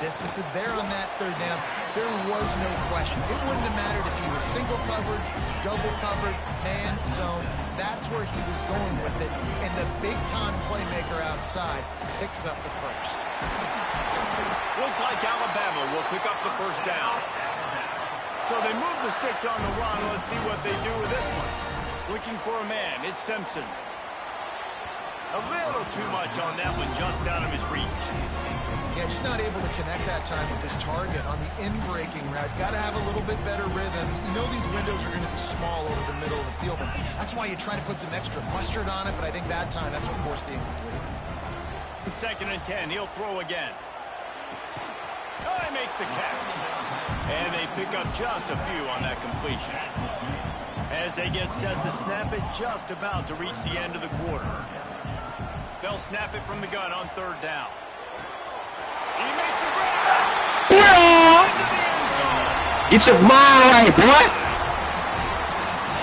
distances there on that third down, there was no question. It wouldn't have mattered if he was single covered, double covered, man, zone. That's where he was going with it. And the big-time playmaker outside picks up the first. Looks like Alabama will pick up the first down. So they move the sticks on the run. Let's see what they do with this one. Looking for a man. It's Simpson. A little too much on that one, just out of his reach. Yeah, just not able to connect that time with his target on the in-breaking route. Got to have a little bit better rhythm. You know these windows are going to be small over the middle of the field, and that's why you try to put some extra mustard on it, but I think that time, that's what forced the incomplete. 2nd and 10, he'll throw again. Oh, he makes the catch. And they pick up just a few on that completion. As they get set to snap it, just about to reach the end of the quarter. They'll snap it from the gun on 3rd down. He makes a grab. Yeah. Into the end zone. Get your mind right, boy.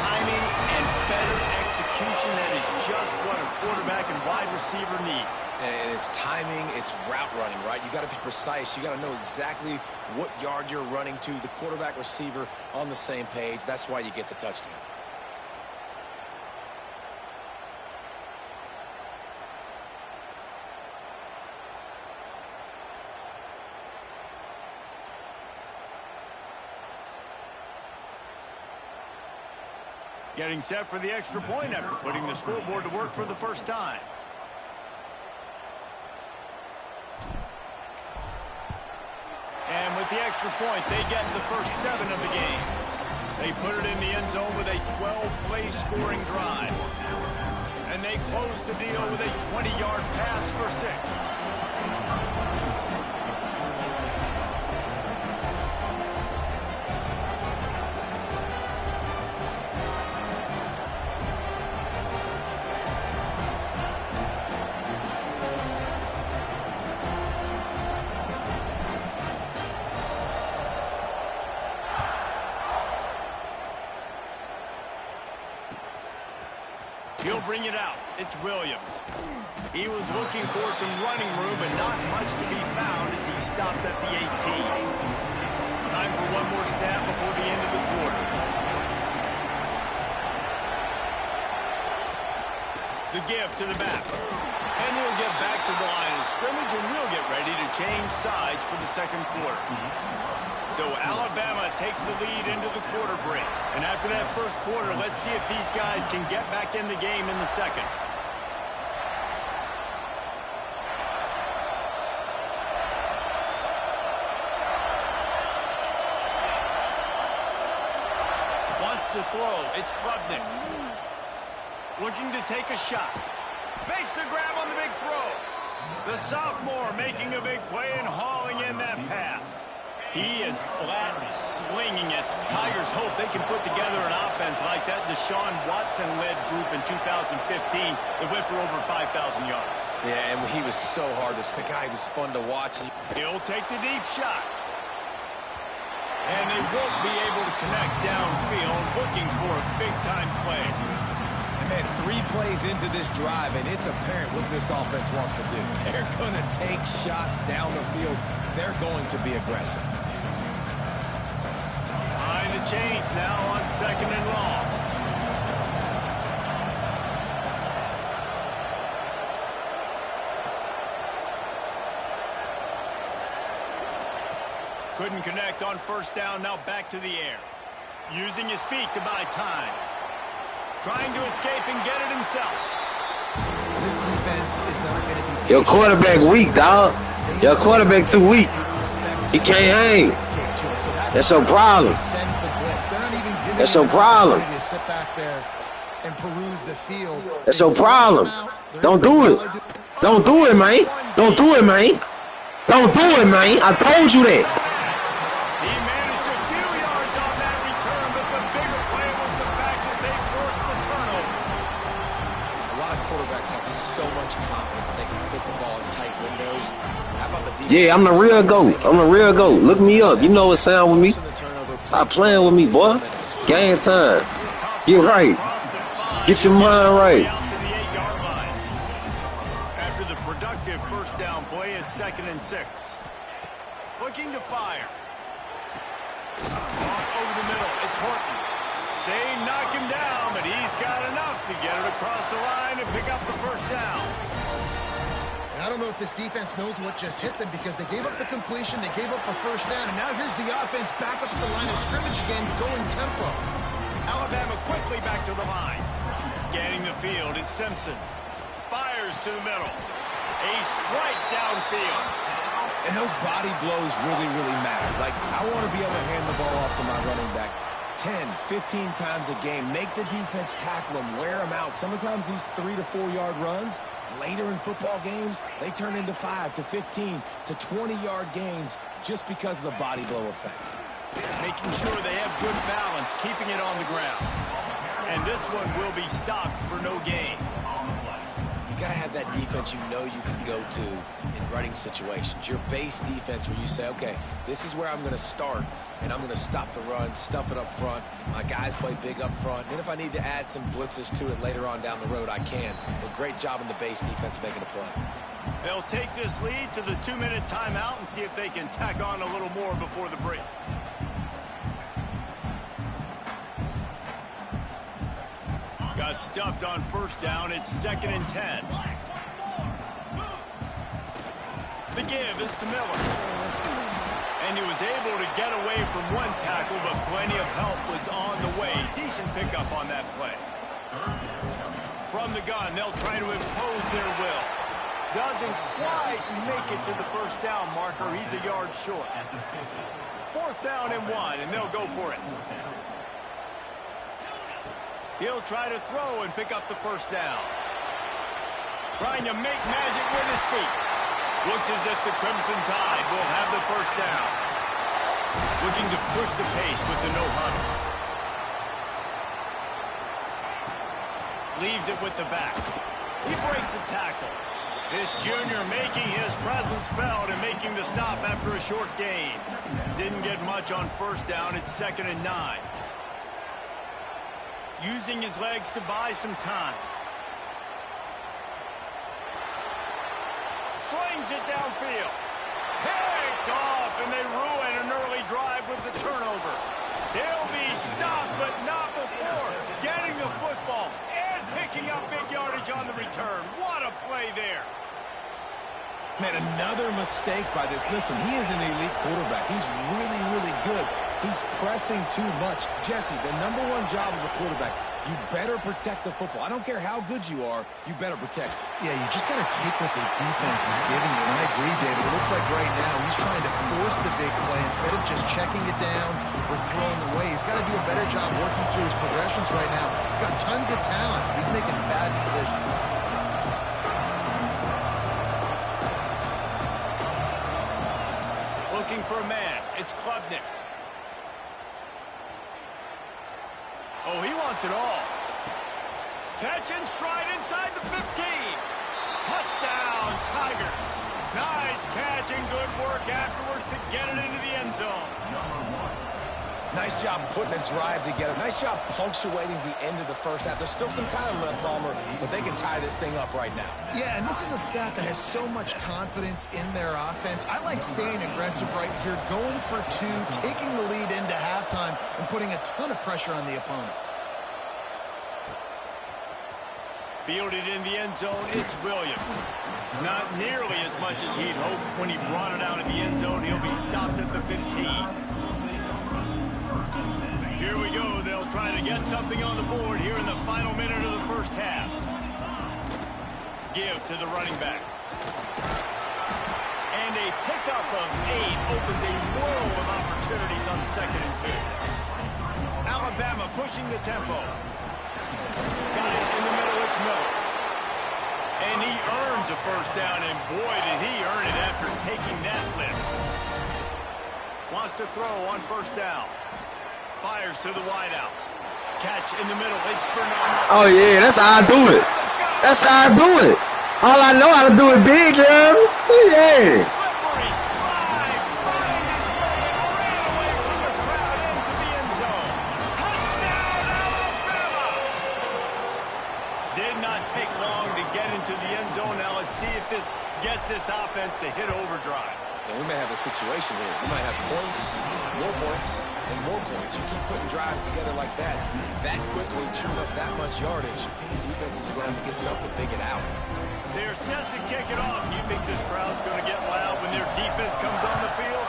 Timing and better execution, that is just what a quarterback and wide receiver need. And it's timing, it's route running, right? You got to be precise. You got to know exactly what yard you're running to. The quarterback, receiver on the same page. That's why you get the touchdown. Getting set for the extra point after putting the scoreboard to work for the first time. And with the extra point, they get the first 7 of the game. They put it in the end zone with a 12-play scoring drive. And they close the deal with a 20-yard pass for 6. He'll bring it out. It's Williams. He was looking for some running room, but not much to be found as he stopped at the 18. Time for one more snap before the end of the quarter. The give to the back. And we'll get back to the line of scrimmage, and we'll get ready to change sides for the second quarter. So Alabama takes the lead into the quarter break. And after that first quarter, let's see if these guys can get back in the game in the second. Wants to throw. It's Klubnik. Looking to take a shot. Makes the grab on the big throw. The sophomore making a big play and hauling in that pass. He is flat slinging it. Tigers hope they can put together an offense like that Deshaun Watson-led group in 2015 that went for over 5,000 yards. Yeah, and he was so hard to stick out. He was fun to watch. He'll take the deep shot. And they won't be able to connect downfield, looking for a big-time play. And man, 3 plays into this drive, and it's apparent what this offense wants to do. They're going to take shots down the field. They're going to be aggressive. Behind the chains now on 2nd and long. Couldn't connect on 1st down, now back to the air. Using his feet to buy time. Trying to escape and get it himself. This defense is not going to be... Your quarterback weak, dog. Your quarterback too weak. He can't hang. That's your problem. That's your problem. That's your problem. Don't do it. Don't do it, man. Don't do it, man. Don't do it, man. I told you that. He managed a few yards on that return, but the bigger play was the fact that they forced the turnover. A lot of quarterbacks have so much confidence that they can fit the ball in tight windows. How about the defense? Yeah, I'm the real GOAT. I'm the real GOAT. Look me up. You know what's sound with me. Stop playing with me, boy. Game time. Get right. Get your mind right. After the productive 1st down play, it's 2nd and 6. Looking to fire. Over the middle. It's Horton. They knock him down, but he's got enough to get it across the line and pick up the first down. And I don't know if this defense knows what just hit them because they gave up the completion, they gave up a first down, and now here's the offense back up at the line of scrimmage again, going tempo. Alabama quickly back to the line. Scanning the field, it's Simpson. Fires to the middle. A strike downfield. And those body blows really, really matter. Like, I want to be able to hand the ball off to my running back 10, 15 times a game. Make the defense tackle them, wear them out. Sometimes these 3 to 4 yard runs, later in football games, they turn into 5 to 15 to 20-yard gains just because of the body blow effect. Making sure they have good balance, keeping it on the ground. And this one will be stopped for no gain. You got to have that defense you know you can go to in running situations. Your base defense where you say, okay, this is where I'm going to start, and I'm going to stop the run, stuff it up front. My guys play big up front. And if I need to add some blitzes to it later on down the road, I can. But great job in the base defense making a play. They'll take this lead to the 2-minute timeout and see if they can tack on a little more before the break. Got stuffed on first down. It's 2nd and 10. The give is to Miller. And he was able to get away from one tackle, but plenty of help was on the way. Decent pickup on that play. From the gun, they'll try to impose their will. Doesn't quite make it to the first down marker. He's a yard short. 4th down and 1, and they'll go for it. He'll try to throw and pick up the first down. Trying to make magic with his feet. Looks as if the Crimson Tide will have the first down. Looking to push the pace with the no huddle. Leaves it with the back. He breaks a tackle. This junior making his presence felt and making the stop after a short gain. Didn't get much on first down. It's 2nd and 9. Using his legs to buy some time. Slings it downfield. Picked off, and they ruin an early drive with the turnover. He'll be stopped, but not before getting the football and picking up big yardage on the return. What a play there. Man, another mistake by this. Listen, he is an elite quarterback. He's really, really good. He's pressing too much. Jesse, the #1 job of a quarterback, you better protect the football. I don't care how good you are, you better protect it. Yeah, you just got to take what the defense is giving you. And I agree, David. It looks like right now he's trying to force the big play instead of just checking it down or throwing away. He's got to do a better job working through his progressions right now. He's got tons of talent. He's making bad decisions. Looking for a man. It's Klubnik. Oh, he wants it all. Catch and stride inside the 15. Touchdown, Tigers. Nice catch and good work afterwards to get it into the end zone. Nice job putting a drive together. Nice job punctuating the end of the first half. There's still some time left, Palmer, but they can tie this thing up right now. Yeah, and this is a staff that has so much confidence in their offense. I like staying aggressive right here, going for 2, taking the lead into halftime, and putting a ton of pressure on the opponent. Fielded in the end zone, it's Williams. Not nearly as much as he'd hoped when he brought it out of the end zone. He'll be stopped at the 15. Here we go. They'll try to get something on the board here in the final minute of the first half. Give to the running back. And a pickup of 8 opens a world of opportunities on 2nd and 2. Alabama pushing the tempo. Got it in the middle. It's Miller. And he earns a first down, and boy, did he earn it after taking that lift. Wants to throw on first down. Fires to the wideout. Catch in the middle. It's Bernard. Oh, yeah, that's how I do it. That's how I do it. All I know how to do it big, yeah. Yeah. Slippery slide. Find his way and ran away from the crowd into the end zone. Touchdown, Alabama. Did not take long to get into the end zone. Now let's see if this gets this offense to hit overdrive. And we may have a situation here. We might have points, and more points. You keep putting drives together like that quickly churn up that much yardage. Defenses are going to have to get something figured out. They're set to kick it off. Do you think this crowd's going to get loud when their defense comes on the field?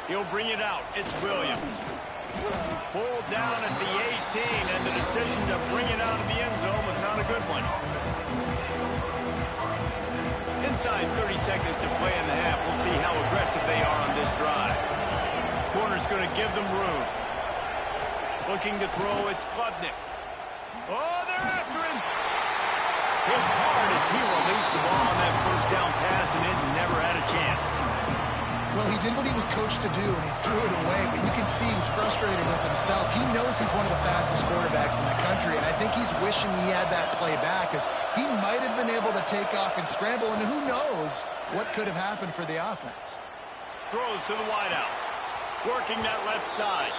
He'll bring it out. It's Williams. Pulled down at the 18, and the decision to bring it out of the end zone was not a good one. Inside 30 seconds to play in the half. We'll see how aggressive they are on this drive. Corner's going to give them room. Looking to throw, it's Klubnik. Oh, they're after him. Hit hard as he released the ball on that first down pass, and it never had a chance. Well, he did what he was coached to do, and he threw it away, but you can see he's frustrated with himself. He knows he's one of the fastest quarterbacks in the country, and I think he's wishing he had that play back, because he might have been able to take off and scramble, and who knows what could have happened for the offense. Throws to the wideout. Working that left side.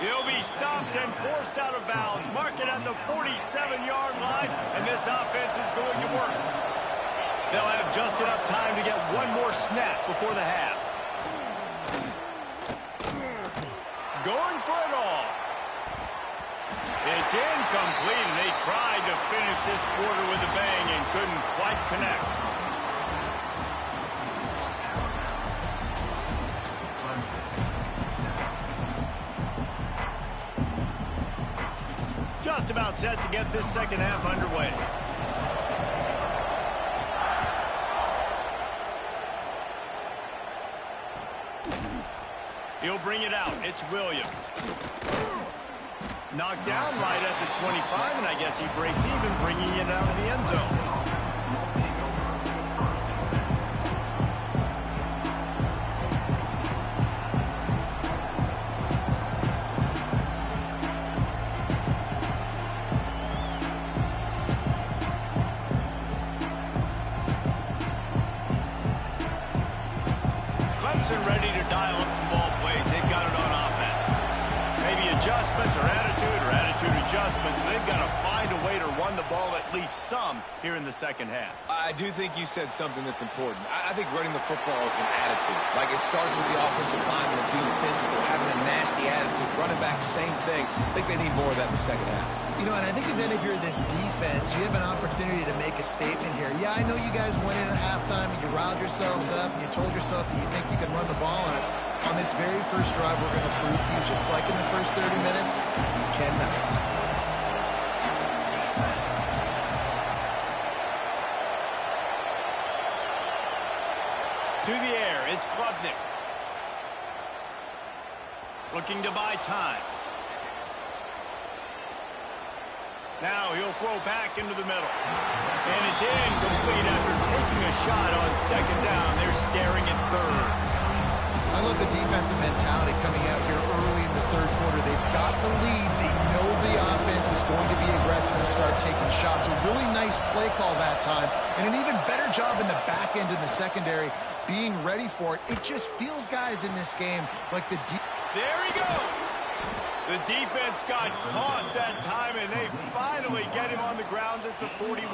He'll be stopped and forced out of bounds. Mark it at the 47-yard line, and this offense is going to work. They'll have just enough time to get one more snap before the half. Going for it all. It's incomplete, and they tried to finish this quarter with a bang and couldn't quite connect. Just about set to get this second half underway. He'll bring it out. It's Williams. Knocked down right at the 25, and I guess he breaks even, bringing it out of the end zone. Clemson ready to dial up some ball plays. They've got it on offense. Maybe adjustments or attitude adjustments. They've got to find a way to run the ball at least some here in the second half. I do think you said something that's important. I think running the football is an attitude. Like, it starts with the offensive lineman being physical, having a nasty attitude. Running back, same thing. I think they need more of that in the second half. You know, and I think then if you're this defense, you have an opportunity to make a statement here. Yeah, I know you guys went in at halftime and you riled yourselves up and you told yourself that you think you can run the ball on us. On this very first drive, we're going to prove to you, just like in the first 30 minutes, you cannot. To the air, it's Klubnik. Looking to buy time. Now he'll throw back into the middle. And it's incomplete after taking a shot on second down. They're staring at third. I love the defensive mentality coming out here early in the third quarter. They've got the lead. They know the offense is going to be aggressive and start taking shots. A really nice play call that time. And an even better job in the back end in the secondary being ready for it. It just feels, guys, in this game like the There he goes. The defense got caught that time, and they finally get him on the ground at the 41.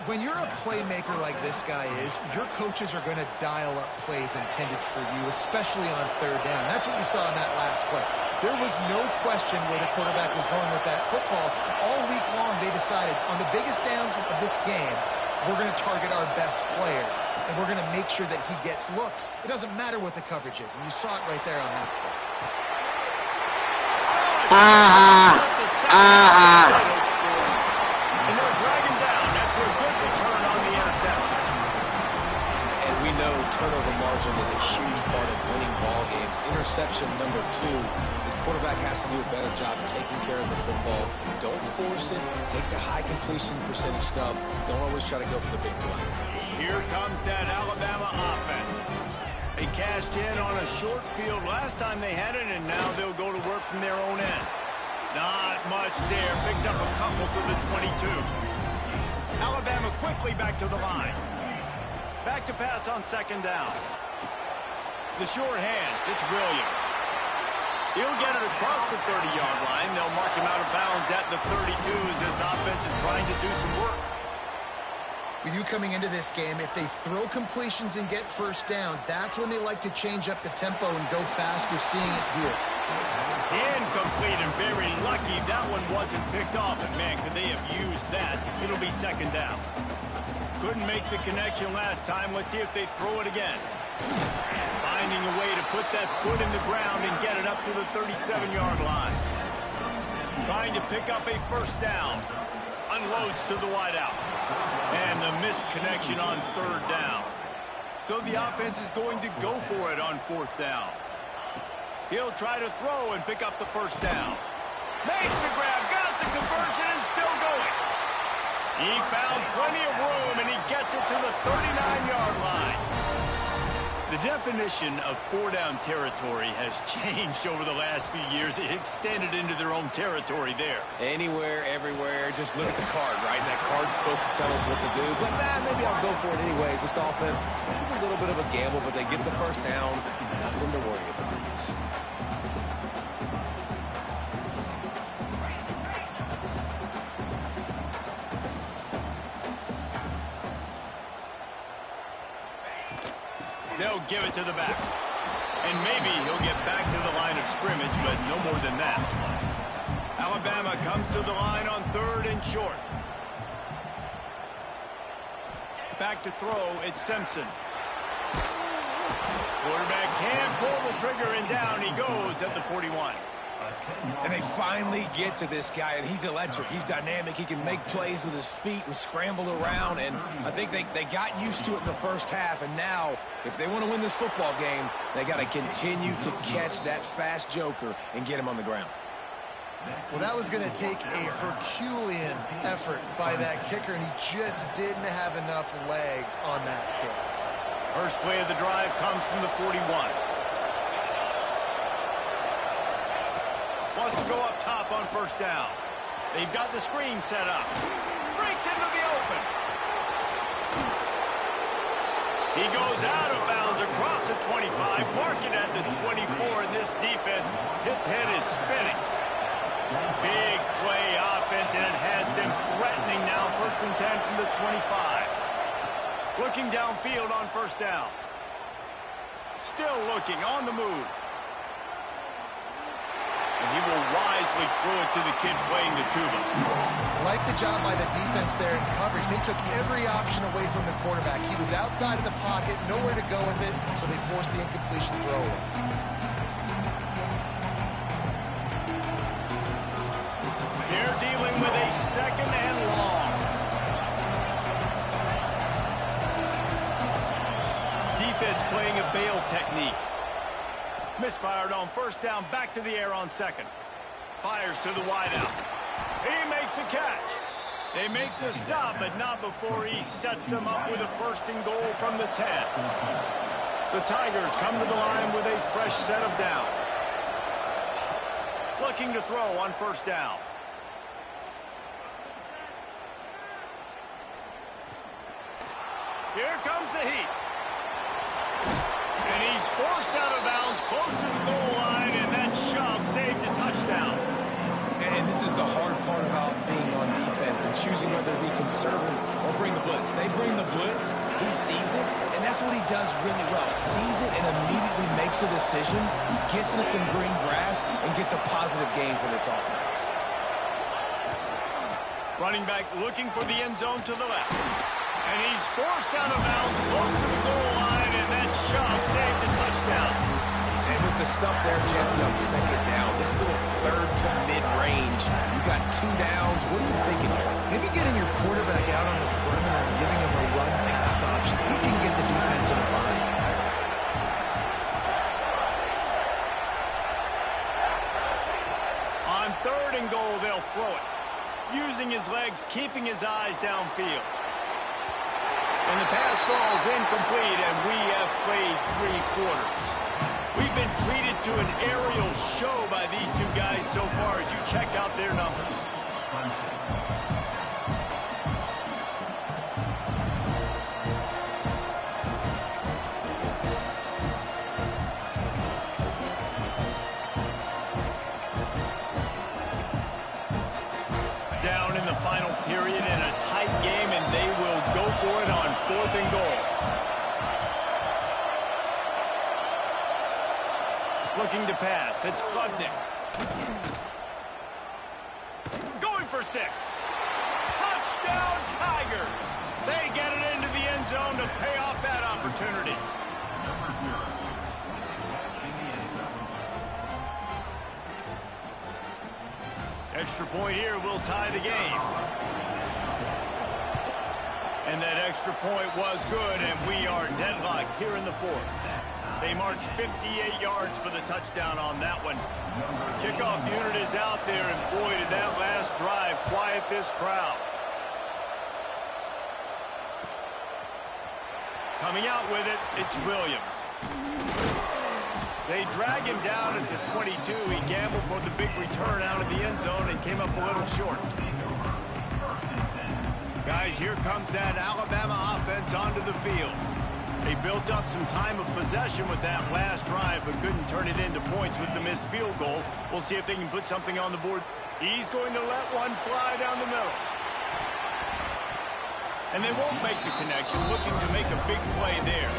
When you're a playmaker like this guy is, your coaches are going to dial up plays intended for you, especially on third down. That's what you saw in that last play. There was no question where the quarterback was going with that football. All week long, they decided on the biggest downs of this game, we're going to target our best player, and we're going to make sure that he gets looks. It doesn't matter what the coverage is, and you saw it right there on that play. And they'll drag him down after a good return on the interception. And we know turnover margin is a huge part of winning ball games. Interception number 2. This quarterback has to do a better job taking care of the football. Don't force it. Take the high completion percentage stuff. Don't always try to go for the big play. Here comes that Alabama offense. They cashed in on a short field last time they had it, and now they'll go to work from their own end. Not much there. Picks up a couple to the 22. Alabama quickly back to the line. Back to pass on second down. The short hands. It's Williams. He'll get it across the 30-yard line. They'll mark him out of bounds at the 32 as this offense is trying to do some work. With you coming into this game, if they throw completions and get first downs, that's when they like to change up the tempo and go fast. We're seeing it here. Incomplete and very lucky that one wasn't picked off. And, man, could they have used that? It'll be second down. Couldn't make the connection last time. Let's see if they throw it again. Finding a way to put that foot in the ground and get it up to the 37-yard line. Trying to pick up a first down. Unloads to the wideout. And the missed connection on third down. So the offense is going to go for it on fourth down. He'll try to throw and pick up the first down. Makes the grab, got the conversion, and still going. He found plenty of room, and he gets it to the 39-yard line. The definition of four-down territory has changed over the last few years. It extended into their own territory there. Anywhere, everywhere, just look at the card, right? That card's supposed to tell us what to do, but maybe I'll go for it anyways. This offense took a little bit of a gamble, but they get the first down. Nothing to worry about. They'll give it to the back. And maybe he'll get back to the line of scrimmage, but no more than that. Alabama comes to the line on third and short. Back to throw, it's Simpson. Quarterback can pull the trigger, and down he goes at the 41. And they finally get to this guy, and he's electric. He's dynamic. He can make plays with his feet and scramble around, and I think they got used to it in the first half, and now, if they want to win this football game, they got to continue to catch that fast joker and get him on the ground. Well, that was going to take a Herculean effort by that kicker, and he just didn't have enough leg on that kick. First play of the drive comes from the 41. Wants to go up top on first down. They've got the screen set up. Breaks into the open. He goes out of bounds across the 25, marking at the 24, and this defense, its head is spinning. Big play offense, and it has them threatening now. First and 10 from the 25. Looking downfield on first down. Still looking, on the move. And he will wisely throw it to the kid playing the tuba. Like the job by the defense there in coverage. They took every option away from the quarterback. He was outside of the pocket, nowhere to go with it, so they forced the incompletion throw. They're dealing with a second and long. Defense playing a bail technique. Misfired on first down, back to the air on second. Fires to the wideout. He makes a catch. They make the stop, but not before he sets them up with a first and goal from the 10. The Tigers come to the line with a fresh set of downs. Looking to throw on first down. Here comes the heat. And he's forced out of bounds close to the goal line, and that shove saved a touchdown. And this is the hard part about being on defense and choosing whether to be conservative or bring the blitz. They bring the blitz, he sees it, and that's what he does really well. Sees it and immediately makes a decision, gets to some green grass, and gets a positive gain for this offense. Running back looking for the end zone to the left. And he's forced out of bounds close to the goal line, and that shove saved a touchdown. And with the stuff there, Jesse, on second down, this little third to mid-range, you got 2 downs. What are you thinking here? Maybe getting your quarterback out on the perimeter and giving him a run-pass option. See if you can get the defense in a bind. On third and goal, they'll throw it. Using his legs, keeping his eyes downfield. And the pass falls incomplete, and we have played 3 quarters. We've been treated to an aerial show by these two guys so far as you check out their numbers. Down in the final period in a tight game, and they will go for Looking to pass. It's Klubnik. Going for 6. Touchdown, Tigers. They get it into the end zone to pay off that opportunity. Extra point here will tie the game. And that extra point was good, and we are deadlocked here in the 4th. They marched 58 yards for the touchdown on that one. The kickoff unit is out there, and boy, did that last drive quiet this crowd. Coming out with it, it's Williams. They drag him down at the 22. He gambled for the big return out of the end zone and came up a little short. Guys, here comes that Alabama offense onto the field. They built up some time of possession with that last drive, but couldn't turn it into points with the missed field goal. We'll see if they can put something on the board. He's going to let one fly down the middle. And they won't make the connection, looking to make a big play there.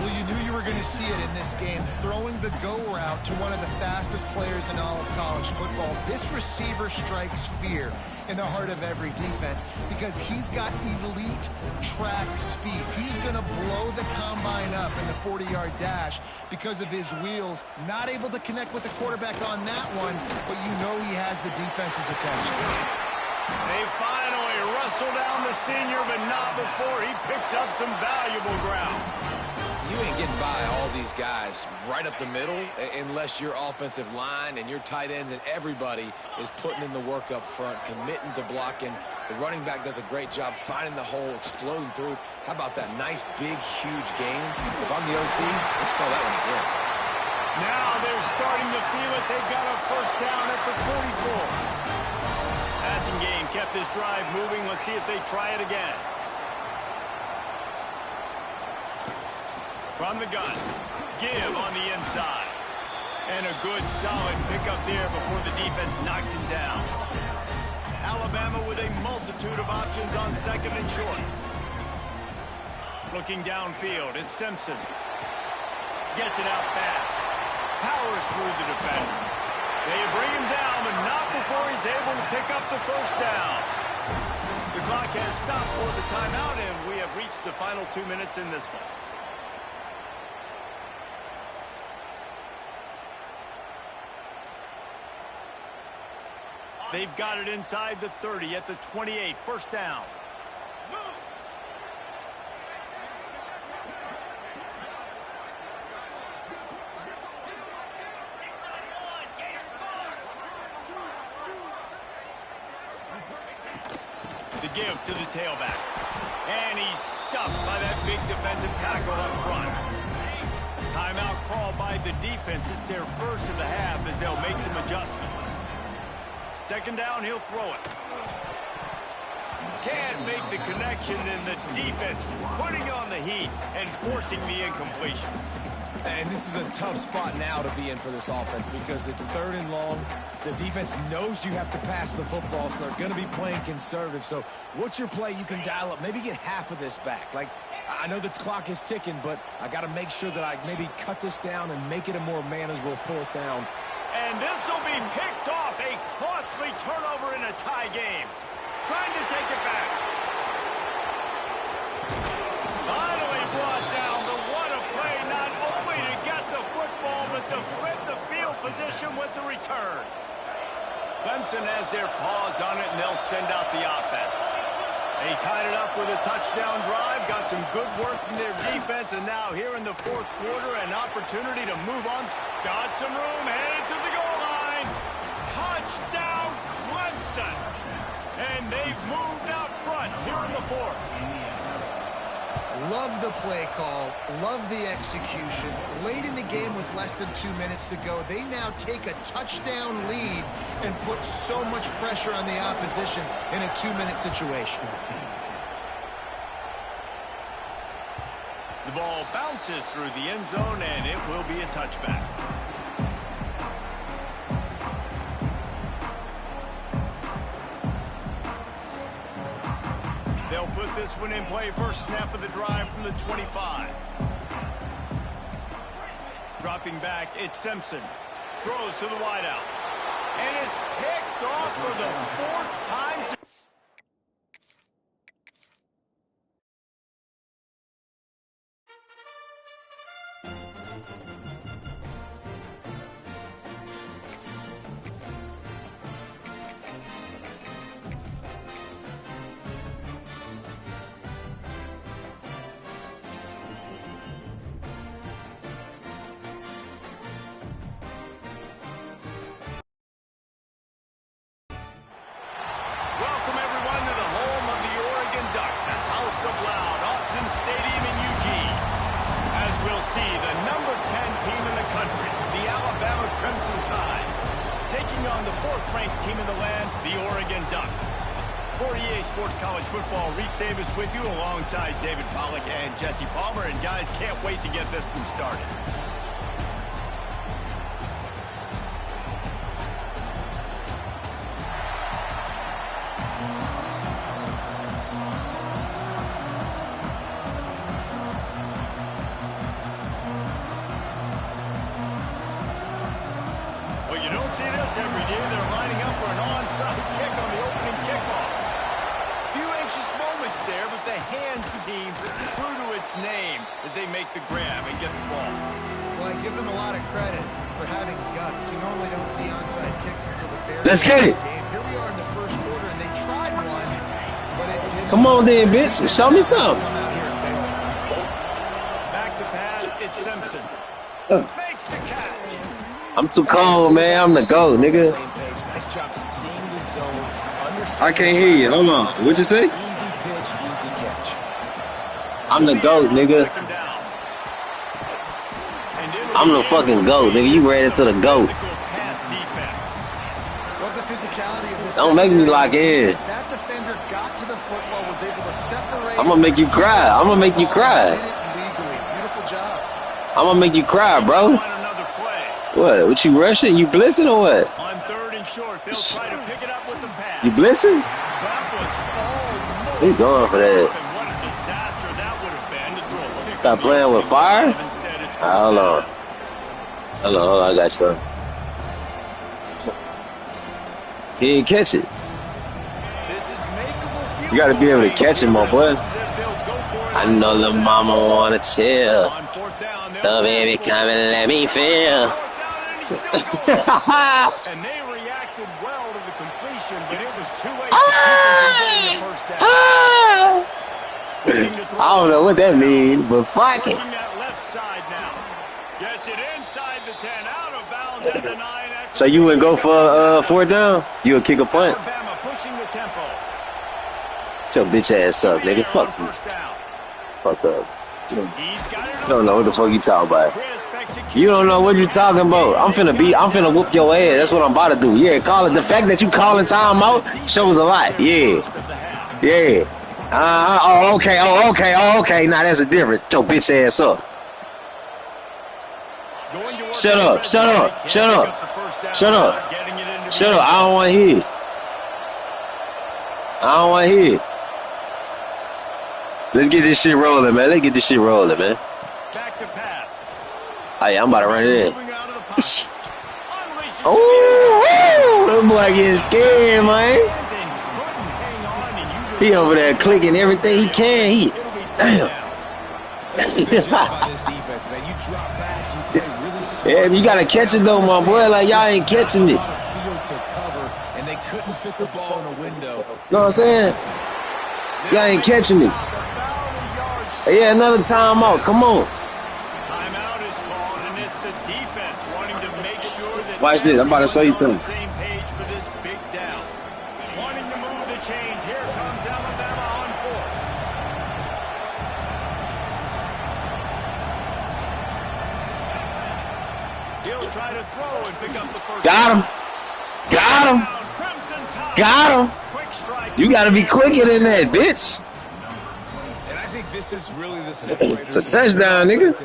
Well, you knew you were going to see it in this game, throwing the go route to one of the fastest players in all of college football. This receiver strikes fear in the heart of every defense because he's got elite track speed. He's going to blow the combine up in the 40-yard dash because of his wheels. Not able to connect with the quarterback on that one, but you know he has the defense's attention. They finally wrestle down the senior, but not before he picks up some valuable ground. You ain't getting by all these guys right up the middle unless your offensive line and your tight ends and everybody is putting in the work up front, committing to blocking. The running back does a great job finding the hole, exploding through. How about that nice, big, huge game? If I'm the OC, let's call that one again. Now they're starting to feel it. They've got a first down at the 44. Passing game kept this drive moving. Let's see if they try it again. From the gun, give on the inside. And a good, solid pickup there before the defense knocks him down. Alabama with a multitude of options on 2nd and short. Looking downfield, it's Simpson. Gets it out fast. Powers through the defender. They bring him down, but not before he's able to pick up the first down. The clock has stopped for the timeout, and we have reached the final 2 minutes in this one. They've got it inside the 30 at the 28. First down. The give to the tailback. And he's stuffed by that big defensive tackle up front. Timeout called by the defense. It's their first of the half as they'll make some adjustments. 2nd down, he'll throw it. Can't make the connection, and the defense putting on the heat and forcing the incompletion. And this is a tough spot now to be in for this offense because it's 3rd and long. The defense knows you have to pass the football, so they're going to be playing conservative. So what's your play you can dial up? Maybe get half of this back. Like, I know the clock is ticking, but I got to make sure that I maybe cut this down and make it a more manageable 4th down. And this will be picked off. A costly turnover in a tie game. Trying to take it back. Finally brought down, but what a play, not only to get the football, but to flip the field position with the return. Clemson has their paws on it, and they'll send out the offense. They tied it up with a touchdown drive, got some good work from their defense, and now here in the 4th quarter, an opportunity to move on. Got some room, headed to the goal line. Touchdown, Clemson. And they've moved out front here in the 4th. Love the play call, love the execution. Late in the game with less than 2 minutes to go, they now take a touchdown lead and put so much pressure on the opposition in a 2-minute situation. The ball bounces through the end zone, and it will be a touchback. They'll put this one in play. First snap of the drive from the 25. Dropping back, it's Simpson. Throws to the wideout. And it's picked off for the 4th time. Welcome, everyone, to the home of the Oregon Ducks, the House of Loud, Autzen Stadium in Eugene. As we'll see, the number 10 team in the country, the Alabama Crimson Tide, taking on the 4th-ranked team in the land, the Oregon Ducks. For EA Sports College Football, Reese Davis with you alongside David Pollack and Jesse Palmer. And guys, can't wait to get this one started. Well, you don't see this every day. They're lining up for an onside kick on the opening kickoff. Few anxious moments there, but the hands team true to its name as they make the grab and get the ball. Well, I give them a lot of credit for having guts. You normally don't see onside kicks until the very Let's get it. game. Here we are in the first quarter, and they tried one, but it didn't. Come on then, bitch. Show me something. Come out here and bail. Back to pass, it's Simpson. Makes the catch. I'm too cold, man. I'm the GOAT, nigga. Same page. Nice job seeing the zone. I can't hear you. Hold on. What you say? Easy pitch, easy catch. I'm the GOAT, nigga. Second down. And it'll I'm the be fucking GOAT, nigga. You ran into the GOAT. physical pass defense. Love the physicality of this. Don't make me lock in. That defender got to the football, was able to separate. I'm gonna make you cry. I'm gonna make you cry. Did it legally. Beautiful job. I'm gonna make you cry, bro. On another play. What? What you rushing? You blitzing or what? On 3rd and short, they'll try to pick it up with the pass. You blitzing? That was almost He's going for that. and what a disaster that would have been to throw a pick. Stop playing with fire? Instead, it's Hold on. Hold on. I got some. He didn't catch it. This is makeable field You gotta be able to goal catch it, my range. boy. They'll go for it. I know the mama wanna chill. On 4th down, they'll So go baby, for come it. and let me feel. 4th down, and he's still going. And they reacted well to the completion, but it was too late to keep them from getting the first down. Looking to throw I don't know what that means, but fuck it. working that left side now. Gets it inside the 10, out of bounds at the 9. So you wouldn't go for 4th down? You would kick a punt? Alabama pushing the tempo. Shut your bitch ass up, nigga. Fuck you. First down. Fuck up. He's got it. You don't know what the fuck you talking about. Crisp execution. You don't know what you talking about. I'm finna whoop your ass. That's what I'm about to do. Yeah, call it. The fact that you calling time out shows a lot. Yeah. Yeah. Oh, okay. Now that's a difference. Shut your bitch ass up. Shut up. Shut up. Shut up. Shut up. Shut up. I don't want to hear it. I don't want to hear it. Let's get this shit rolling, man. Let's get this shit rolling, man. Back to pass. Hey, I'm about to run it in. Moving out of the pocket. Unleashes Oh, that boy getting scared, man. couldn't hang on, and you He over there clicking everything he can. He, damn. Good job by this defense, man. You drop back, you play really smart. Yeah, you gotta catch it though, my boy. Like y'all ain't catching it. A lot of field to cover, and they couldn't fit the ball in a window. Know what I'm saying? Y'all ain't catching it. Yeah, another timeout. Come on. Timeout is called, and it's the defense wanting to make sure that Watch this. I'm about to show you everyone's something. on the same page for this big down. Wanting to move the chains. Here comes Alabama on 4th. He'll try to throw and pick up the first. Got him. Got him. Crimson Tide. Got him. Quick strike. You gotta be quicker than that, bitch. And I think this is really the separator. It's a touchdown, nigga.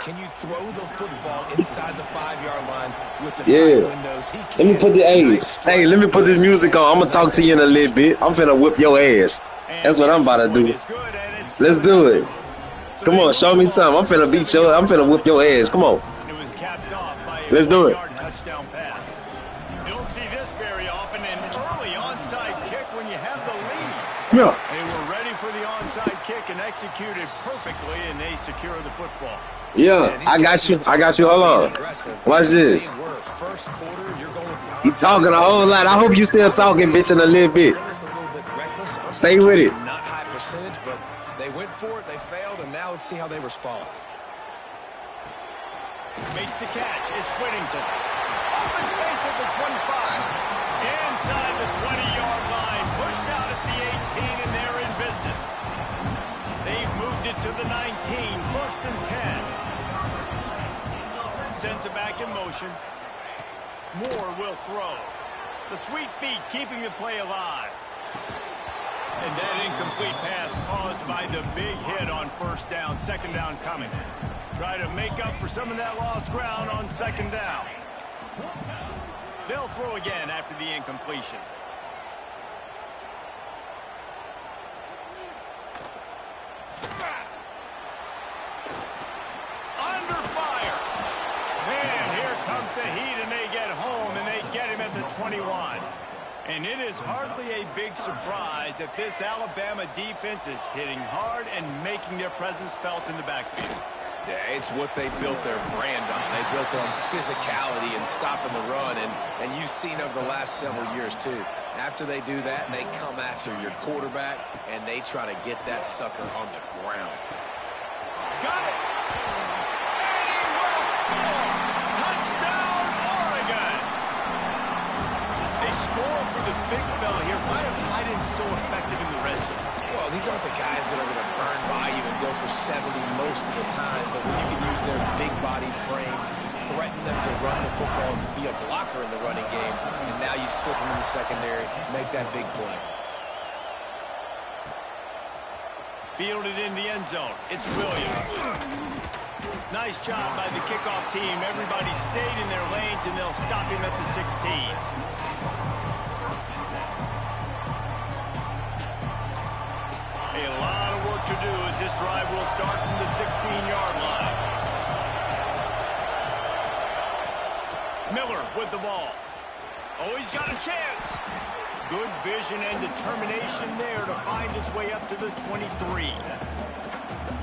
Can you throw the football inside the 5-yard line with the Yeah. tight windows? He Let me can. put the Nice hey, let me put this music on. I'm gonna talk to you in a little bit. I'm finna whip your ass. That's what I'm about to do. It's good, and it's Let's do it. Come on, show me something. I'm finna whip your ass. Come on. Let's do it. 1-yard touchdown pass. You don't see this very often, an early onside kick when you have the lead. Yeah. They were ready for the onside kick and executed perfectly, and they secure the football. Yeah, I got you. I got you. Hold on. Watch this. First quarter, you're going with the You talking a whole lot. I hope you still talking, bitch, in a little bit. Stay with it. Not high percentage, but they went for it, they failed, and now let's see how they respond. Makes the catch. It's Whittington. Open space at the 25. Inside the 20-yard line. Pushed out at the 18, and they're in business. They've moved it to the 19. First and 10. Sends it back in motion. Moore will throw. The sweet feet keeping the play alive. And that incomplete pass caused by the big hit on first down. Second down coming. Try to make up for some of that lost ground on second down. They'll throw again after the incompletion. Under fire. Man, here comes the heat, and they get home, and they get him at the 21. And it is hardly a big surprise that this Alabama defense is hitting hard and making their presence felt in the backfield. Yeah, it's what they built their brand on. They built it on physicality and stopping the run, and you've seen over the last several years, too. After they do that, they come after your quarterback, and they try to get that sucker on the ground. Got it! And he will score! Touchdown, Oregon! They score for the big fella here. Why are tight ends so effective in the red zone? Well, these aren't the guys that are going to burn by you and go for 70 most of the time, but when you can use their big-bodied frames, threaten them to run the football and be a blocker in the running game, and now you slip them in the secondary, make that big play. Fielded in the end zone. It's Williams. Nice job by the kickoff team. Everybody stayed in their lanes, and they'll stop him at the 16. A lot of work to do as this drive will start from the 16-yard line. Miller with the ball. Oh, he's got a chance. Good vision and determination there to find his way up to the 23.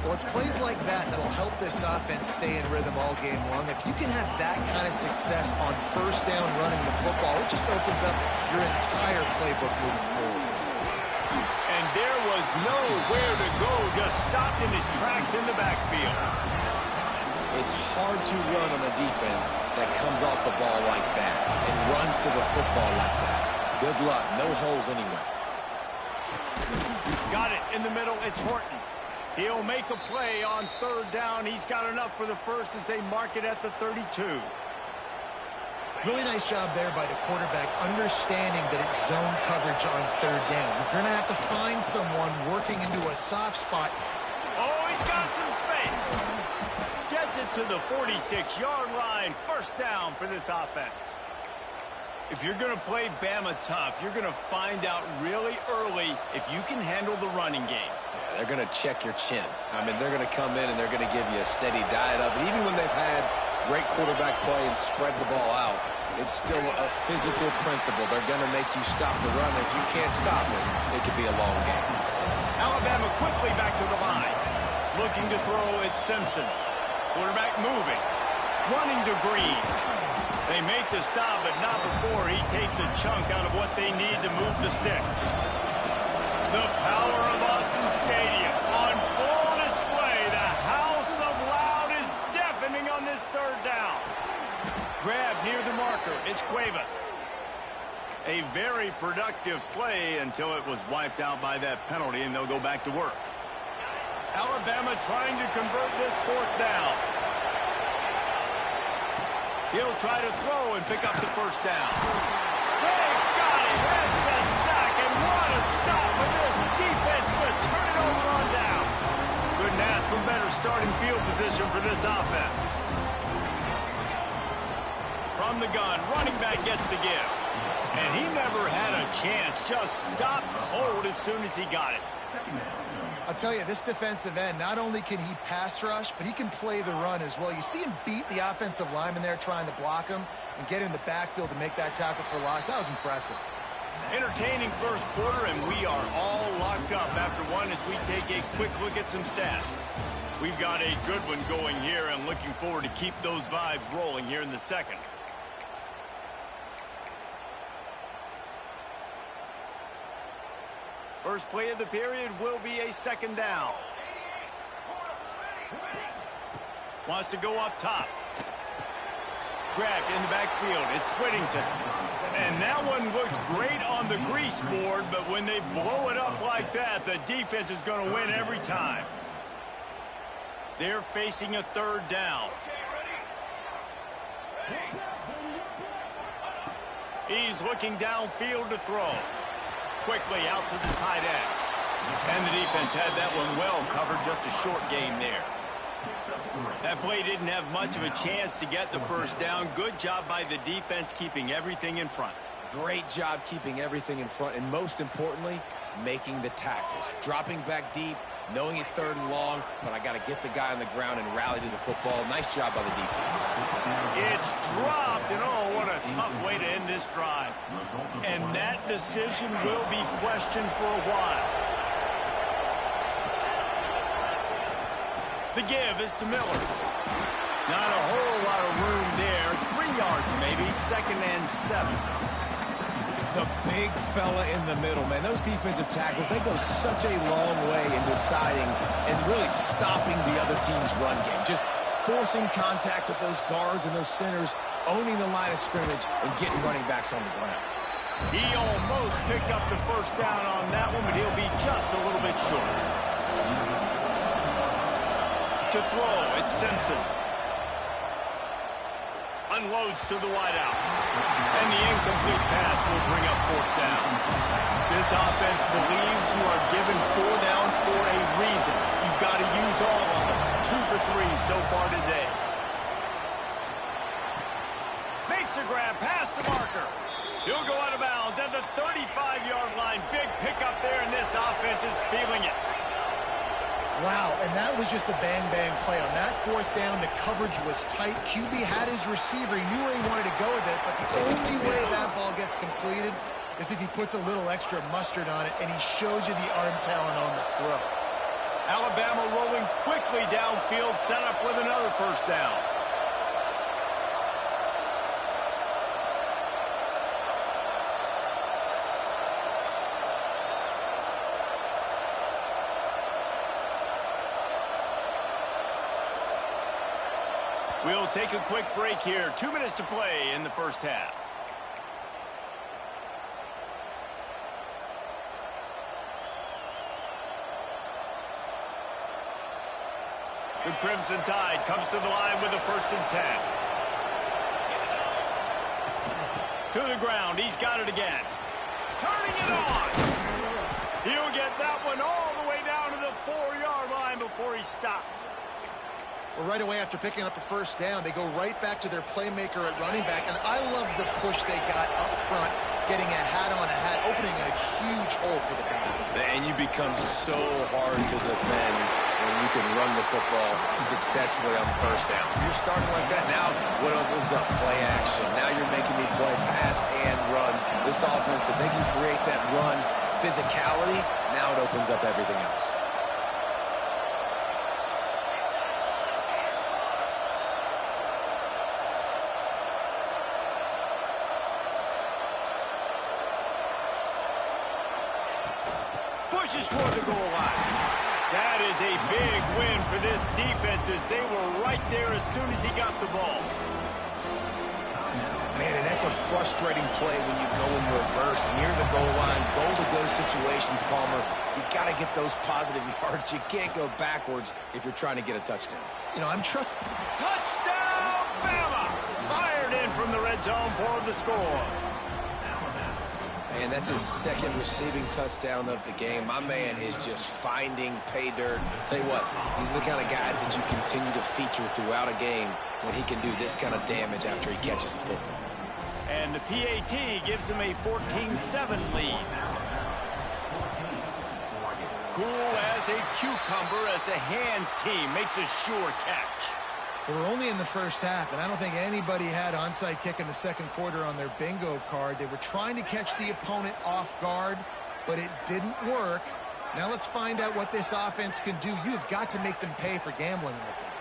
Well, it's plays like that that'll help this offense stay in rhythm all game long. If you can have that kind of success on first down running the football, it just opens up your entire playbook moving forward. And there was nowhere to go, just stopped in his tracks in the backfield. It's hard to run on a defense that comes off the ball like that and runs to the football like that. Good luck. No holes anyway. Got it in the middle. It's Horton. He'll make a play on third down. He's got enough for the first as they mark it at the 32. Really nice job there by the quarterback, understanding that it's zone coverage on third down. You're going to have to find someone working into a soft spot. Oh, he's got some space. Gets it to the 46-yard line. First down for this offense. If you're going to play Bama tough, you're going to find out really early if you can handle the running game. Yeah, they're going to check your chin. I mean, they're going to come in and they're going to give you a steady diet of it. Even when they've had great quarterback play and spread the ball out, it's still a physical principle. They're going to make you stop the run. If you can't stop it, it could be a long game. Alabama quickly back to the line. Looking to throw, it's Simpson. Quarterback moving. Running to Green. They make the stop, but not before he takes a chunk out of what they need to move the sticks. The power of Autzen Stadium on full display. The house of loud is deafening on this third down. Grab near the marker. It's Cuevas. A very productive play until it was wiped out by that penalty, and they'll go back to work. Alabama trying to convert this fourth down. He'll try to throw and pick up the first down. They got him. It's a sack, and what a stop for this defense to turn it over on down. Couldn't ask for better starting field position for this offense. From the gun, running back gets the give. And he never had a chance. Just stopped cold as soon as he got it. I'll tell you, this defensive end, not only can he pass rush, but he can play the run as well. You see him beat the offensive lineman there trying to block him and get in the backfield to make that tackle for loss. That was impressive. Entertaining first quarter, and we are all locked up after one as we take a quick look at some stats. We've got a good one going here and looking forward to keep those vibes rolling here in the second. First play of the period will be a second down. Wants to go up top. Grabbed in the backfield. It's Whittington. And that one looked great on the grease board, but when they blow it up like that, the defense is going to win every time. They're facing a third down. He's looking downfield to throw. Quickly out to the tight end. And the defense had that one well covered, just a short game there. That play didn't have much of a chance to get the first down. Good job by the defense keeping everything in front. Great job keeping everything in front, and most importantly, making the tackles. Dropping back deep, knowing it's third and long, but I got to get the guy on the ground and rally to the football. Nice job by the defense. It's dropped, and oh, what a tough way to end this drive. And that decision will be questioned for a while. The give is to Miller. Not a whole lot of room there. 3 yards maybe, 2nd and 7. The big fella in the middle, man. Those defensive tackles, they go such a long way in deciding and really stopping the other team's run game. Just forcing contact with those guards and those centers, owning the line of scrimmage, and getting running backs on the ground. He almost picked up the first down on that one, but he'll be just a little bit short. To throw, it's Simpson. Unloads to the wideout. And the incomplete pass will bring up 4th down. This offense believes you are given 4 downs for a reason. You've got to use all of them. 2 for 3 so far today. Makes a grab past the marker. He'll go out of bounds at the 35-yard line. Big pickup there, and this offense is feeling it. Wow, and that was just a bang-bang play. On that 4th down, the coverage was tight. QB had his receiver. He knew where he wanted to go with it, but the only way that ball gets completed is if he puts a little extra mustard on it, and he shows you the arm talent on the throw. Alabama rolling quickly downfield, set up with another first down. We'll take a quick break here. 2 minutes to play in the first half. The Crimson Tide comes to the line with a 1st and 10. To the ground. He's got it again. Turning it on. He'll get that one all the way down to the 4-yard line before he stopped. Well, right away after picking up a first down, they go right back to their playmaker at running back, and I love the push they got up front, getting a hat on a hat, opening a huge hole for the back. And you become so hard to defend when you can run the football successfully on the first down. You're starting like that. Now, what opens up? Play action. Now you're making me play pass and run. This offense, if they can create that run physicality, now it opens up everything else. Pushes for the goal line. That is a big win for this defense as they were right there as soon as he got the ball. Man, and that's a frustrating play when you go in reverse near the goal line, goal-to-go situations, Palmer. You got to get those positive yards. You can't go backwards if you're trying to get a touchdown. You know, Touchdown, Bama! Fired in from the red zone for the score. And that's his 2nd receiving touchdown of the game. My man is just finding pay dirt. Tell you what, these are the kind of guys that you continue to feature throughout a game when he can do this kind of damage after he catches the football. And the PAT gives him a 14-7 lead. cool as a cucumber as the hands team makes a sure catch. We're only in the first half, and I don't think anybody had onside kick in the second quarter on their bingo card. They were trying to catch the opponent off guard, but it didn't work. Now let's find out what this offense can do. You've got to make them pay for gambling with them.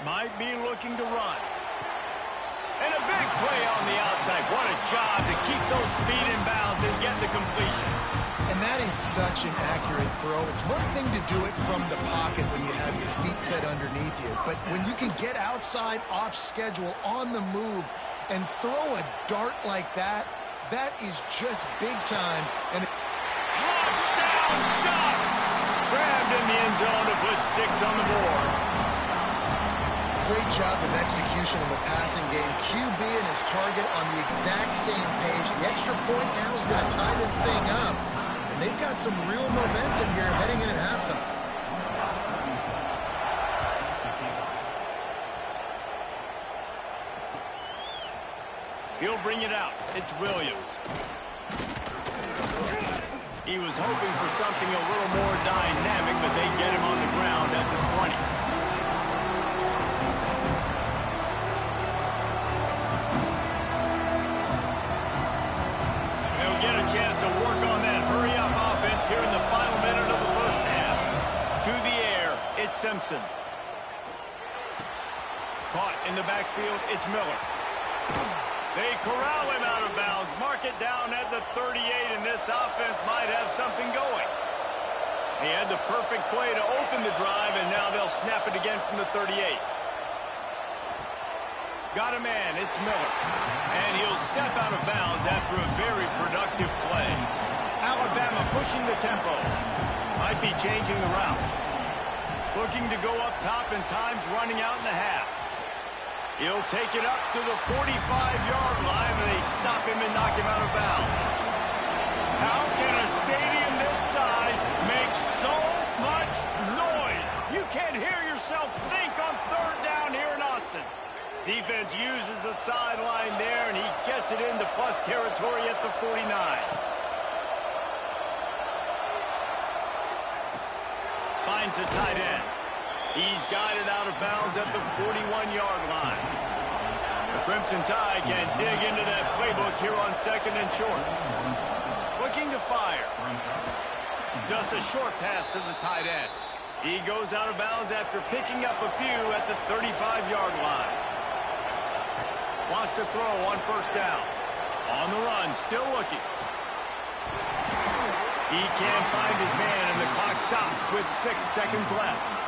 Might be looking to run. And a big play on the outside. What a job to keep those feet in bounds and get the completion. And that is such an accurate throw. It's one thing to do it from the pocket when you have your feet set underneath you, but when you can get outside, off schedule, on the move, and throw a dart like that, that is just big time. And touchdown Ducks! Grabbed in the end zone to put 6 on the board. Great job of execution in the passing game. QB and his target on the exact same page. The extra point now is going to tie this thing up. And they've got some real momentum here heading in at halftime. He'll bring it out. It's Williams. He was hoping for something a little more dynamic, but they get him on the ground at the 20. They'll get a chance to work on that hurry-up offense here in the final minute of the first half. To the air, it's Simpson. Caught in the backfield, it's Miller. They corral him out of bounds, mark it down at the 38, and this offense might have something going. He had the perfect play to open the drive, and now they'll snap it again from the 38. Got a man, it's Miller. And he'll step out of bounds after a very productive play. Alabama pushing the tempo. Might be changing the route. Looking to go up top, and time's running out in the half. He'll take it up to the 45-yard line, and they stop him and knock him out of bounds. How can a stadium this size make so much noise? You can't hear yourself think on third down here in Autzen. Defense uses the sideline there, and he gets it into plus territory at the 49. Finds the tight end. He's guided out of bounds at the 41-yard line. The Crimson Tide can dig into that playbook here on second and short. Looking to fire. Just a short pass to the tight end. He goes out of bounds after picking up a few at the 35-yard line. Wants to throw on first down. On the run, still looking. He can't find his man, and the clock stops with 6 seconds left.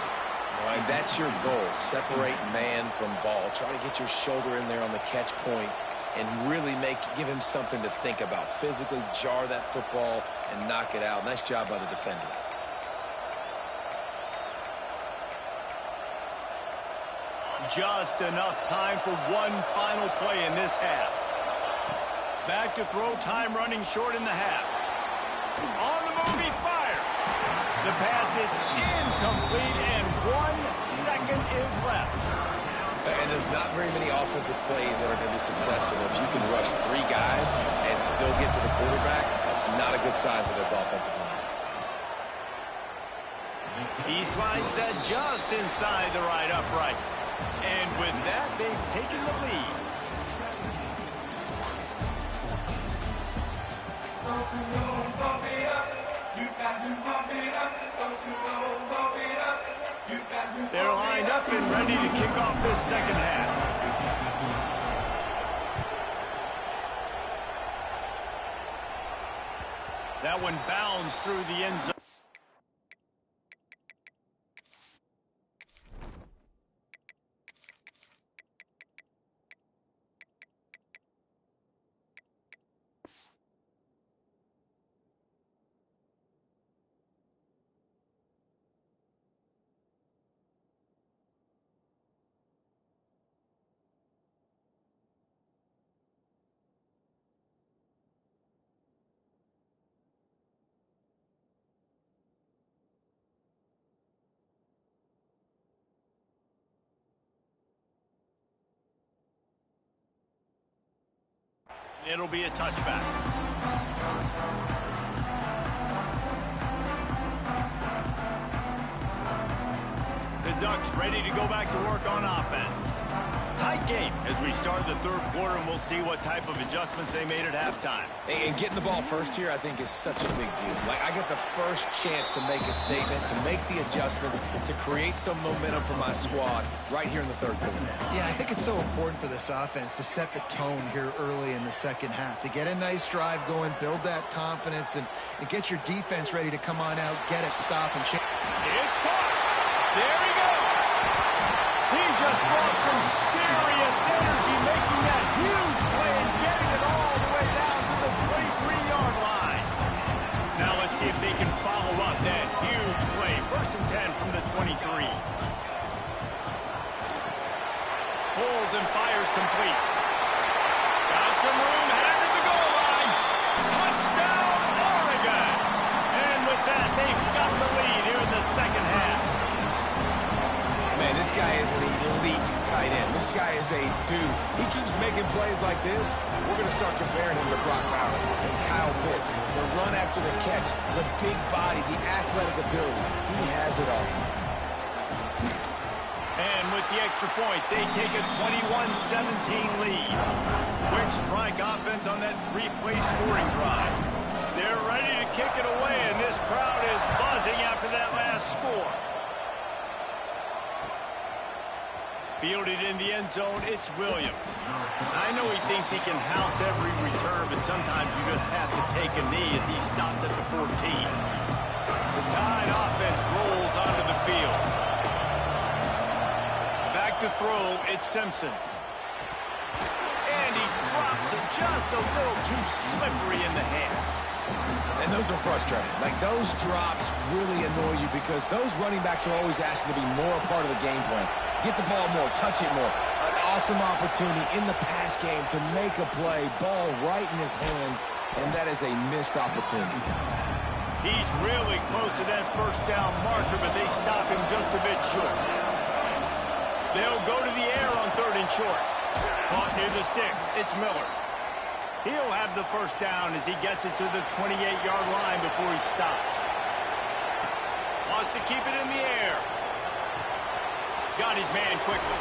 And that's your goal. Separate man from ball. Try to get your shoulder in there on the catch point and really give him something to think about. Physically jar that football and knock it out. Nice job by the defender. Just enough time for one final play in this half. Back to throw, time running short in the half. On the move, he fires. The pass is incomplete, and 1 second is left. And there's not very many offensive plays that are going to be successful. If you can rush 3 guys and still get to the quarterback, that's not a good sign for this offensive line. He slides that just inside the right upright. And with that, they've taken the lead. They're lined up and ready to kick off this second half. That one bounds through the end zone. It'll be a touchback. Ducks ready to go back to work on offense. Tight game as we start the third quarter, and we'll see what type of adjustments they made at halftime. And getting the ball first here, I think, is such a big deal. Like, I get the first chance to make a statement, to make the adjustments, to create some momentum for my squad right here in the third quarter. Yeah, I think it's so important for this offense to set the tone here early in the second half, to get a nice drive going, build that confidence, and get your defense ready to come on out, get a stop, and change. It's caught. There he goes. He just brought some serious energy, making that huge play and getting it all the way down to the 23-yard line. Now let's see if they can follow up that huge play. 1st and 10 from the 23. Pulls and fires complete. Got some room, headed to the goal line. Touchdown, Oregon. And with that, they've got the lead here in the second half. Man, this guy is an elite tight end. This guy is a dude. He keeps making plays like this. We're going to start comparing him to Brock Bowers and Kyle Pitts. The run after the catch, the big body, the athletic ability. He has it all. And with the extra point, they take a 21-17 lead. Quick strike offense on that 3-play scoring drive. They're ready to kick it away, and this crowd is buzzing after that last score. Fielded in the end zone, it's Williams. I know he thinks he can house every return, but sometimes you just have to take a knee as he stopped at the 14. The Tide offense rolls onto the field. Back to throw, it's Simpson. And he drops it just a little too slippery in the hands. And those are frustrating. Like, those drops really annoy you because those running backs are always asking to be more a part of the game plan. Get the ball more, touch it more. An awesome opportunity in the pass game to make a play, ball right in his hands, and that is a missed opportunity. He's really close to that first down marker, but they stop him just a bit short. They'll go to the air on 3rd and short. Caught near the sticks. It's Miller. He'll have the first down as he gets it to the 28-yard line before he stopped. Wants to keep it in the air. Got his man quickly.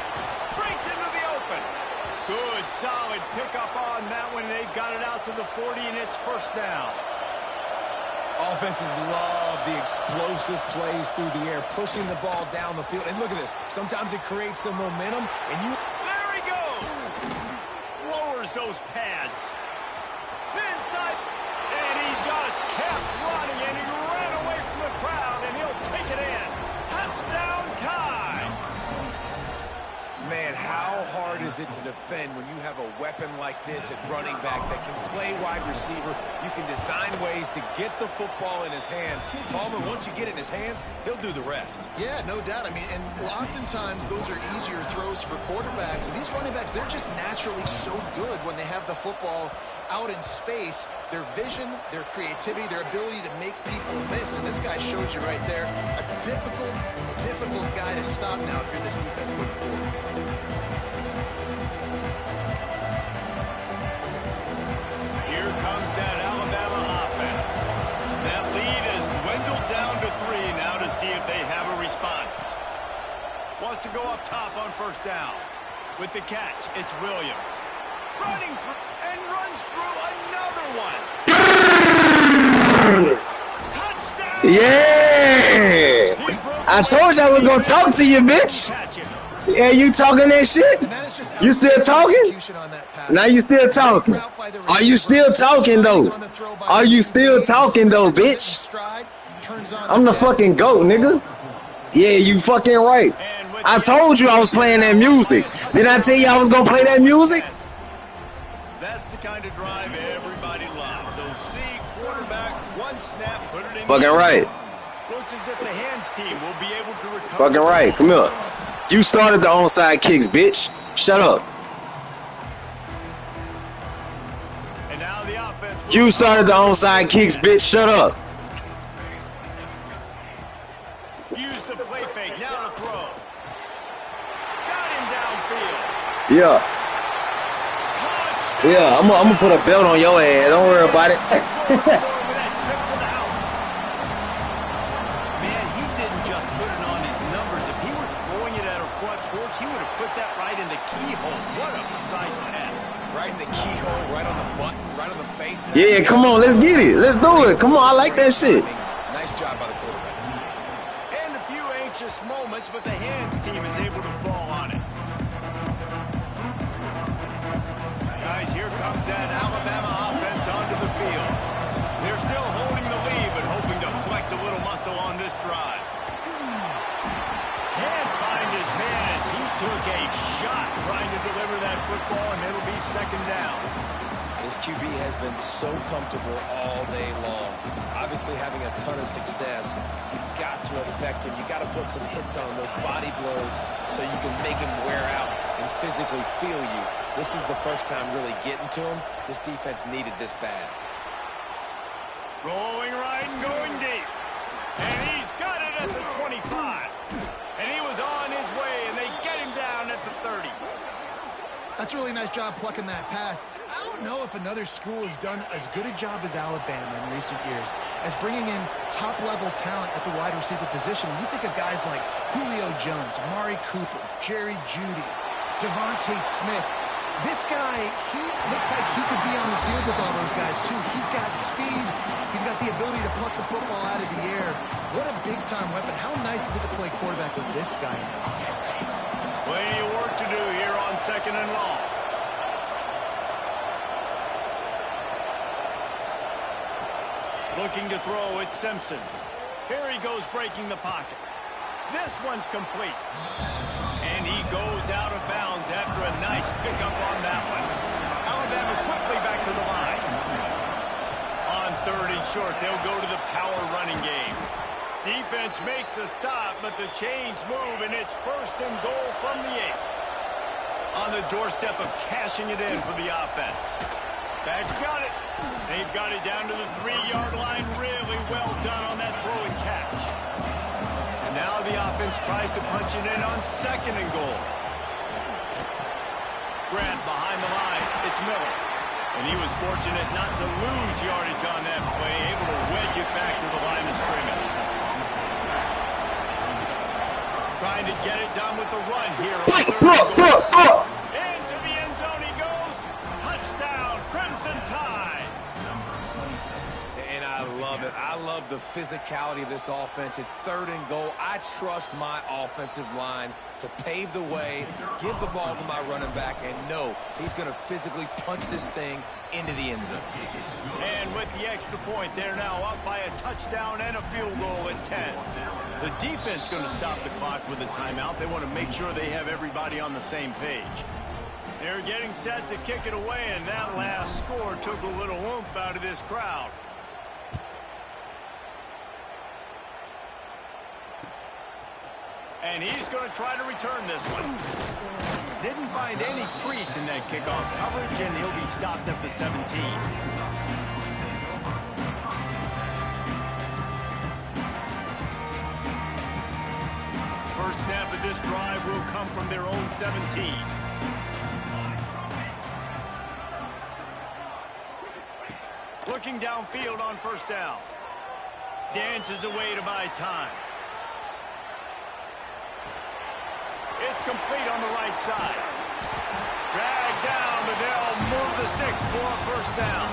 Breaks into the open. Good, solid pickup on that one. They've got it out to the 40, and it's first down. Offenses love the explosive plays through the air, pushing the ball down the field. And look at this. Sometimes it creates some momentum, and you... There he goes! Lowers those pads. Inside, and he just kept running, and he ran away from the crowd, and he'll take it in. Touchdown, Tide! Man, how hard is it to defend when you have a weapon like this at running back that can play wide receiver? You can design ways to get the football in his hand. Palmer, once you get it in his hands, he'll do the rest. Yeah, no doubt. I mean, and oftentimes those are easier throws for quarterbacks. And these running backs, they're just naturally so good when they have the football out in space. Their vision, their creativity, their ability to make people miss. And this guy showed you right there, a difficult guy to stop now if you're this defense moving forward. Here comes that Alabama offense. That lead has dwindled down to 3 now to see if they have a response. Wants to go up top on first down. With the catch, it's Williams. Running and runs through another one. Touchdown! Yeah! I told you I was gonna talk to you, bitch. Yeah, you talking that shit? You still talking? Now you still talking. Are you still talking, though? Are you still talking, though, bitch? I'm the fucking GOAT, nigga. Yeah, you fucking right. I told you I was playing that music. Did I tell you I was gonna play that music? That's the kind of drive everybody loves. So see, quarterbacks, one snap, put it in. Fucking right. Looks as if the hands team will be able to recover. Fucking right. Come here. You started the onside kicks, bitch. Shut up. And now the offense. You started the onside kicks, bitch. Shut up. Use the play fake. Now to throw. Got him downfield. Yeah. Yeah, I'm gonna put a belt on your ass. Don't worry about it. he would have put that right in the keyhole. What a precise pass. Right in the keyhole, right on the button, right on the face mask. Yeah, come on, let's get it. Let's do it. Come on, I like that shit. Nice job by the quarterback. And a few anxious moments, but the hands team is able to fall on it. Guys, here comes that Alabama offense onto the field. They're still holding the lead, but hoping to flex a little muscle on this drive. Can't find his man as he took a shot trying to deliver that football, and it'll be second down. This QB has been so comfortable all day long. Obviously having a ton of success. You've got to affect him. You've got to put some hits on those body blows so you can make him wear out and physically feel you. This is the first time really getting to him. This defense needed this bad. Rolling right and going deep. And he's got it at the 25. And he was on his way, and they get him down at the 30. That's a really nice job plucking that pass. I don't know if another school has done as good a job as Alabama in recent years as bringing in top-level talent at the wide receiver position. When you think of guys like Julio Jones, Amari Cooper, Jerry Jeudy, Devontae Smith, this guy, he looks like he could be on the field with all those guys, too. He's got speed. He's got the ability to pluck the football out of the air. What a big-time weapon. How nice is it to play quarterback with this guy in the offense? Plenty of work to do here on second and long. Looking to throw, it's Simpson. Here he goes breaking the pocket. This one's complete. And he goes out of bounds after a nice pickup on that one. Alabama quickly back to the line. On third and short, they'll go to the power running game. Defense makes a stop, but the chains move, and it's first and goal from the 8. On the doorstep of cashing it in for the offense. Bag's got it. They've got it down to the 3-yard line. Really well done on that throw and catch. And now the offense tries to punch it in on second and goal. Grant behind the line. It's Miller. And he was fortunate not to lose yardage on that play, able to wedge it back to the line of scrimmage. Trying to get it done with the run here on third and goal. Into the end zone he goes. Touchdown, Crimson Tide. And I love it. I love the physicality of this offense. It's third and goal. I trust my offensive line to pave the way, give the ball to my running back, and know he's going to physically punch this thing into the end zone. And with the extra point, they're now up by a touchdown and a field goal at 10. The defense going to stop the clock with a timeout. They want to make sure they have everybody on the same page. They're getting set to kick it away, and that last score took a little oomph out of this crowd. And he's going to try to return this one. Didn't find any crease in that kickoff coverage, and he'll be stopped at the 17. First snap of this drive will come from their own 17. Looking downfield on first down. Dances away to buy time. It's complete on the right side. Dragged down, but they'll move the sticks for a first down.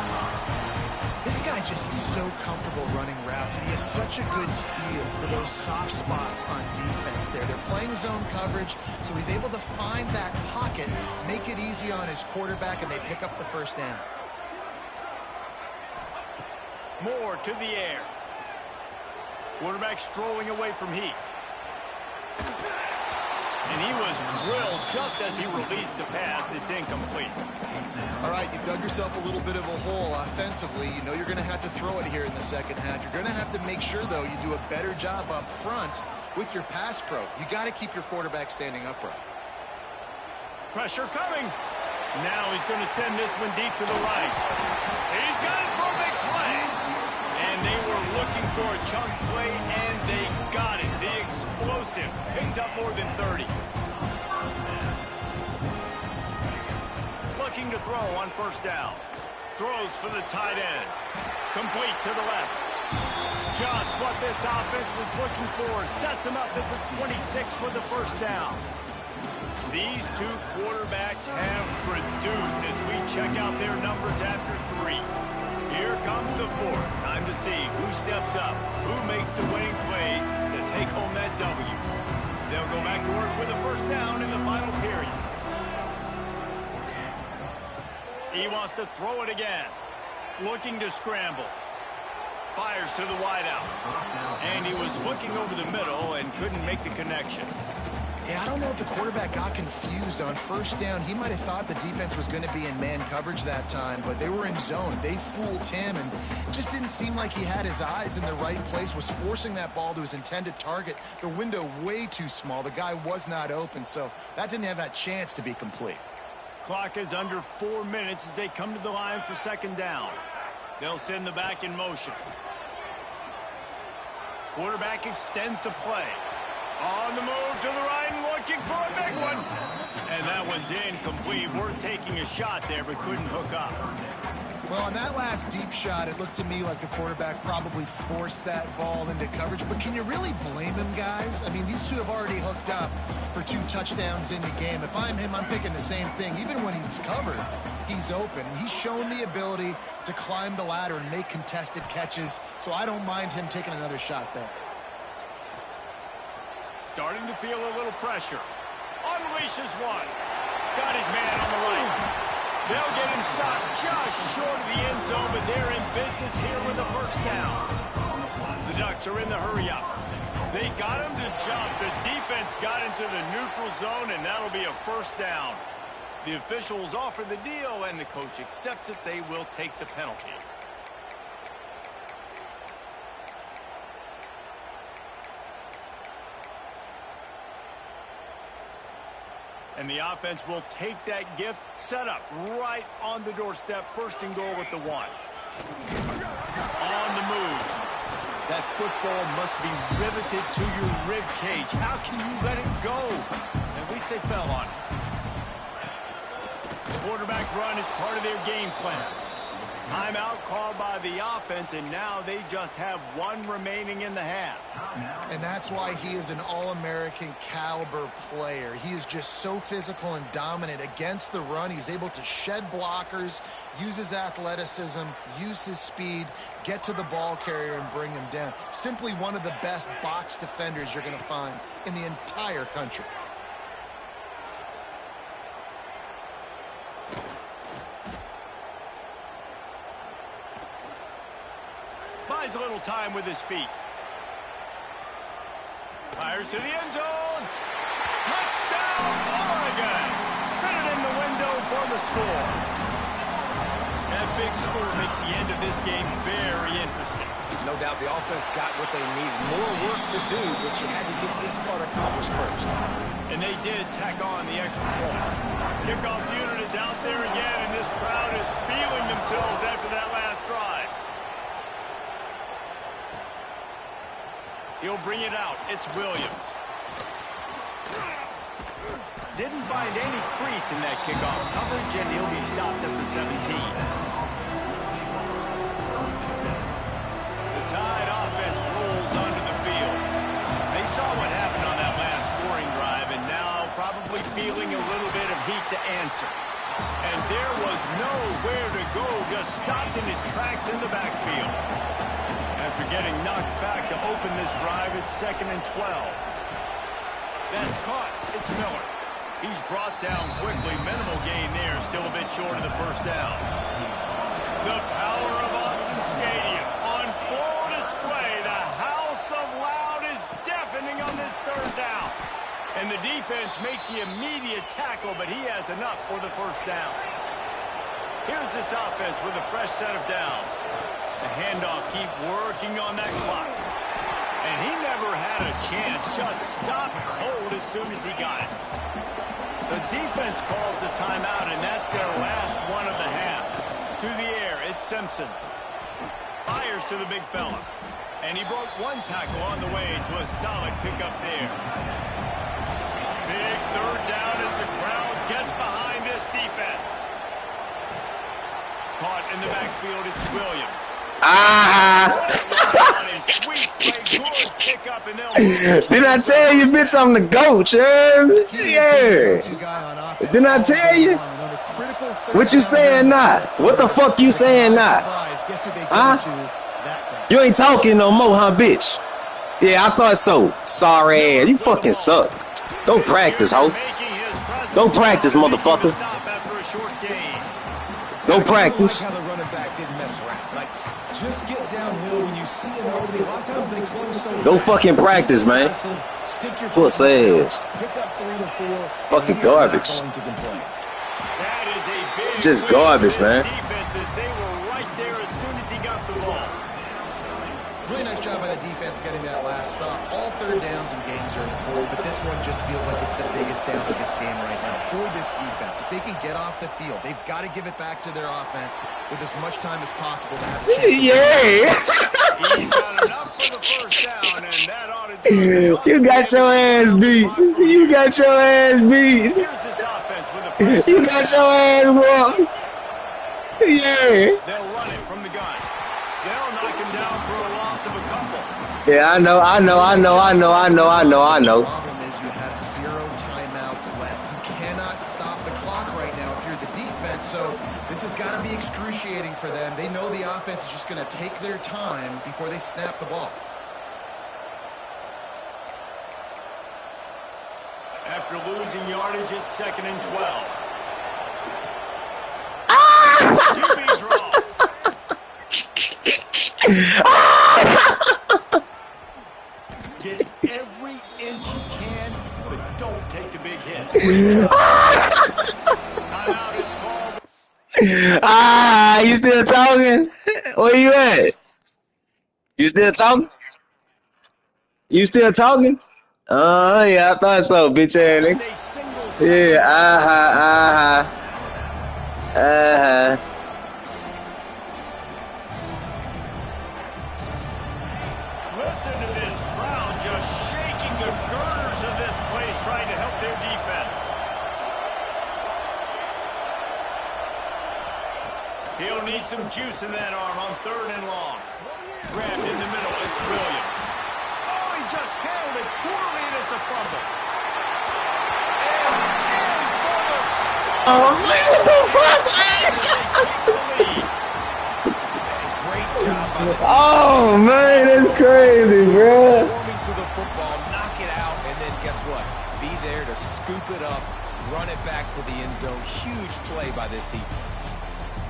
This guy just is so comfortable running routes, and he has such a good feel for those soft spots on defense there. They're playing zone coverage, so he's able to find that pocket, make it easy on his quarterback, and they pick up the first down. Moore to the air. Quarterback strolling away from Heat. And he was drilled just as he released the pass. It's incomplete. All right, you've dug yourself a little bit of a hole offensively. You know you're going to have to throw it here in the second half. You're going to have to make sure, though, you do a better job up front with your pass pro. You got to keep your quarterback standing upright. Pressure coming. Now he's going to send this one deep to the right. He's got it for a big play. And they were looking for a chunk play, and they got it. The explosive picks up more than 30. Looking to throw on first down. Throws for the tight end. Complete to the left. Just what this offense was looking for. Sets him up at the 26 for the first down. These two quarterbacks have produced as we check out their numbers after 3. Here comes the 4th. Time to see who steps up, who makes the winning plays to take home that W. They'll go back to work with a first down in the final period. He wants to throw it again. Looking to scramble. Fires to the wideout. And he was looking over the middle and couldn't make the connection. Yeah, I don't know if the quarterback got confused on first down. He might have thought the defense was going to be in man coverage that time, but they were in zone. They fooled him and just didn't seem like he had his eyes in the right place, was forcing that ball to his intended target. The window way too small. The guy was not open, so that didn't have that chance to be complete. Clock is under 4 minutes as they come to the line for second down. They'll send the back in motion. Quarterback extends the play. On the move to the right and looking for a big one. And that one's incomplete. Worth taking a shot there, but couldn't hook up. Well, on that last deep shot, it looked to me like the quarterback probably forced that ball into coverage. But can you really blame him, guys? I mean, these two have already hooked up for 2 touchdowns in the game. If I'm him, I'm thinking the same thing. Even when he's covered, he's open. He's shown the ability to climb the ladder and make contested catches. So I don't mind him taking another shot there. Starting to feel a little pressure. Unleashes one. Got his man on the right. They'll get him stopped just short of the end zone, but they're in business here with a first down. The Ducks are in the hurry-up. They got him to jump. The defense got into the neutral zone, and that'll be a first down. The officials offer the deal, and the coach accepts it. They will take the penalty. And the offense will take that gift, set up right on the doorstep, first and goal with the 1. On the move. That football must be riveted to your rib cage. How can you let it go? At least they fell on it. The quarterback run is part of their game plan. Timeout called by the offense, and now they just have 1 remaining in the half. And that's why he is an All-American caliber player. He is just so physical and dominant against the run. He's able to shed blockers, use his athleticism, use his speed, get to the ball carrier and bring him down. Simply one of the best box defenders you're going to find in the entire country. Buys a little time with his feet. Fires to the end zone. Touchdown, Oregon! Fitted in the window for the score. That big score makes the end of this game very interesting. No doubt the offense got what they needed. More work to do, but you had to get this part accomplished first. And they did tack on the extra point. Kickoff unit is out there again, and this crowd is feeling themselves after that last drive. He'll bring it out. It's Williams. Didn't find any crease in that kickoff coverage, and he'll be stopped at the 17. The Tide offense rolls onto the field. They saw what happened on that last scoring drive, and now probably feeling a little bit of heat to answer. And there was nowhere to go, just stopped in his tracks in the backfield. After getting knocked back to open this drive, it's 2nd and 12. That's caught. It's Miller. He's brought down quickly. Minimal gain there. Still a bit short of the first down. The power of Autzen Stadium on full display. The house of loud is deafening on this 3rd down. And the defense makes the immediate tackle, but he has enough for the first down. Here's this offense with a fresh set of downs. The handoff, keep working on that clock. And he never had a chance, just stopped cold as soon as he got it. The defense calls the timeout, and that's their last one of the half. To the air, it's Simpson. Fires to the big fella. And he broke 1 tackle on the way to a solid pickup there. Big 3rd down as the crowd gets behind this defense. Caught in the backfield, it's Williams. Ah! Sweet play, Good pickup, and they'll Didn't I tell you, bitch, I'm the GOAT, Shirley? Yeah. Didn't I tell you? What you saying now? What the fuck you saying now? Huh? You ain't talking no more, huh, bitch? Yeah, I thought so. Sorry ass. You fucking suck. Go practice, ho. Go practice, motherfucker. Go practice. I like how the running back didn't mess around. Like, just get downhill when you see an opening. A lot of times they close so Go fucking practice, man. Stick your Puss ass. pick up 3 to 4. Fucking garbage. Just garbage, man. They were right there as soon as he got the ball. Really nice job by the defense getting that last stop. All third downs and games are important, but this one just feels like it's the biggest down of this game right now for this defense. If they can get off the field, they've got to give it back to their offense with as much time as possible to have a chance. Yeah. He's got enough for the first down, and that ought to do it. You got your ass beat. You got your ass beat. Here's this offense with a You got your ass whooped. Yeah. They'll run it from the gun. They'll knock him down for a loss of a couple. Yeah, I know. The problem is you have 0 timeouts left. You cannot stop the clock right now if you're the defense, so this has got to be excruciating for them. They know the offense is just going to take their time before they snap the ball. After losing yardage, it's 2nd and 12. QB draw. Get every inch you can, but don't take the big hit. Timeout is called. You still talking? Where you at? You still talking? You still talking? Yeah, I thought so, bitch ass nigga. A single Yeah, Listen to this crowd just shaking the girders of this place, trying to help their defense. He'll need some juice in that arm on 3rd and long. Grabbed in the middle, it's Williams. Oh, he just handled it poorly, and it's a fumble. And for the score. Oh, man, what the fuck? Great job by the Oh, man, that's crazy, bro. swarming to the football, knock it out, and then guess what? Be there to scoop it up, run it back to the end zone. Huge play by this defense.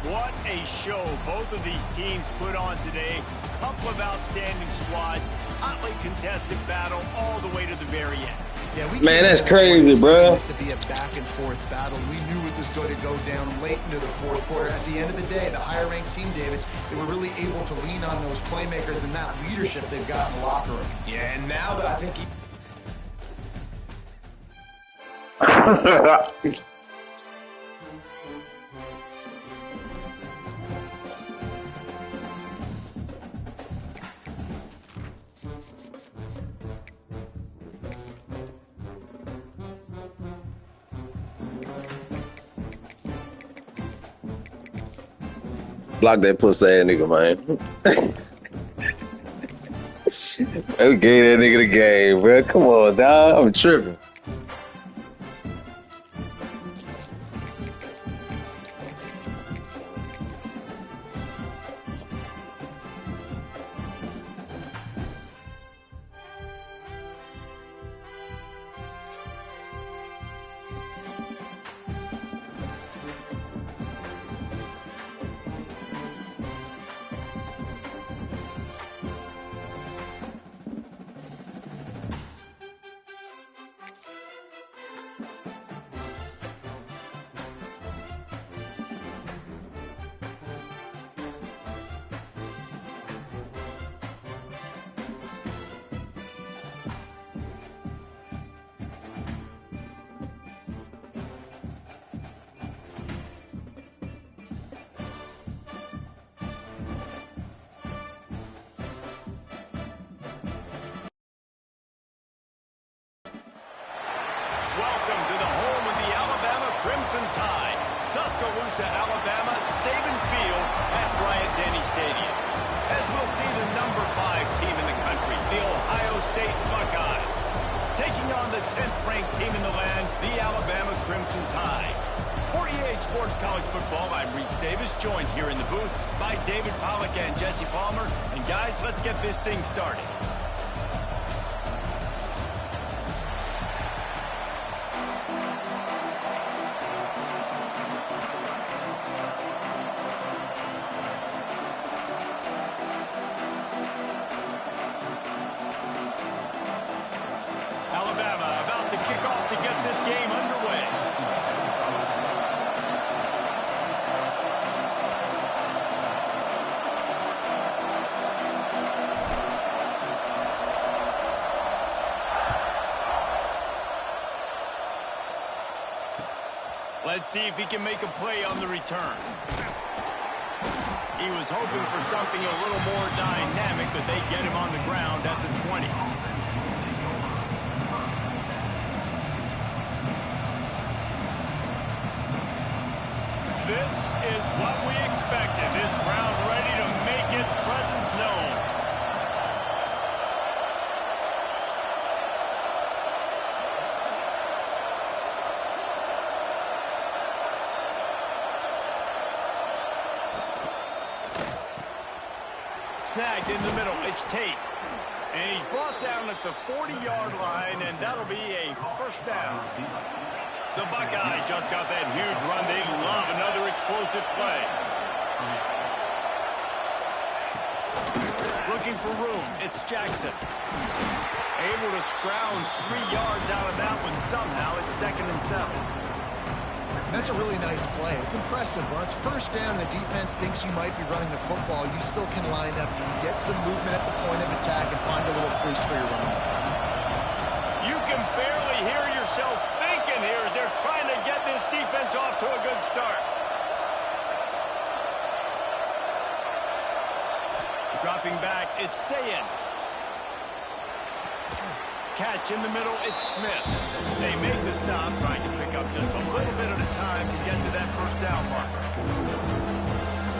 What a show both of these teams put on today. Couple of outstanding squads. Hotly contested battle all the way to the very end. Yeah, Man, that's crazy, bro. To be a back-and-forth battle. We knew it was going to go down late into the 4th quarter. At the end of the day, the higher-ranked team, David, they were really able to lean on those playmakers and that leadership they've got in the locker room. Yeah, and now that I think Block that pussy ass nigga, man. We gave that nigga the game, bro. Come on, dog. I'm tripping. Welcome to the home of the Alabama Crimson Tide. Tuscaloosa, Alabama, Saban Field at Bryant-Denny Stadium. As we'll see the number 5 team in the country, the Ohio State Buckeyes, taking on the 10th-ranked team in the land, the Alabama Crimson Tide. For EA Sports College Football, I'm Reese Davis, joined here in the booth by David Pollack and Jesse Palmer. And guys, let's get this thing started. Alabama about to kick off to get this game underway. Let's see if he can make a play on the return. He was hoping for something a little more dynamic, but they get him on the ground at the 20. This is what we expected. This crowd ready to make its presence known. Snagged in the middle. It's Tate. And he's brought down at the 40-yard line, and that'll be a first down. The Buckeyes just got that huge run. They love another explosive play. Looking for room. It's Jackson. Able to scrounge 3 yards out of that one somehow. It's 2nd and 7. That's a really nice play. It's impressive. When it's first down, the defense thinks you might be running the football. You still can line up. You can get some movement at the point of attack and find a little crease for your running back. You can barely hear yourself thinking here as they're trying to get this defense off to a good start. Dropping back, it's Sayin. Catch in the middle, it's Smith. They make the stop, trying to pick up just a little bit at a time to get to that first down marker.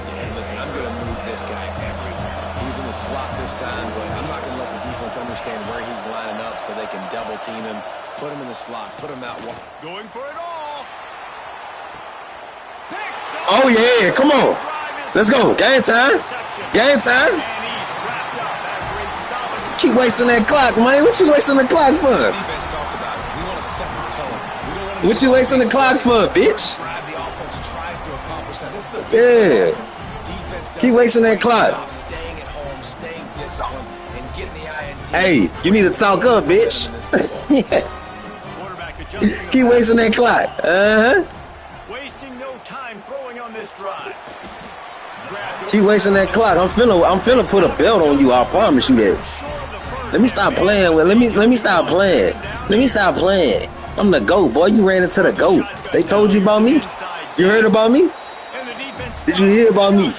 Yeah, and listen, I'm going to move this guy everywhere. He's in the slot this time, but I'm not going to let the defense understand where he's lining up so they can double team him, put him in the slot, put him out wide. Going for it all. Oh, yeah. Come on. Let's go. Game time. Game time. Keep wasting that clock, man. What you wasting the clock for? Defense talked about it. We want to set the tone. We don't want to What you wasting the clock for, bitch? drive the offense tries to accomplish that. This is a Yeah. defense does Keep wasting that clock. staying at home, staying disciplined, and getting the INT. Hey, you need to talk up, bitch. Keep wasting that clock. Wasting no time throwing on this drive. Keep wasting that clock. I'm finna put a belt on you. I promise you that. Let me stop playing with. Let me stop playing. Let me stop playing. I'm the GOAT, boy. You ran into the GOAT. They told you about me? You heard about me? Did you hear about me?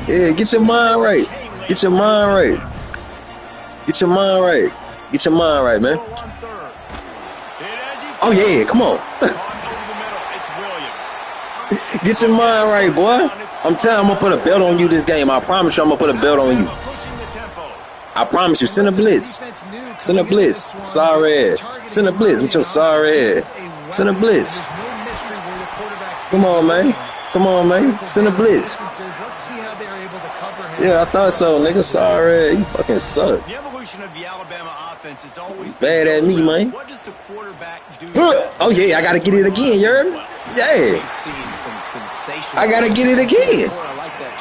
Yeah, get your mind right. Get your mind right. Get your mind right. Get your mind right, man. Oh, yeah, come on. Get your mind right, boy. I'm telling you, I'm going to put a belt on you this game. I promise you I'm going to put a belt on you. I promise you. Send a blitz. Send a blitz. Sorry ass. Send a blitz with your sorry ass. Send a blitz. Come on, man. Come on, man. Send a blitz. Yeah, I thought so, nigga. Sorry. You fucking suck. The evolution of the Alabama offense is always bad at me, man. What does the quarterback do? Oh, yeah, I got to get it again, you heard me? Yeah. I got to get it again.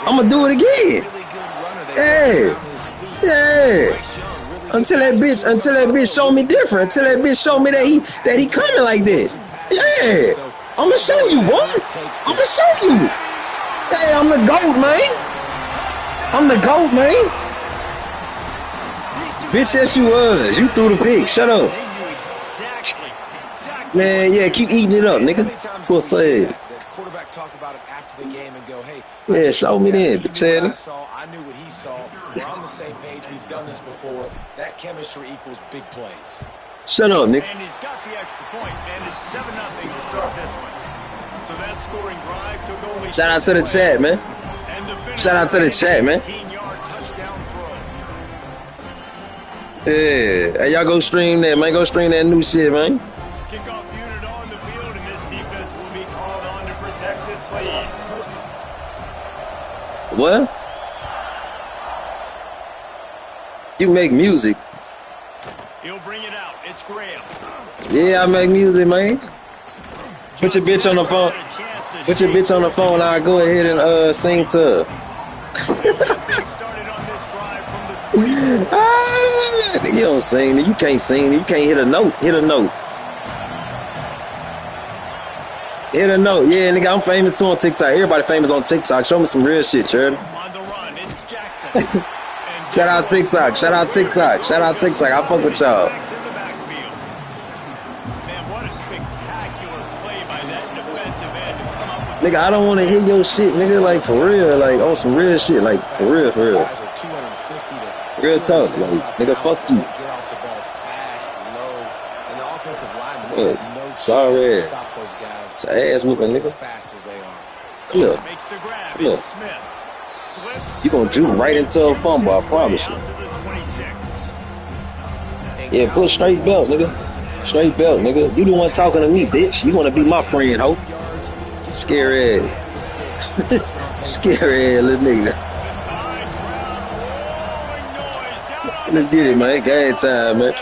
I'm going to do it again. Yeah. Yeah. Until that bitch show me different. Until that bitch show me that he coming like that. Yeah. I'm going to show you, boy. I'm going to show you. Hey, I'm the GOAT, man. I'm the GOAT, man. Bitch, yes, you was. You threw the pick. Shut up. Man, yeah, keep eating it up, nigga. For say. Quarterback talk about it after the game and go, hey. Yeah, show me then, bitch. I knew what he saw. We're on the same page. We've done this before. That chemistry equals big plays. Shut up, nigga. And he's got the extra point, and it's 7-0 to start this one. So So that scoring drive took only Shout out to the chat, man. And the finish Shout out to the chat, man. 18-yard touchdown throw. Yeah. Hey, y'all go stream that, man. Go stream that new shit, man. Kickoff unit on the field, and this defense will be called on to protect this lead. What? You make music. He'll bring it out. It's Graham. Yeah, I make music, man. Put your bitch on the phone. Put your bitch on the phone. I'll go ahead and sing to her. Started on this drive from the 20. Nigga, you don't sing. You can't sing. You can't hit a note. Hit a note. Hit a note. Yeah, nigga, I'm famous too on TikTok. Everybody famous on TikTok. Show me some real shit, Charlie. On the run, it's Jackson. Shout out TikTok. Shout out TikTok. Shout out TikTok. I fuck with y'all. Man, what a spectacular play by that defensive end to come up with. Nigga, I don't want to hear your shit, nigga, like for real. Like on some real shit. Like for real, for real. Real talk. Like, nigga, fuck you. Get off the ball fast, low, and the offensive linemen, they Yeah, have no sorry. chance to stop those guys. It's an ass whooping, nigga. As fast as they are. Come here. Makes the grab. Look. It's Smith. Slips. You gonna juke right into a fumble, I promise you. Out to the 26. Yeah, put straight belt, nigga. Straight belt, nigga. You the one talking to me, bitch. You wanna be my friend, ho. Scary ass. Scary ass little nigga. Let's get it, man. Game time, man.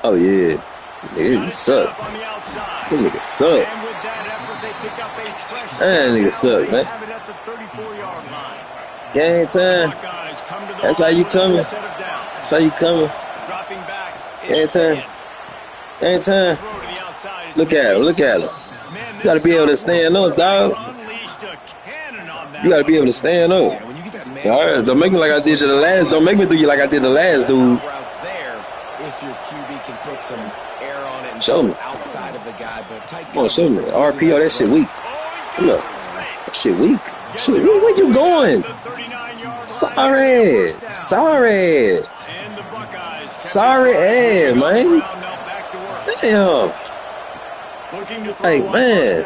Oh, yeah. Nigga, you suck. That nigga suck. That nigga suck, man. Game time. That's how you coming. That's how you coming. Game time. Game time. Look at him. Look at him. You gotta be able to stand up, dog. You gotta be able to stand up. All right, don't make me like I did to the last. Don't make me do you like I did the last dude. If your QB can put some air on it and Show me. outside of the guy, but tight. Come on, show me. RPO, that shit weak. Come on. That shit weak. Shit weak. Where you going? Sorry. Sorry. Sorry, man. Damn. Hey, man.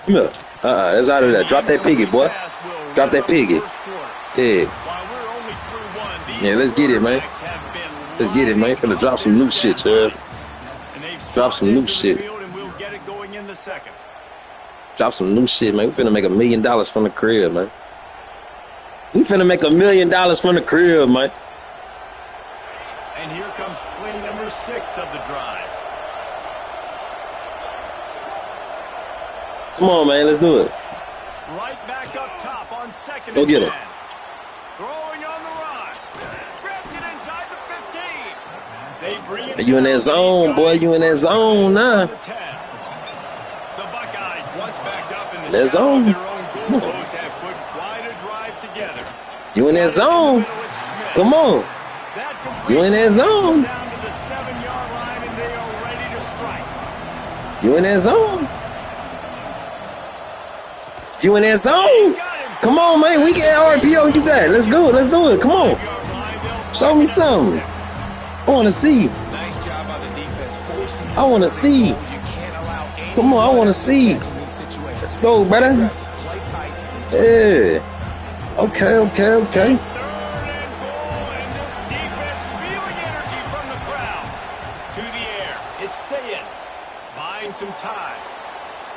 Come here. That's out of there. Drop that piggy, boy. Drop that piggy. Yeah. Yeah, let's get it, man. Let's get it, man. Finna drop some new shit, Charles. Drop some new shit. Drop some new shit, man. We finna make $1 million from the crib, man. We finna make $1 million from the crib, man. And here comes play number 6 of the drive. Come on, man. Let's do it. Right back up top on second. Go get him. Throwing on the run. Grabs it inside the 15. They bring it. You in that zone, boy. You in that zone now. The Buckeyes, once backed up in the That zone. their own goal post, have put quite a drive together. You in that zone. Come on. You in that zone. Down to the 7-yard line, and they are ready to strike. You in that zone. You in that zone. Come on, man. We get RPO. You got it. Let's go. Let's do it. Come on. Show me something. I want to see. Nice job by the defense forcing. I want to see. You can't allow any Come on. I want to see. in these situations. Let's go, brother. Play tight. Yeah. Okay. Okay. Okay. Third and goal, and this defense feeling energy from the crowd. To the air. It's Sayin. Buying some time.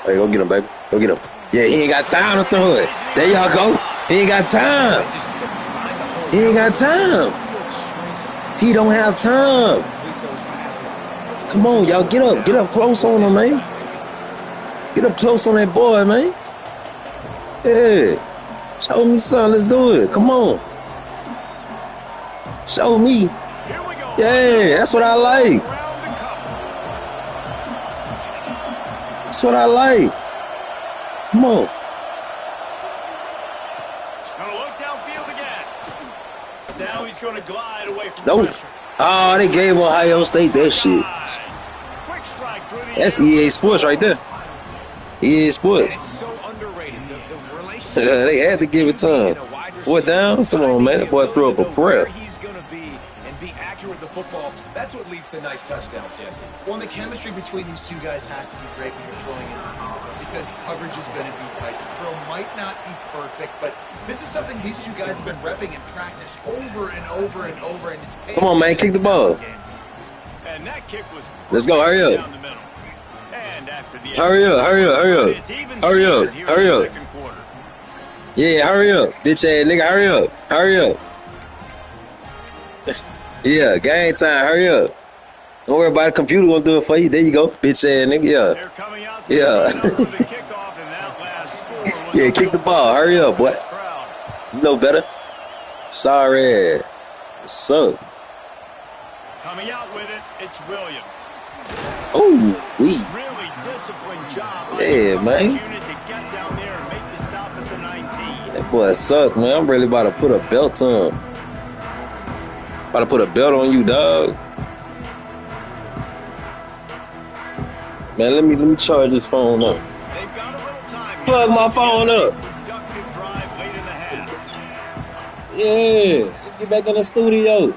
Hey, go get him, baby. Go get him. Yeah, he ain't got time to throw it. There y'all go. He ain't got time. Just couldn't find the hole. He ain't got time. Field shrinks. He don't have time. Complete those passes. Come on, y'all. Get up. Get up close on him, man. Get up close on that boy, man. Yeah. Show me something. Let's do it. Come on. Show me. Here we go. Yeah, that's what I like. Around the cup. That's what I like. Come on. Gonna look downfield again. Now he's gonna glide away from Nope. pressure. Oh, they gave Ohio State that shit. Quick strike through the That's air. EA Sports right there. EA Sports. It's so underrated. The relationship. They had to give it to him. Boy, down. Come on, man. That boy threw up a prayer. He's gonna be and be accurate the football, that's what leads to nice touchdowns, Jesse. Well, and the chemistry between these two guys has to be great when you're throwing in the end zone because coverage is going to be tight. The throw might not be perfect, but this is something these two guys have been repping in practice over and over and over, and it's Come on, man, kick the ball. And that kick was Let's go, hurry up. down the middle. And after the Hurry up, hurry up, hurry up. It's even Hurry up, Steven here hurry in the up. second quarter. Yeah, hurry up. Bitch ass nigga, hurry up. Hurry up. Yeah, game time, hurry up. Don't worry about it, computer gonna do it for you. There you go, bitch ass nigga, yeah. They're coming out to Yeah. the kickoff, and that last score was Yeah, kick the ball, hurry up, boy. this crowd. You know better. Sorry. Suck. Coming out with it, it's Williams. Oh, we. Really disciplined job by Yeah, the man. unit to get down there and make the stop at the 19. That boy suck, man. I'm really about to put a belt on him. About to put a belt on you, dog. Man, let me charge this phone up. They've got a little time. Plug my phone up. Productive drive late in the half. Yeah, get back in the studio.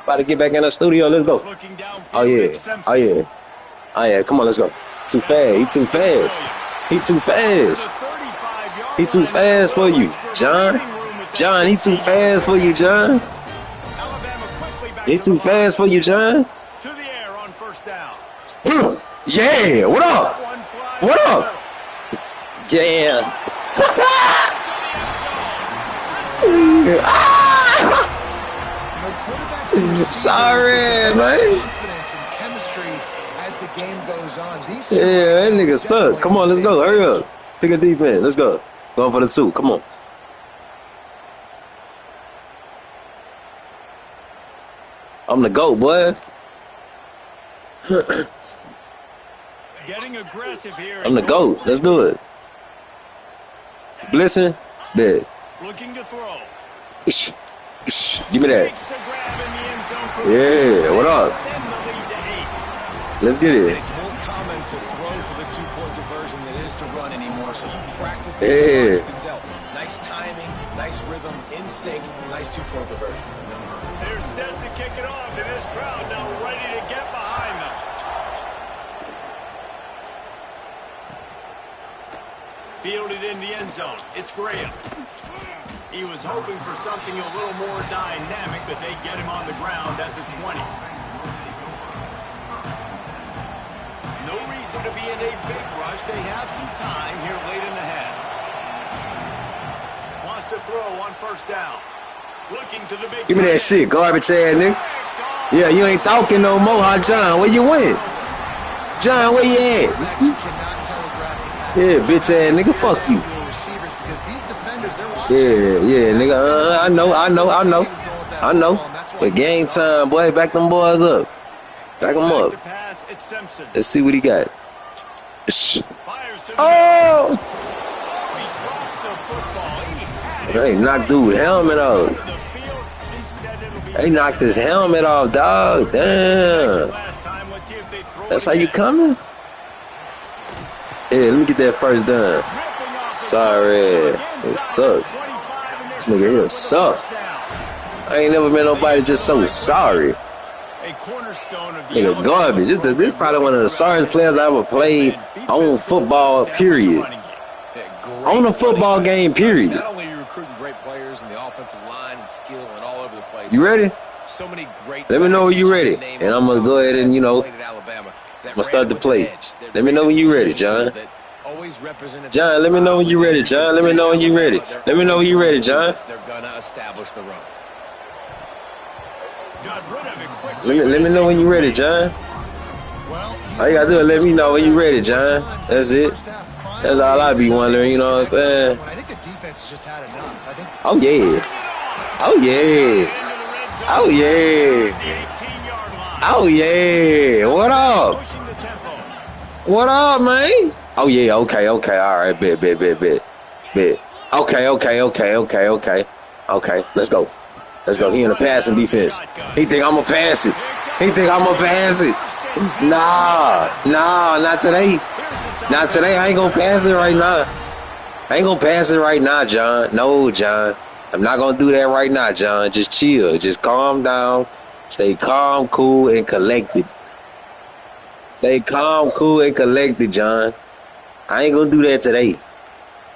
About to get back in the studio. Let's go. Looking down. Oh yeah. Oh yeah. Oh yeah. Come on, let's go. Too fast. He too fast. He too fast. He too fast for you, John. John, he too fast for you, John. He too fast for you, John. To the air on first down. Yeah. What up? What up? Yeah. Sorry, man. Confidence and chemistry as the game goes on. These two Yeah, that nigga suck. Come on, let's go. Hurry up. Pick a defense. Let's go. Going for the two. Come on. I'm the GOAT, boy. Getting aggressive here. I'm the GOAT. Let's do it. Blissing. Big. Looking to throw. Give me that. Takes the grab in the end zone for Yeah, what up? extend the lead to 8. Let's get And it. it's more common to throw for the two-point conversion than it is to run anymore. So you practice Yeah. this. You can tell. Nice timing, nice rhythm, in sync, nice two-point conversion. They're set to kick it off, and this crowd now ready to get behind them. Fielded in the end zone. It's Graham. He was hoping for something a little more dynamic, but they get him on the ground at the 20. No reason to be in a big rush. They have some time here late in the half. Wants to throw on first down. Looking to the big Give me that shit, garbage ass nigga. Yeah, you ain't talking no more, huh, John? Where you went? John, where you at? You cannot telegraph the pass. Yeah, bitch ass nigga, fuck you. Receivers, because these defenders, they're watching. Yeah, nigga. I know. But game time, boy. Back them boys up. Back them Back up. to pass, it's Simpson. Let's see what he got. Fires to the Oh! he drops the football. He had it They knocked dude helmet off. in the field. Instead, it'll be They knocked his helmet off, dog. Damn. last time. Let's see if they throw That's it how you again. coming? Yeah, let me get that first down. Ripping off the Sorry. ball. So It inside sucked. 25, and This they're nigga set here with a suck. first down. I ain't never met nobody just so sorry. A cornerstone of the Nigga, Alabama garbage. This is probably one of the sorriest players I ever played on football, period. On a football game, period. Not only are you recruiting great players in the offensive line and skill and all over the place. You ready? So many great. Let me know when you ready. Name And I'm gonna go ahead and, you know, played at Alabama that I'ma start ran the with play. an edge, that Let me know when you ran ready, with John. that always represented John, that let me know when style you where ready, you John. can Let me see know when you ready. They're Let me know when you always ready, gonna do John. this. They're gonna establish the run. Got rid of it quickly. Let me know when you ready, John. Well, All you gotta do is let me know when you ready, John. That's it. That's all I be wondering, you know what I'm saying? I think the defense has just had enough. I think Oh yeah. Oh yeah. Oh yeah. Oh yeah. What up? Pushing the tempo. What up, man? Oh yeah, okay. All right, bet. Okay, let's go. He in the passing defense. He think I'ma pass it. Nah, not today. Not today. I ain't gonna pass it right now. John. No, John. I'm not gonna do that right now, John. Just chill. Just calm down. Stay calm, cool, and collected. Stay calm, cool, and collected, John. I ain't gonna do that today.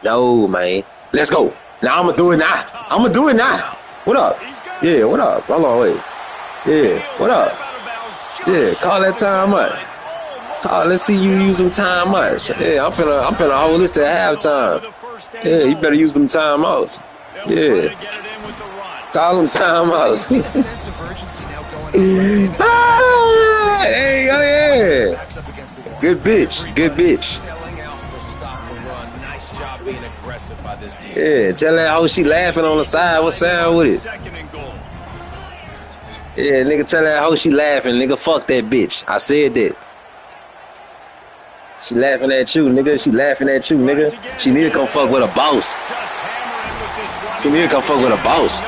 No, man. Let's go. Now I'm gonna do it now. I'm gonna do it now. What up? Yeah, what up? Hold on, wait. Yeah, what up? Yeah, call that time out. Let's see you use them time outs. Yeah, I'm finna hold this to halftime. Yeah, you better use them time outs. Yeah. Call them time outs. Hey, oh yeah. Good bitch. Good bitch. Yeah, tell that hoe she laughing on the side. What sound with it? Yeah, nigga, tell that hoe she laughing. Nigga, fuck that bitch. I said that. She laughing at you, nigga. She laughing at you, nigga. She need to come fuck with a boss. She need to come fuck with a boss.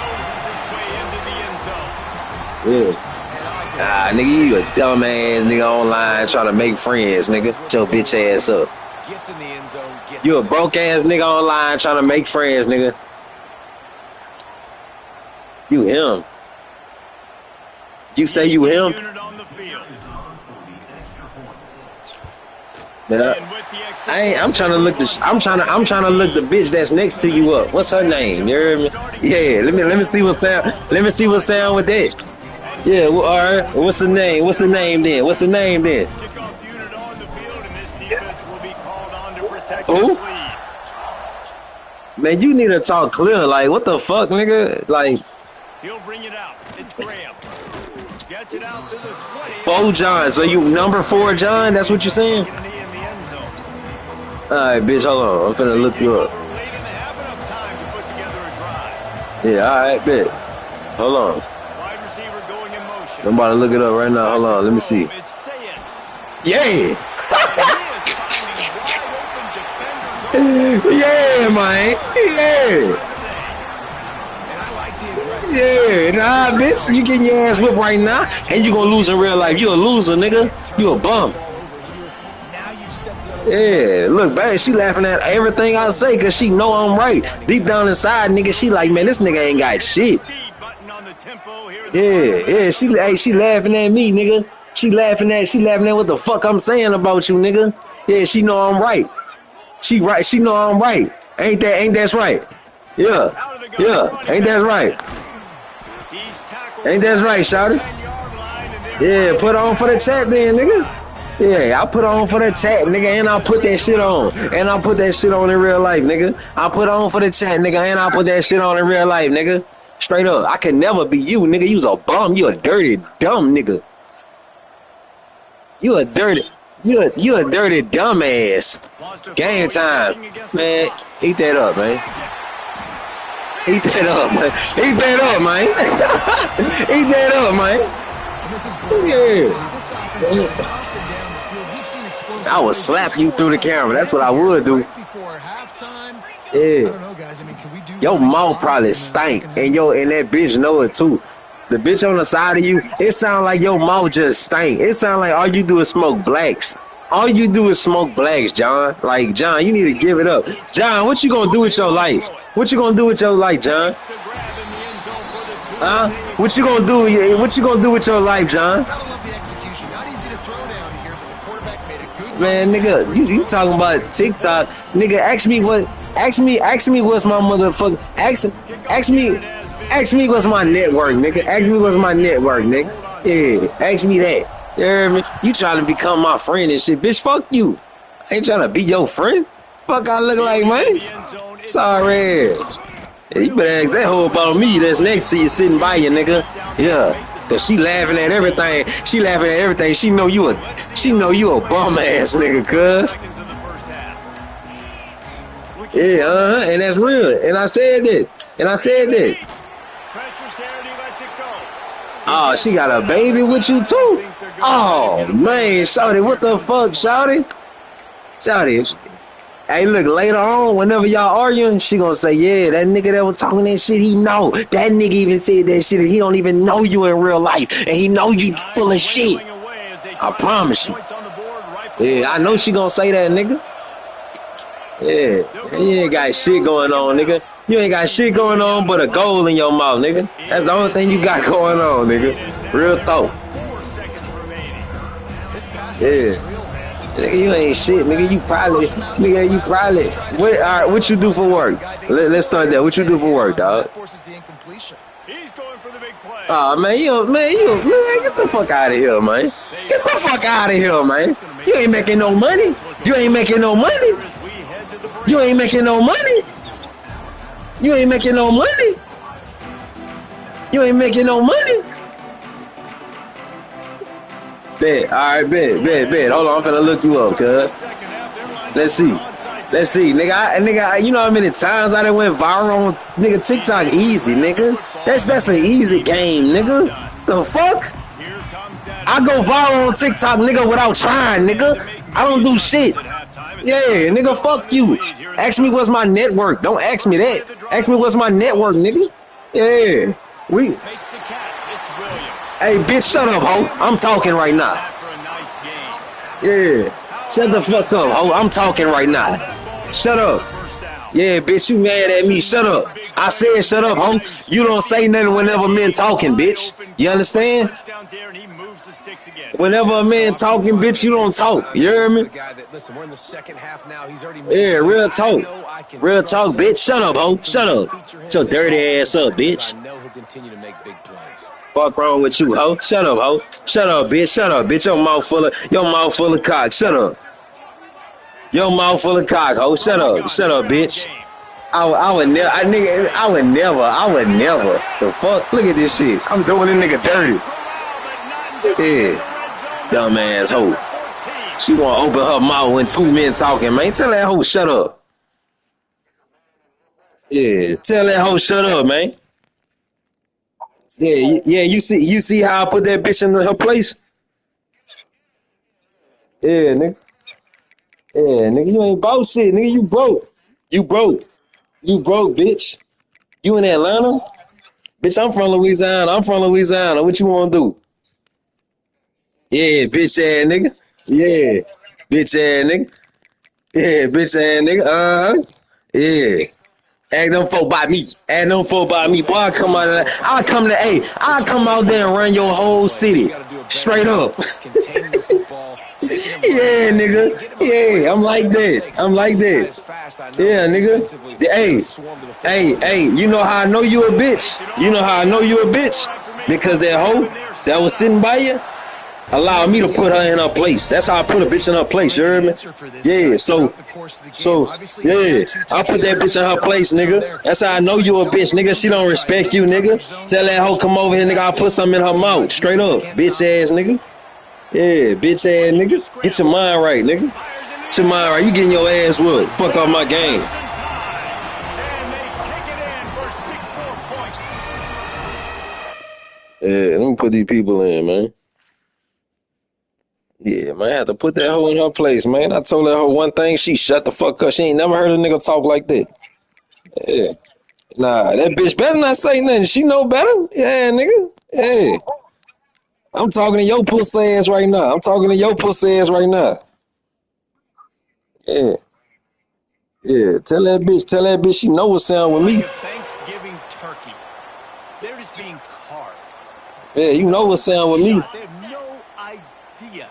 Yeah. Nah, nigga, you a dumb ass nigga online trying to make friends, nigga. Get your bitch ass up. You a broke ass nigga online trying to make friends, nigga. You him. You say you him? Man, I'm trying to look I'm trying to look the bitch that's next to you up. What's her name? You heard me? Yeah, let me see what sound. Let me see what sound with that. Yeah, well, all right. What's the name? What's the name then? What's the name then? Who? Man, you need to talk clear. Like, what the fuck, nigga? Like, he'll bring it out. It's Graham. Gets it out to the 20. 4 John. So you number 4 John? That's what you're saying? All right, bitch. Hold on. I'm finna look you up. Yeah, all right, bet. Hold on. Wide receiver going in motion. I'm about to look it up right now. Hold on. Let me see. Yeah. Yeah, man. Yeah. Yeah, nah, bitch. You getting your ass whipped right now, and you gonna lose in real life. You a loser, nigga. You a bum. Yeah, look, babe, she laughing at everything I say because she know I'm right. Deep down inside, nigga, she like, man, this nigga ain't got shit. Yeah, she laughing at me, nigga. She laughing at what the fuck I'm saying about you, nigga. Yeah, she know I'm right. She know I'm right. Ain't that's right? Yeah, ain't that right? Ain't that right, shawty? Yeah, put on for the chat then, nigga. Yeah, I put on for the chat, nigga, and I put that shit on. And I put that shit on in real life, nigga. I put on for the chat, nigga, and I put that shit on in real life, nigga. Straight up. I can never be you, nigga. You's a bum. You a dirty, dumb nigga. You a dirty dumbass. Game time. Man, eat that up, man. Eat that up, man. Eat that up, man. Eat that up, man. Yeah. I would slap you through the camera. That's what I would do. Yeah. Your mouth probably stank, and that bitch know it too. The bitch on the side of you, it sound like your mouth just stank. It sound like all you do is smoke blacks. All you do is smoke blacks, John. Like, John, you need to give it up. John, what you gonna do with your life? What you gonna do with your life, John? Huh? What you gonna do? What you gonna do with your life, John? Man, nigga, you talking about TikTok? Nigga, ask me what's my motherfucker? Ask me what's my network, nigga. Ask me what's my network, nigga. Yeah, ask me that. You heard me? You trying to become my friend and shit, bitch? Fuck you. I ain't trying to be your friend. Fuck I look like, man. Sorry. Yeah, you better ask that hoe about me that's next to you sitting by you, nigga. Yeah. Cause she laughing at everything. She laughing at everything. She know you a bum ass nigga, cuz. Yeah, and that's real. And I said that. Oh, she got a baby with you too? Oh man, shawty, what the fuck, shawty? Shawty. Hey, look, later on, whenever y'all arguing, she gonna say, yeah, that nigga that was talking that shit, he know. That nigga even said that shit, and he don't even know you in real life, and he know you full of shit. I promise you. Yeah, I know she gonna say that, nigga. Yeah, you ain't got shit going on, nigga. You ain't got shit going on but a goal in your mouth, nigga. That's the only thing you got going on, nigga. Real talk. 4 seconds remaining. This pass rush is Yeah. real, man. Nigga, you ain't shit, nigga. You probably, What? All right, what you do for work? Let's start there. What you do for work, dog? That forces the incompletion. He's going for the big play. Oh man, man, get the fuck out of here, man. Get the fuck out of here, man. You ain't making no money. You ain't making no money. As we head to the break. You ain't making no money. You ain't making no money. You ain't making no money. Bet. All right, bet. Hold on, I'm finna look you up, cuz. Let's see. Nigga, you know how many times I done went viral on nigga TikTok? Easy, nigga. That's an easy game, nigga. The fuck? Here comes that. I go viral on TikTok, nigga, without trying, nigga. I don't do shit. Yeah, nigga, fuck you. Ask me what's my network. Don't ask me that. Ask me what's my network, nigga. Yeah. Makes the catch. It's Williams. Hey, bitch, shut up, ho. I'm talking right now. After a nice game. Yeah. Shut the fuck up, ho. I'm talking right now. Shut up. First down. Yeah, bitch, you mad at me. Shut up. I said shut up, ho. You don't say nothing whenever men talking, bitch. You understand? Touchdown there, and he moves the sticks again. Whenever a man talking, bitch, you don't talk. You hear me? Listen, we're in the second half now. He's already Yeah, real talk. Real talk, bitch. Shut up, ho. Shut up. Shut your dirty ass up, bitch. I know he'll continue to make big plays. Fuck wrong with you, ho? Shut up, ho. Shut up, bitch. Shut up, bitch. Your mouth full of cock. Shut up. Your mouth full of cock, ho. Shut up, bitch. I would never. The fuck? Look at this shit. I'm doing this nigga dirty. Yeah. Dumbass hoe. She wanna open her mouth when 2 men talking, man. Tell that hoe shut up. Yeah, tell that hoe shut up, man. Yeah, you see how I put that bitch in her place? Yeah, nigga. Yeah, nigga, you ain't bout shit, nigga. You broke. You broke, bitch. You in Atlanta? Bitch, I'm from Louisiana. What you wanna do? Yeah, bitch ass nigga. Yeah, bitch ass nigga. Yeah, bitch ass nigga. Yeah. Ask them folk by me. Boy, I'll come out there and run your whole city. Straight up. Contain the football. Yeah, nigga. Yeah, I'm like that. Yeah, nigga. Hey, you know how I know you a bitch? Because that hoe that was sitting by you allowed me to put her in her place. That's how I put a bitch in her place, you heard me? Yeah, so yeah, I put that bitch in her place, nigga. That's how I know you a bitch, nigga. She don't respect you, nigga. Tell that hoe come over here, nigga. I'll put something in her mouth. Straight up, bitch ass nigga. Yeah, bitch ass nigga. Get your mind right, nigga. Get your mind right. You getting your ass whooped. Fuck off my game. And they take it in for 6 more points. Yeah, let me put these people in, man. Yeah, man, I had to put that hoe in her place, man. I told that hoe one thing, she shut the fuck up. She ain't never heard a nigga talk like that. Yeah. Nah, that bitch better not say nothing. She know better. Yeah, nigga. Yeah. I'm talking to your pussy ass right now. Yeah. Yeah. Tell that bitch she know what's sound with me. Thanksgiving turkey. They're just being carved. Yeah, you know what's sound with me. They have no idea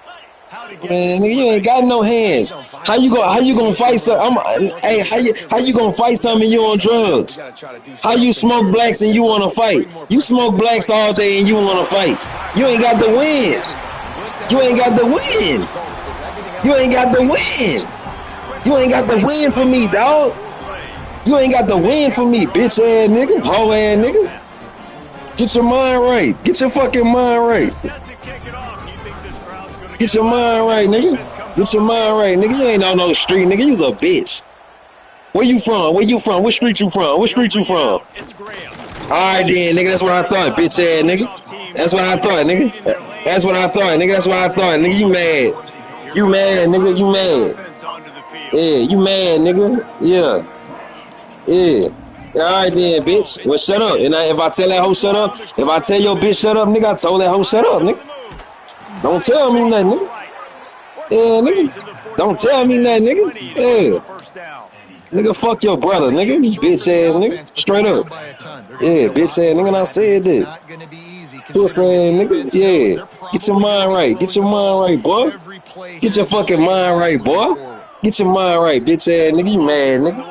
how to get. Man, nigga, you ain't got no hands. How you gonna fight something? Hey, how you gonna fight something you on drugs? How you smoke blacks and you wanna fight? You smoke blacks all day and you wanna fight. You ain't got the wins. You ain't got the win for me, dog. You ain't got the win for me, bitch ass nigga, hoe ass nigga. Get your mind right. Get your fucking mind right. Get your mind right, nigga. You ain't on no street, nigga. You was a bitch. Where you from? What street you from? It's Graham. Alright then, nigga. That's what I thought, bitch ass nigga. That's what I thought, nigga. You mad, nigga. Yeah, you mad, nigga. Yeah. Alright then, bitch. Well, shut up. And if I tell that hoe shut up, if I tell your bitch shut up, nigga, I told that hoe shut up, nigga. Don't tell me nothing, nigga. Yeah, nigga. Don't tell me nothing, nigga. Yeah. Nigga, fuck your brother, nigga. Bitch ass nigga. Straight up. Yeah, bitch ass nigga. And I said that. Pussy ass nigga. Yeah. Get your mind right. Get your mind right, boy. Get your fucking mind right, boy. Get your mind right, bitch ass nigga. You mad, nigga.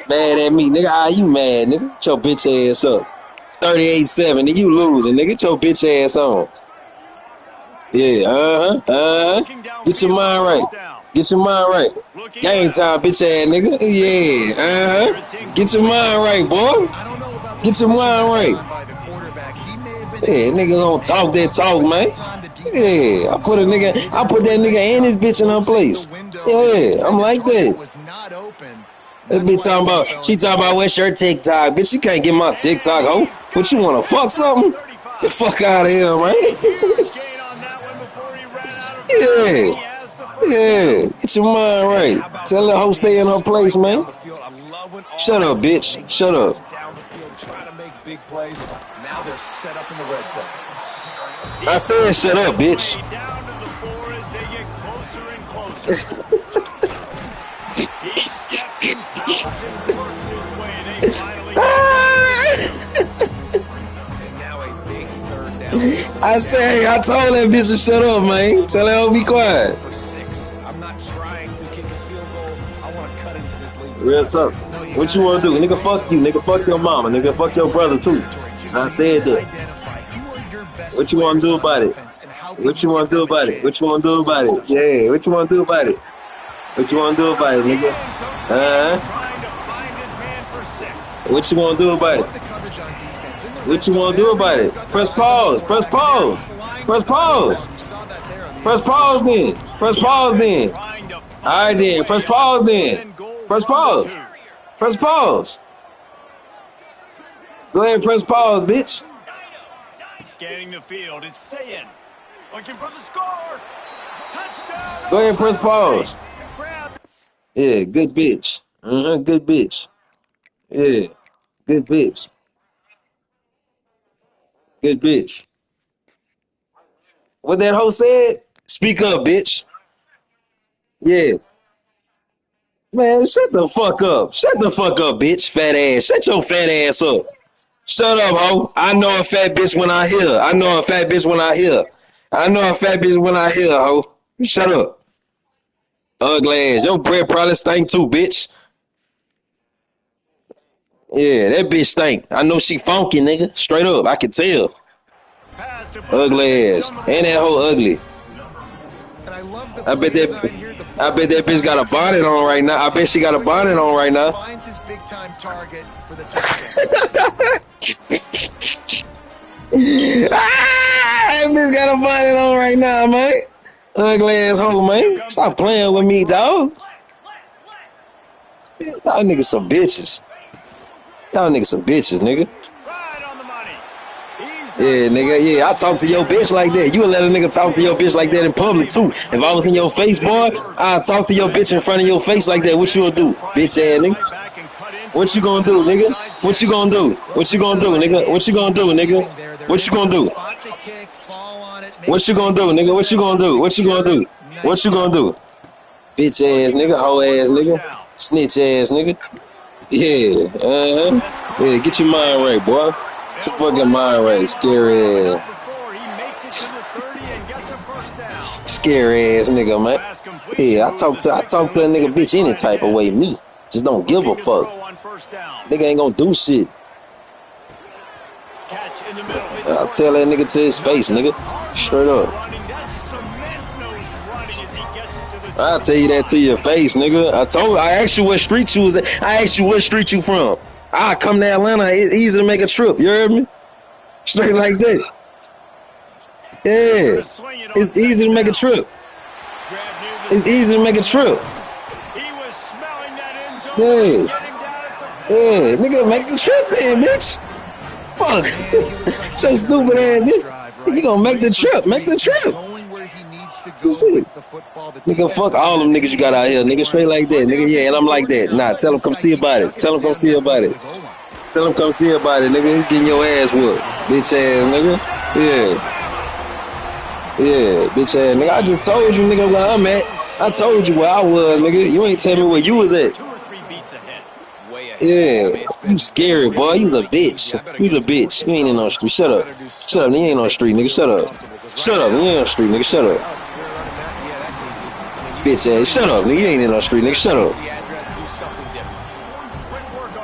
Mad at me, nigga. Ah, you mad, nigga. Get your bitch ass up. 38-7, nigga. You losing, nigga. Get your bitch ass on. Yeah, Get your mind right. Get your mind right. Game time, bitch ass nigga. Yeah, Get your mind right, boy. Get your mind right. Yeah, nigga gonna talk that talk, man. Yeah, I put that nigga and his bitch in her place. Yeah, I'm like that. That bitch she talking about what's your TikTok? Bitch, you can't get my TikTok, ho. What, you wanna fuck something? Get the fuck out of here, man. Yeah. Get your mind right. Tell the hoe stay in her place, man. Shut up, bitch. Shut up. I said shut up, bitch. I told that bitch to shut up, man. Tell her to be quiet. I'm not trying to kick a field goal. I want to cut into this league. Real talk. What you want to do? Nigga, fuck you. Nigga, fuck your mama. Nigga, fuck your brother, too. I said that. What you want to do about it? What you want to do about it? What you want to do about it? Yeah, what you want to do about it? What you want to do about it, nigga? What you want to do about it? What you want to do about it? Press pause. Press pause. Press pause. Press pause then. Press pause then. All right then. Press pause then. Press pause. Press pause. Go ahead and press pause, bitch. Scanning the field. It's Sayin. Looking for the score. Touchdown. Go ahead and press pause. Yeah, good bitch. Good bitch. Yeah, good bitch. Good bitch. What that hoe said? Speak up, bitch. Yeah. Man, shut the fuck up. Shut the fuck up, bitch. Fat ass. Shut your fat ass up. Shut up, hoe. I know a fat bitch when I hear. I know a fat bitch when I hear. I know a fat bitch when I hear, hoe. Shut up. Ugly ass. Your breath probably stink too, bitch. Yeah, that bitch stink. I know she funky, nigga. Straight up. I can tell. Ugly ass. And that hoe ugly. I bet that bitch got a bonnet on right now. I bet she got a bonnet on right now. Finds his big time target for the that bitch got a bonnet on right now, man. Ugly ass hoe, man. Stop playing with me, dog. Y'all niggas some bitches. Y'all niggas some bitches, nigga. Yeah, nigga, yeah, I talk to your bitch like that. You would let a nigga talk to your bitch like that in public, too. If I was in your face, boy, I'd talk to your bitch in front of your face like that. What you gonna do, bitch ass nigga? What you gonna do, nigga? What you gonna do? What you gonna do, nigga? What you gonna do, nigga? What you gonna do? What you gonna do, nigga? What you gonna do? What you gonna do? What you gonna do? Bitch ass nigga, hoe ass nigga, snitch ass nigga. Yeah, Yeah, get your mind right, boy. Get your fucking mind right, scary ass. Scary ass nigga, man. Yeah, I talk to a nigga bitch any type of way. Me. Just don't give a fuck. Nigga ain't gonna do shit. I'll tell that nigga to his face, nigga. Straight up. I'll tell you that to your face, nigga. I asked you what street you was at. I asked you what street you from. I come to Atlanta. It's easy to make a trip. You heard me? Straight like that. Yeah. It's easy to make a trip. It's easy to make a trip. Yeah. Yeah. Nigga, make the trip then, bitch. Fuck. So stupid ass bitch. You gonna make the trip. Make the trip. Nigga, fuck all them niggas you got out here. Nigga, straight like that. Nigga, yeah, and I'm like that. Nah, tell them come see about it. Tell them come see about it. Tell them come see about it, nigga. Getting your ass whooped. Bitch ass, nigga. Yeah. Yeah, bitch ass, nigga. I just told you, nigga, where I'm at. I told you where I was, nigga. You ain't tell me where you was at. Yeah, you scary, boy. You's a bitch. You's a bitch. You ain't in no street. Shut up. Shut up. You ain't no street, nigga. Shut up. Shut up. You ain't no street, nigga. Shut up. Bitch ass. Shut up, nigga. You ain't in no street, nigga. Shut up.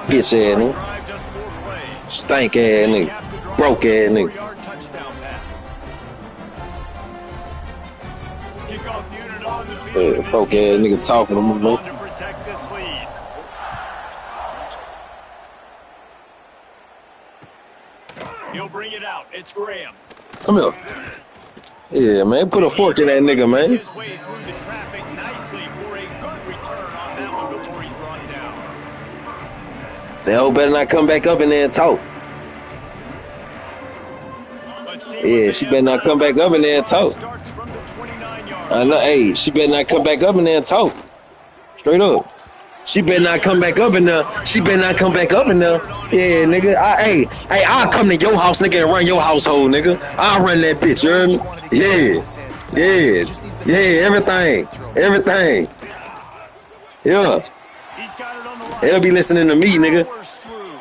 Bitch ass, nigga. Stank ass nigga. Broke ass nigga. Broke ass nigga talking to me, man. He'll bring it out. It's Graham. Come here. Yeah, man. Put a fork in that nigga, man. His way through the traffic nicely for a good return on that one before he's brought down. They all better not come back up in there and talk. Yeah, she better not come back up in there and talk. I know, hey, she better not come back up in there and talk. Straight up. She better not come back up in there. She better not come back up in there. Yeah, nigga. I'll come to your house, nigga, and run your household, nigga. I'll run that bitch, you heard me? Yeah, everything. Yeah. They'll be listening to me, nigga.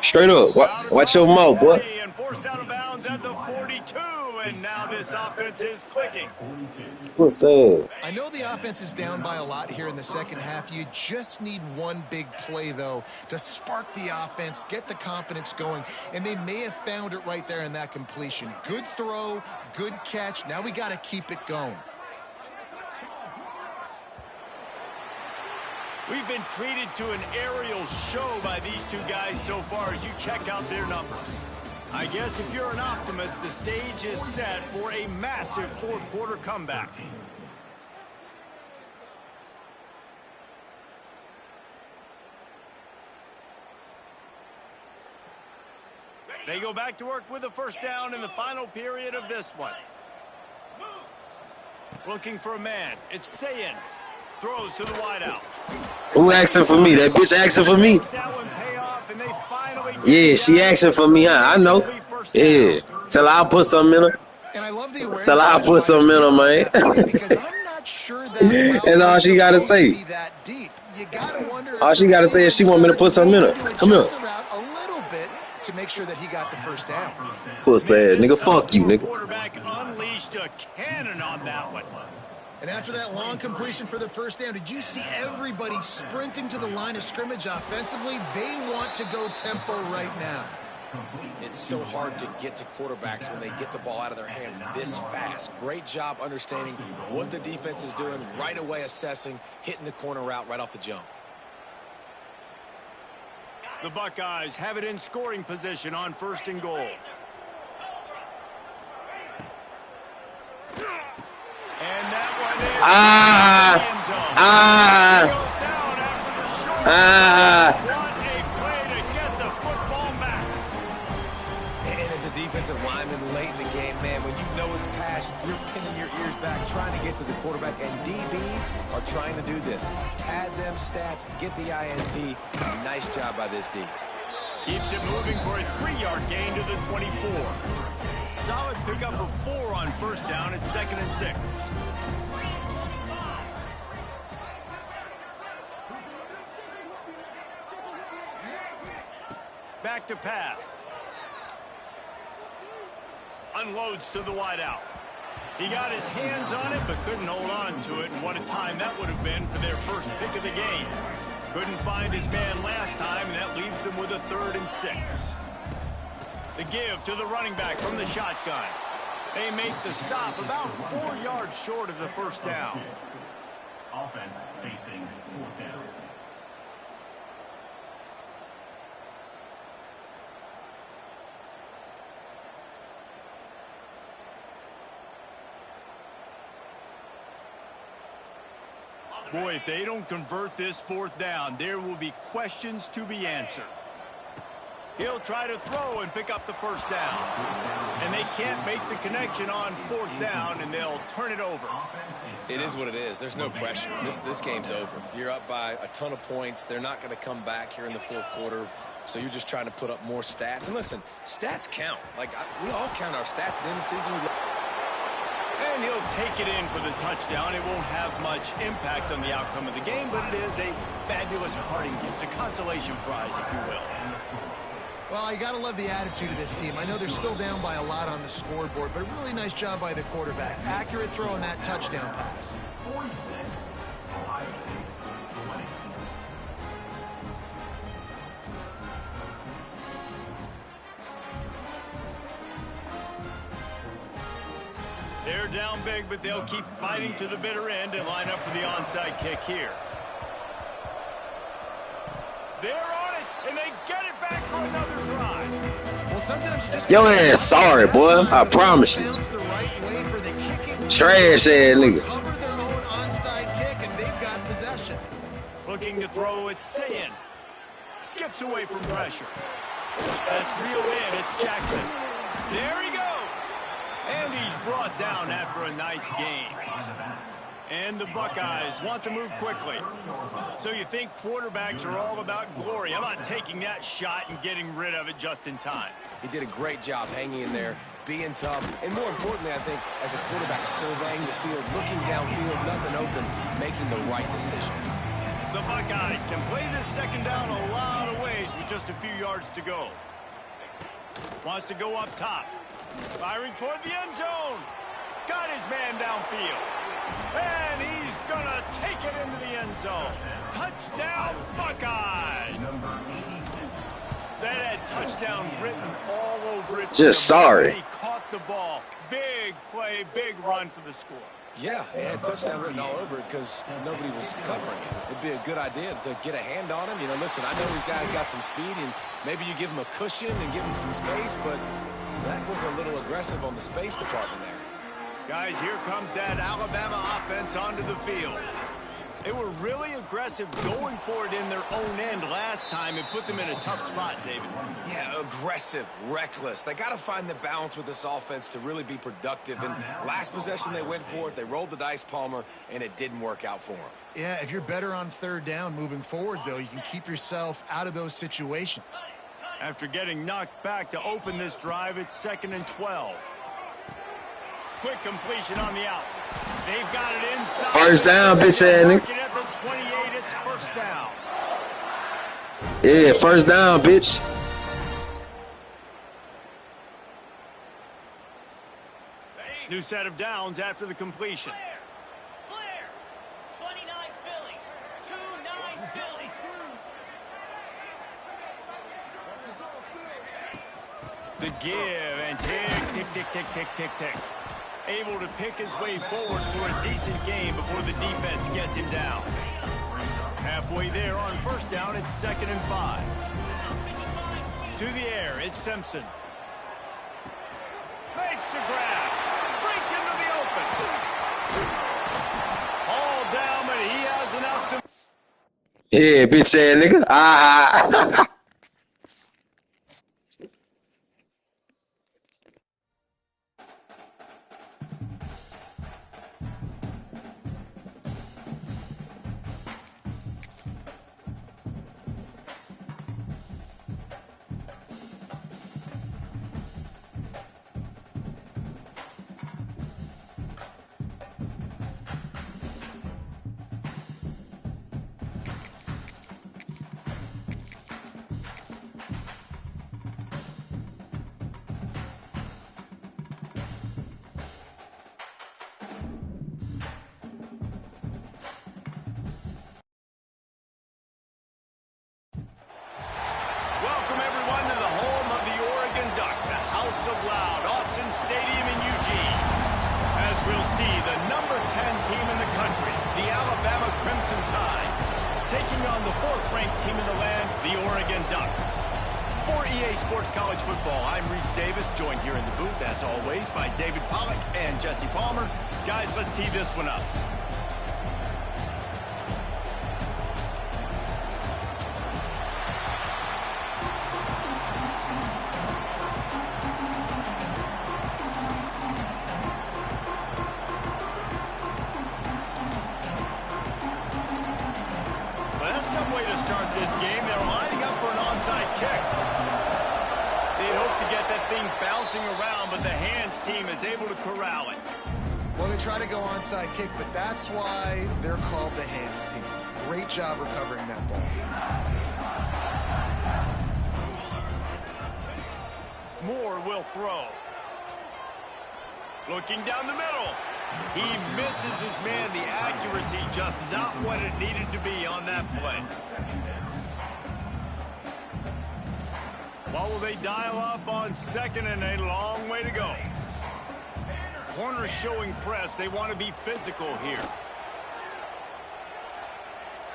Straight up. Watch your mouth, boy. And forced out of bounds at the 42, and now this offense is clicking. What's up? I know the offense is down by a lot here in the second half. You just need one big play, though, to spark the offense, get the confidence going, and they may have found it right there in that completion. Good throw, good catch. Now we got to keep it going. We've been treated to an aerial show by these two guys so far as you check out their numbers. I guess if you're an optimist, the stage is set for a massive fourth quarter comeback. They go back to work with a first down in the final period of this one. Looking for a man. It's Sayin. Throws to the wideout. Who asking for me? That bitch asking for me? Yeah, she asking for me, huh? I know. Yeah. Tell her I'll put something in her. And I love the awareness. Tell her I'll put something in her, man. Because I'm not sure that that's all she got to say. All she got to say is she want me to put something in her. Come here. A little bit to make sure that he got the first down. Pussy ass nigga. Fuck you, nigga. Quarterback unleashed a cannon on that one. And after that long completion for the first down, did you see everybody sprinting to the line of scrimmage offensively? They want to go tempo right now. It's so hard to get to quarterbacks when they get the ball out of their hands this fast. Great job understanding what the defense is doing, right away assessing, hitting the corner route right off the jump. The Buckeyes have it in scoring position on first and goal. And that one is what a play to get the football back. And as a defensive lineman late in the game, man, when you know it's passed, you're pinning your ears back, trying to get to the quarterback, and DBs are trying to do this. Pad them stats, get the INT. Nice job by this D. Keeps it moving for a 3-yard gain to the 24. Solid pickup of 4 on first down at 2nd and 6. Back to pass. Unloads to the wideout. He got his hands on it, but couldn't hold on to it. And what a time that would have been for their first pick of the game. Couldn't find his man last time, and that leaves them with a 3rd and 6. The give to the running back from the shotgun. They make the stop about 4 yards short of the first down. Offense facing 4th down. Boy, if they don't convert this 4th down, there will be questions to be answered. He'll try to throw and pick up the first down. And they can't make the connection on 4th down, and they'll turn it over. It is what it is. There's no pressure. This game's over. You're up by a ton of points. They're not going to come back here in the 4th quarter. So you're just trying to put up more stats. And listen, stats count. Like, we all count our stats at the end of the season. And he'll take it in for the touchdown. It won't have much impact on the outcome of the game, but it is a fabulous parting gift, a consolation prize, if you will. Well, you got to love the attitude of this team. I know they're still down by a lot on the scoreboard, but a really nice job by the quarterback. Accurate throw on that touchdown pass. 46, Ohio State, 20. They're down big, but they'll keep fighting to the bitter end and line up for the onside kick here. They're on it, and they get it back for another drive. Well, sometimes you just Your ass sorry, boy. I promise you. the right way for the kicking. Trash ass nigga. Cover their own onside kick, and they've got possession. Looking to throw, it's Sayin. Skips away from pressure. That's reeled in, it's Jackson. There he goes. And he's brought down after a nice gain. And the Buckeyes want to move quickly. So you think quarterbacks are all about glory. How about taking that shot and getting rid of it just in time? He did a great job hanging in there, being tough, and more importantly, I think, as a quarterback surveying the field, looking downfield, nothing open, making the right decision. The Buckeyes can play this second down a lot of ways with just a few yards to go. Wants to go up top. Firing toward the end zone. Got his man downfield. And he's going to take it into the end zone. Touchdown, Buckeyes. That had touchdown written all over it. Just sorry. He caught the ball. Big play, big run for the score. Yeah, it had touchdown written all over it because nobody was covering it. It'd be a good idea to get a hand on him. You know, listen, I know these guys got some speed, and maybe you give him a cushion and give him some space, but that was a little aggressive on the space department there. Guys, here comes that Alabama offense onto the field. They were really aggressive going for it in their own end last time and put them in a tough spot, David. Yeah, aggressive, reckless. They got to find the balance with this offense to really be productive. And last possession they went for it. They rolled the dice, Palmer, and it didn't work out for them. Yeah, if you're better on third down moving forward, though, you can keep yourself out of those situations. After getting knocked back to open this drive, it's 2nd and 12. Quick completion on the out. They've got it inside. First down, bitch ass nigga. At the 28, it's first down. Yeah, first down, bitch. New set of downs after the completion. Clear. 29 Philly. 2-9 Philly. The give and tick, tick, tick, tick, tick, tick, tick. Able to pick his way forward for a decent game before the defense gets him down. Halfway there on first down, it's 2nd and 5. To the air, it's Simpson. Makes the grab. Breaks into the open. All down, but he has enough to... Yeah, bitch ass nigga. Ah. Welcome, everyone, to the home of the Oregon Ducks, the House of Loud, Autzen Stadium in Eugene. As we'll see, the number 10 team in the country, the Alabama Crimson Tide, taking on the 4th-ranked team in the land, the Oregon Ducks. For EA Sports College Football, I'm Reese Davis, joined here in the booth, as always, by David Pollack and Jesse Palmer. Guys, let's tee this one up. Some way to start this game. They're lining up for an onside kick. They'd hope to get that thing bouncing around, but the hands team is able to corral it. Well, they try to go onside kick, but that's why they're called the hands team. Great job recovering that ball. Moore will throw. Looking down the middle. He misses his man. The accuracy just not what it needed to be on that play. What will they dial up on second and a long way to go? Corners showing press. They want to be physical here.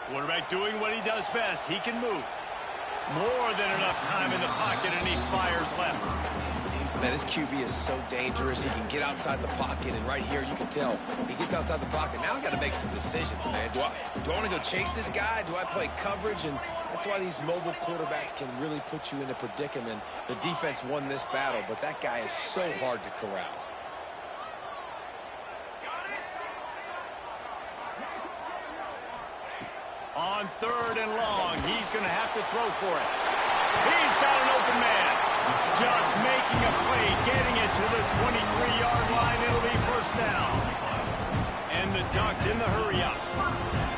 Quarterback doing what he does best. He can move. More than enough time in the pocket, and he fires left. Man, this QB is so dangerous. He can get outside the pocket, and right here you can tell he gets outside the pocket. Now I got to make some decisions, man. Do I want to go chase this guy? Do I play coverage? And that's why these mobile quarterbacks can really put you in a predicament. The defense won this battle, but that guy is so hard to corral. On third and long, he's going to have to throw for it. He's got an open man. Just making a play, getting it to the 23-yard line. It'll be first down. And the Ducks in the hurry up.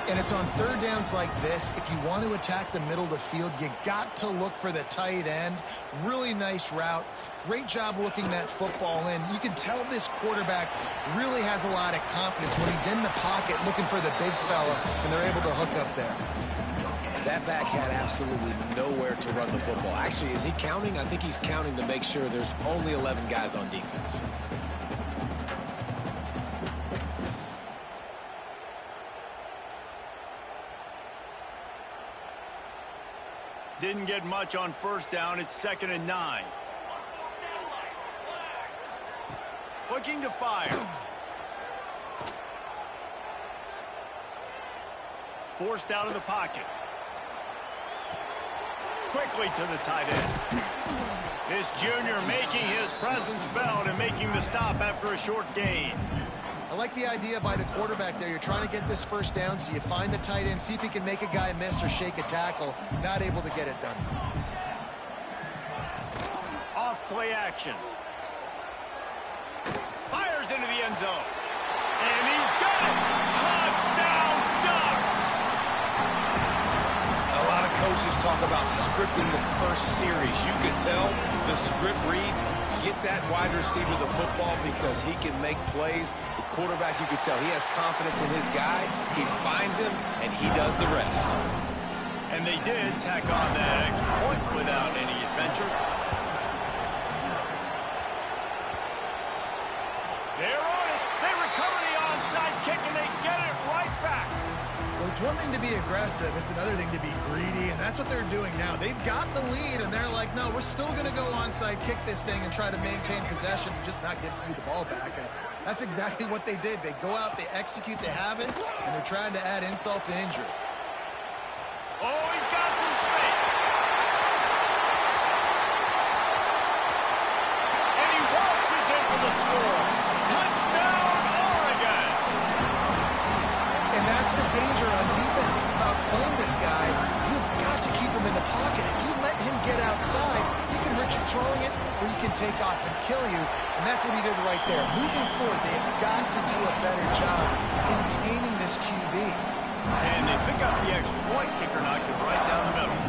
And it's on third downs like this. If you want to attack the middle of the field, you got to look for the tight end. Really nice route. Great job looking that football in. You can tell this quarterback really has a lot of confidence when he's in the pocket looking for the big fella, and they're able to hook up there. That back had absolutely nowhere to run the football. Actually, is he counting? I think he's counting to make sure there's only 11 guys on defense. Didn't get much on first down. It's 2nd and 9. Looking to fire. Forced out of the pocket. Quickly to the tight end. This junior making his presence felt and making the stop after a short gain. I like the idea by the quarterback there. You're trying to get this first down, so you find the tight end, see if he can make a guy miss or shake a tackle. Not able to get it done. Off play action. Fires into the end zone. And he's got it. Touchdown, Ducks! A lot of coaches talk about scripting the first series. You could tell the script reads, get that wide receiver the football because he can make plays. The quarterback, you could tell, he has confidence in his guy. He finds him, and he does the rest. And they did tack on that extra point without any adventure. They're on it. They recover the onside kick, and they get it right back. Well, it's one thing to be aggressive. It's another thing to be greedy, and that's what they're doing now. They've got the lead, and they're like, no, we're still going to go onside kick this thing and try to maintain possession and just not give you the ball back. And that's exactly what they did. They go out, they execute, they have it, and they're trying to add insult to injury. Oh, he's got some space. And he waltzes in for the score. Touchdown, Oregon. And that's the danger on defense about playing this guy. You've got to keep him in the pocket. If you let him get outside, he can hurt you throwing it, or he can take off and kill you. And that's what he did right there. Moving forward, they've got to do a better job containing this QB. And they pick up the extra point. Kicker knocked it right down the middle.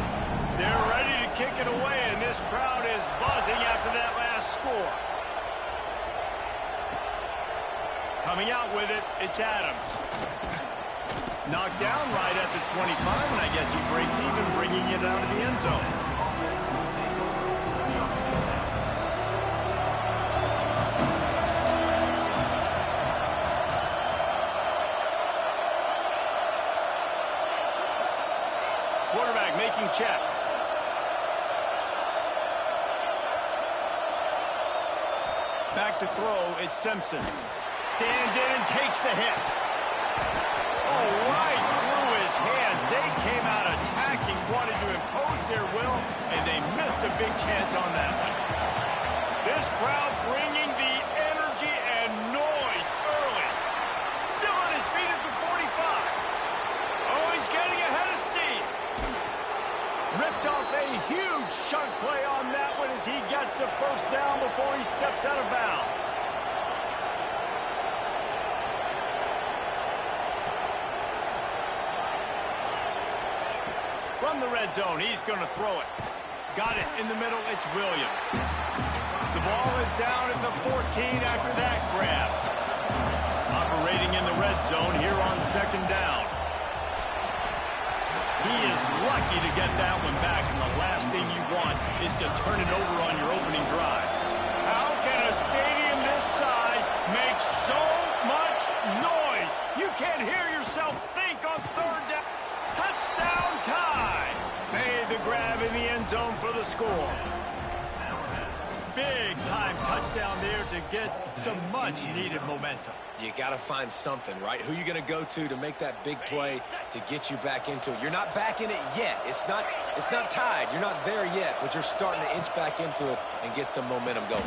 They're ready to kick it away, and this crowd is buzzing after that last score. Coming out with it, it's Adams. Knocked down right at the 25, and I guess he breaks even, bringing it out of the end zone. Quarterback making checks. Back to throw, it's Simpson. Stands in and takes the hit. Oh, right through his hand. They came out attacking, wanted to impose their will, and they missed a big chance on that one. This crowd bringing the energy and noise early. Still on his feet at the 45. Oh, he's getting ahead of steam. Ripped off a huge chunk play on that one as he gets the first down before he steps out of bounds. from the red zone. He's going to throw it. Got it in the middle. It's Williams. The ball is down at the 14 after that grab. Operating in the red zone here on second down. He is lucky to get that one back, and the last thing you want is to turn it over on your opening drive. How can a stadium this size make so much noise? You can't hear yourself think on third down. Touchdown tie. Made the grab in the end zone for the score. Big time touchdown there to get some much needed momentum. You got to find something, right? Who you going to go to make that big play to get you back into it? You're not back in it yet. It's not tied. You're not there yet, but you're starting to inch back into it and get some momentum going.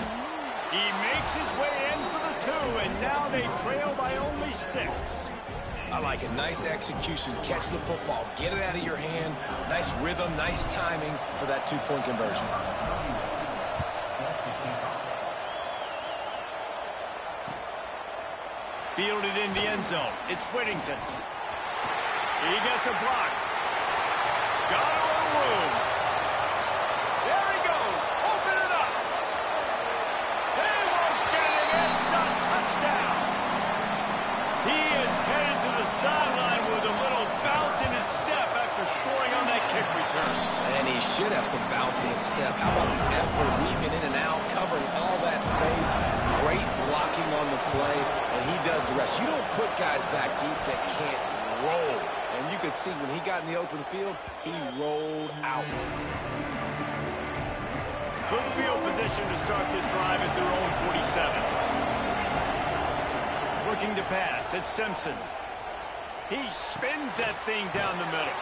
He makes his way in for the 2, and now they trail by only 6. I like it. Nice execution. Catch the football. Get it out of your hand. Nice rhythm, nice timing for that 2-point conversion. Fielded in the end zone. It's Whittington. He gets a block. Got a little room. There he goes. Open it up. They won't get it. It's a touchdown. He is headed to the sideline with a little bounce in his step after scoring on that kick return. And he should have some bounce in his step. How about the effort, weaving in and out, covering all that space. Great blocking on the play, and he does the rest. You don't put guys back deep that can't roll. And you could see when he got in the open field, he rolled out. Good field position to start this drive at their own 47. Looking to pass, it's Simpson. He spins that thing down the middle.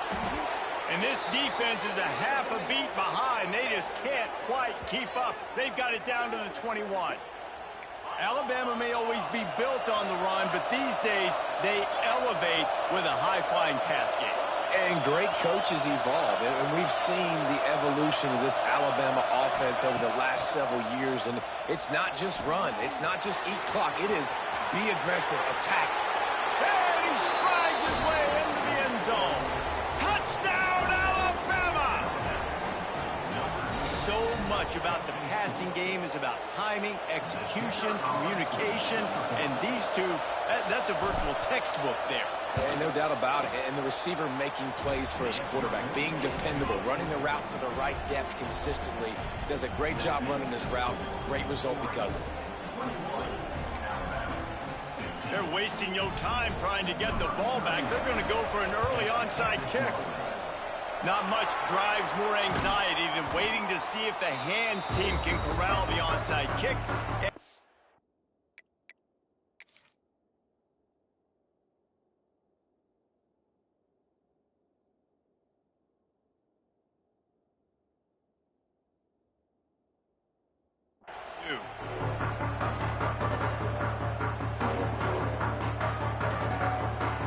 And this defense is a half a beat behind. They just can't quite keep up. They've got it down to the 21. Alabama may always be built on the run, but these days they elevate with a high-flying pass game. And great coaches evolve, and we've seen the evolution of this Alabama offense over the last several years, and it's not just run. It's not just eat clock. It is be aggressive, attack. And he strides his way into the end zone. Touchdown, Alabama! So much about the passing game is about timing, execution, communication, and these two, that's a virtual textbook there. And no doubt about it. And the receiver making plays for his quarterback, being dependable, running the route to the right depth consistently. Does a great job running his route. Great result because of it. They're wasting no time trying to get the ball back. They're going to go for an early onside kick. Not much drives more anxiety than waiting to see if the hands team can corral the onside kick.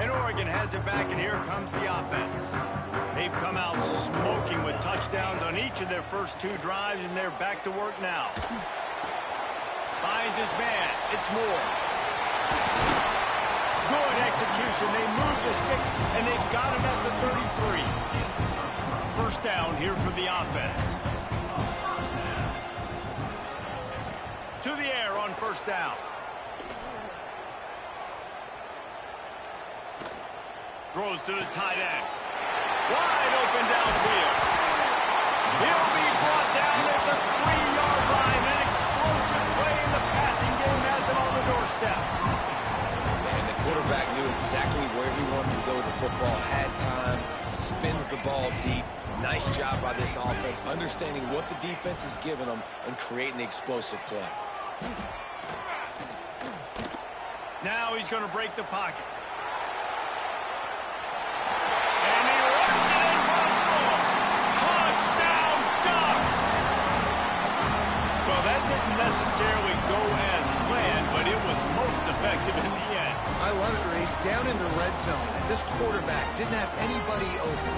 And Oregon has it back, and here comes the offense. They've come out smoking with touchdowns on each of their first 2 drives, and they're back to work now. Finds his man. It's Moore. Good execution. They move the sticks, and they've got him at the 33. First down here for the offense. To the air on first down. Throws to the tight end. Wide open downfield. He'll be brought down at the 3-yard line. An explosive play in the passing game has him on the doorstep. And the quarterback knew exactly where he wanted to go with the football, had time, spins the ball deep. Nice job by this offense, understanding what the defense is giving them and creating the explosive play. Now he's going to break the pocket. And he runs it in for the score. Touchdown, Ducks! Well, that didn't necessarily go as planned, but it was most effective in the end. I love it, Reese. Down in the red zone, this quarterback didn't have anybody open.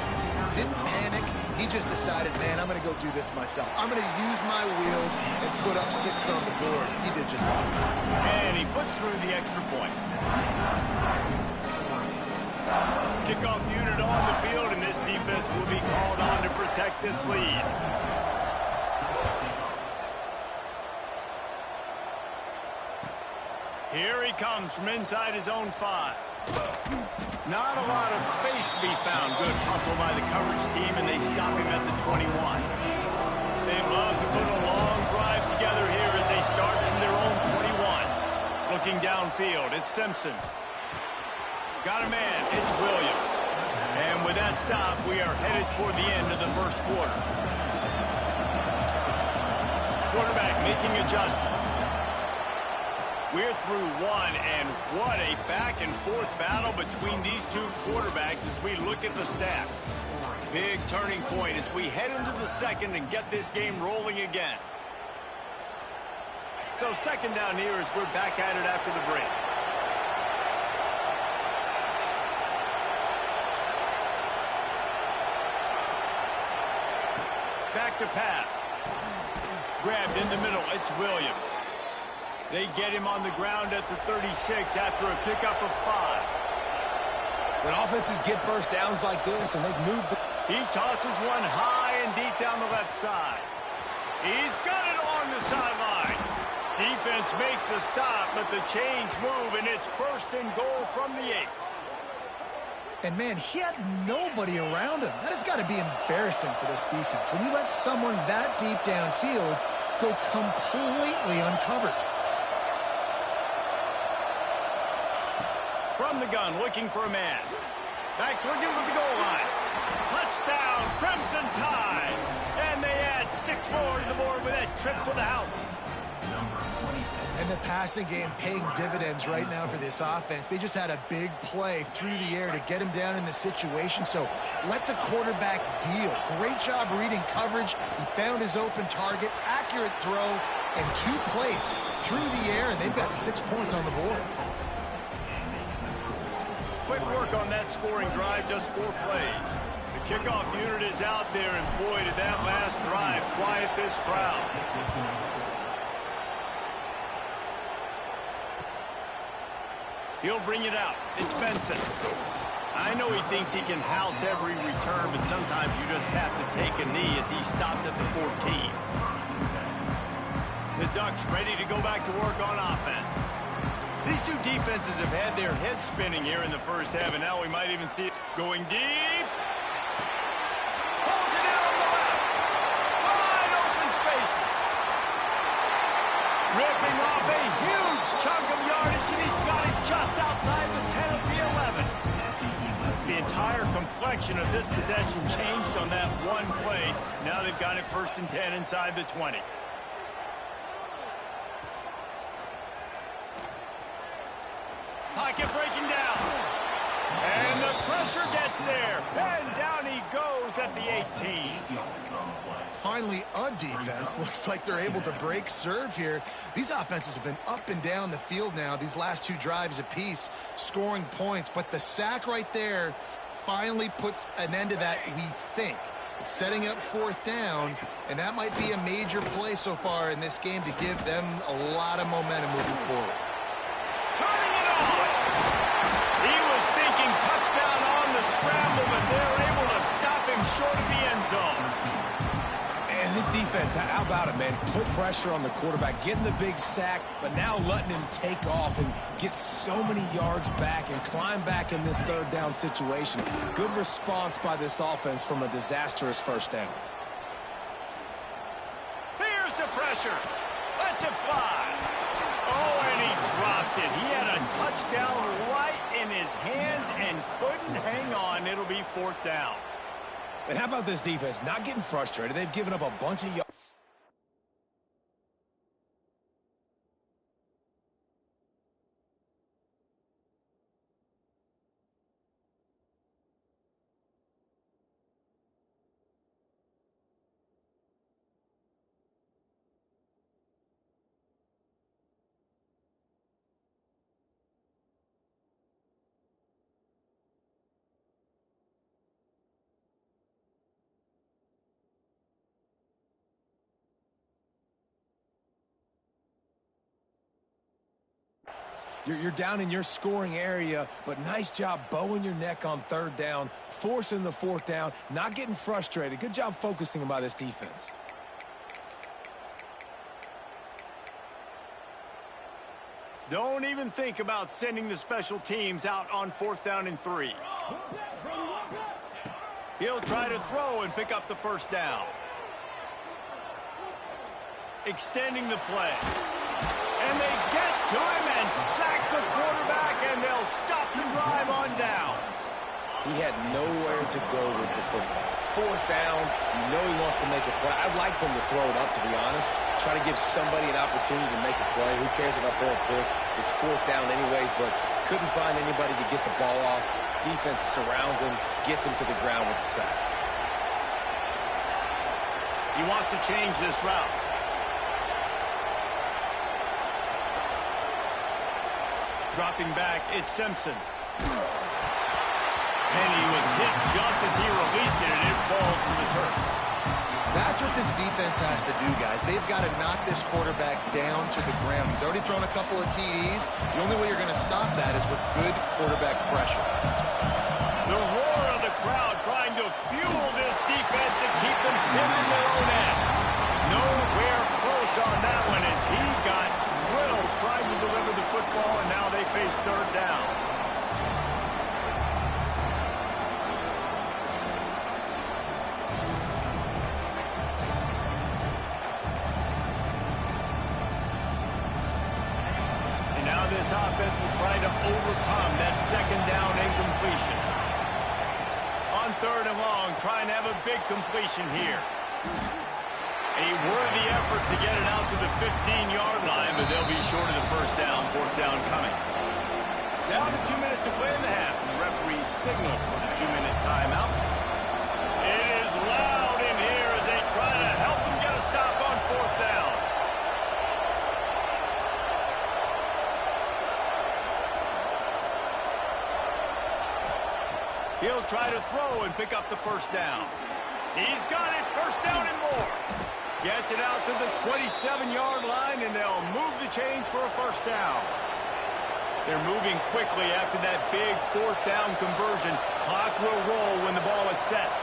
Didn't panic. He just decided, man, I'm going to go do this myself. I'm going to use my wheels and put up 6 on the board. He did just that. And he puts through the extra point. Kickoff unit on the field, and this defense will be called on this lead. Here he comes from inside his own 5. Not a lot of space to be found. Good hustle by the coverage team, and they stop him at the 21. They love to put a long drive together here as they start from their own 21. Looking downfield, it's Simpson. Got a man, it's Williams. And with that stop, we are headed toward the end of the first quarter. Quarterback making adjustments. We're through one, and what a back-and-forth battle between these two quarterbacks as we look at the stats. Big turning point as we head into the second and get this game rolling again. So second down here as we're back at it after the break. Back to pass. Grabbed in the middle, it's Williams. They get him on the ground at the 36 after a pickup of 5. When offenses get first downs like this and they've moved... He tosses one high and deep down the left side. He's got it along the sideline. Defense makes a stop, but the chains move, and it's first and goal from the 8. And, man, he had nobody around him. That has got to be embarrassing for this defense. When you let someone that deep downfield go completely uncovered. From the gun, looking for a man. Backs looking for the goal line. Touchdown, Crimson Tide. And they add 6 more to the board with that trip to the house. And the passing game paying dividends right now for this offense. They just had a big play through the air to get him down in the situation. So let the quarterback deal. Great job reading coverage. He found his open target, accurate throw, and 2 plays through the air, and they've got 6 points on the board. Quick work on that scoring drive, just 4 plays. The kickoff unit is out there, and boy, did that last drive quiet this crowd. He'll bring it out. It's Benson. I know he thinks he can house every return, but sometimes you just have to take a knee as he stopped at the 14. The Ducks ready to go back to work on offense. These two defenses have had their heads spinning here in the first half, and now we might even see it going deep. Holds it out on the left. Wide open spaces. Ripping off a huge chunk of yardage, and he's got it just outside the 10 of the 11. The entire complexion of this possession changed on that one play. Now they've got it 1st and 10 inside the 20. Pocket breaking down. And the pressure gets there. And down he goes at the 18. Finally, a defense. Looks like they're able to break serve here. These offenses have been up and down the field now, these last 2 drives apiece, scoring points. But the sack right there finally puts an end to that, we think. It's setting up 4th down, and that might be a major play so far in this game to give them a lot of momentum moving forward. Turning it on. He was thinking touchdown on the scramble, but they're able to stop him short of the end zone. And this defense, how about it, man? Put pressure on the quarterback, getting the big sack, but now letting him take off and get so many yards back and climb back in this 3rd down situation. Good response by this offense from a disastrous 1st down. Here's the pressure. Lets it fly. Oh, and he dropped it. He had a touchdown right in his hands and couldn't hang on. It'll be 4th down. And how about this defense? Not getting frustrated. They've given up a bunch of yards. You're down in your scoring area, but nice job bowing your neck on third down, forcing the fourth down, not getting frustrated. Good job focusing by this defense. Don't even think about sending the special teams out on 4th down and 3. He'll try to throw and pick up the first down. Extending the play. And they get to him and sack the quarterback, and they'll stop the drive on downs. He had nowhere to go with the football. 4th down, you know he wants to make a play. I'd like for him to throw it up, to be honest. Try to give somebody an opportunity to make a play. Who cares if I throw a pick? It's 4th down anyways, but couldn't find anybody to get the ball off. Defense surrounds him, gets him to the ground with the sack. He wants to change this route. Dropping back, it's Simpson. And he was hit just as he released it, and it falls to the turf. That's what this defense has to do, guys. They've got to knock this quarterback down to the ground. He's already thrown a couple of TDs. The only way you're going to stop that is with good quarterback pressure. The roar of the crowd trying to fuel this defense to keep them pinned in their own end. Nowhere close on that one as he got drilled trying to deliver the football, and now they face third down. This offense will try to overcome that second down incompletion. On 3rd and long, trying to have a big completion here. A worthy effort to get it out to the 15-yard line, but they'll be short of the first down, 4th down coming. Down to 2 minutes to play in the half. The referee signaled for the 2-minute timeout. It is loud in here as they try to help them get a stop on 4th down. He'll try to throw and pick up the first down. He's got it, first down and more. Gets it out to the 27-yard line, and they'll move the chains for a first down. They're moving quickly after that big 4th down conversion. Clock will roll when the ball is set.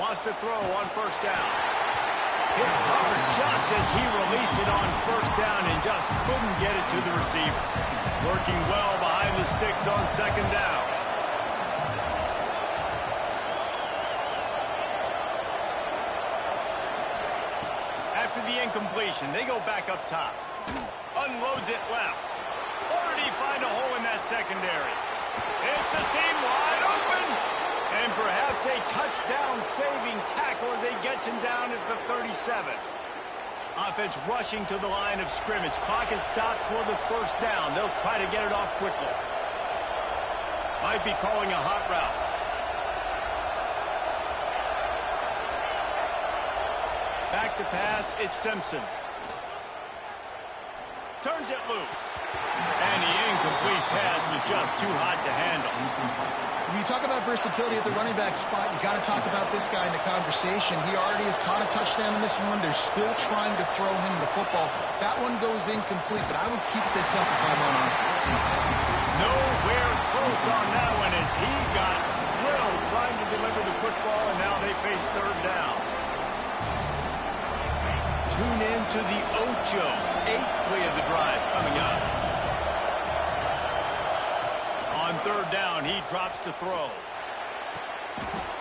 Wants to throw on first down. Hit hard just as he released it on first down and just couldn't get it to the receiver. Working well behind the sticks on 2nd down. After the incompletion, they go back up top. Unloads it left. Already find a hole in that secondary. It's a seam wide open. And perhaps a touchdown-saving tackle as they gets him down at the 37. Offense rushing to the line of scrimmage. Clock is stopped for the first down. They'll try to get it off quickly. Might be calling a hot route. Back to pass, it's Simpson. Turns it loose. And the incomplete pass was just too hot to handle. When you talk about versatility at the running back spot, you got to talk about this guy in the conversation. He already has caught a touchdown in this one. They're still trying to throw him the football. That one goes incomplete, but I would keep this up if I'm on offense. Nowhere close on that one as he got drilled trying to deliver the football, and now they face third down. Tune in to the Ocho. 8th play of the drive coming up. On 3rd down, he drops to throw.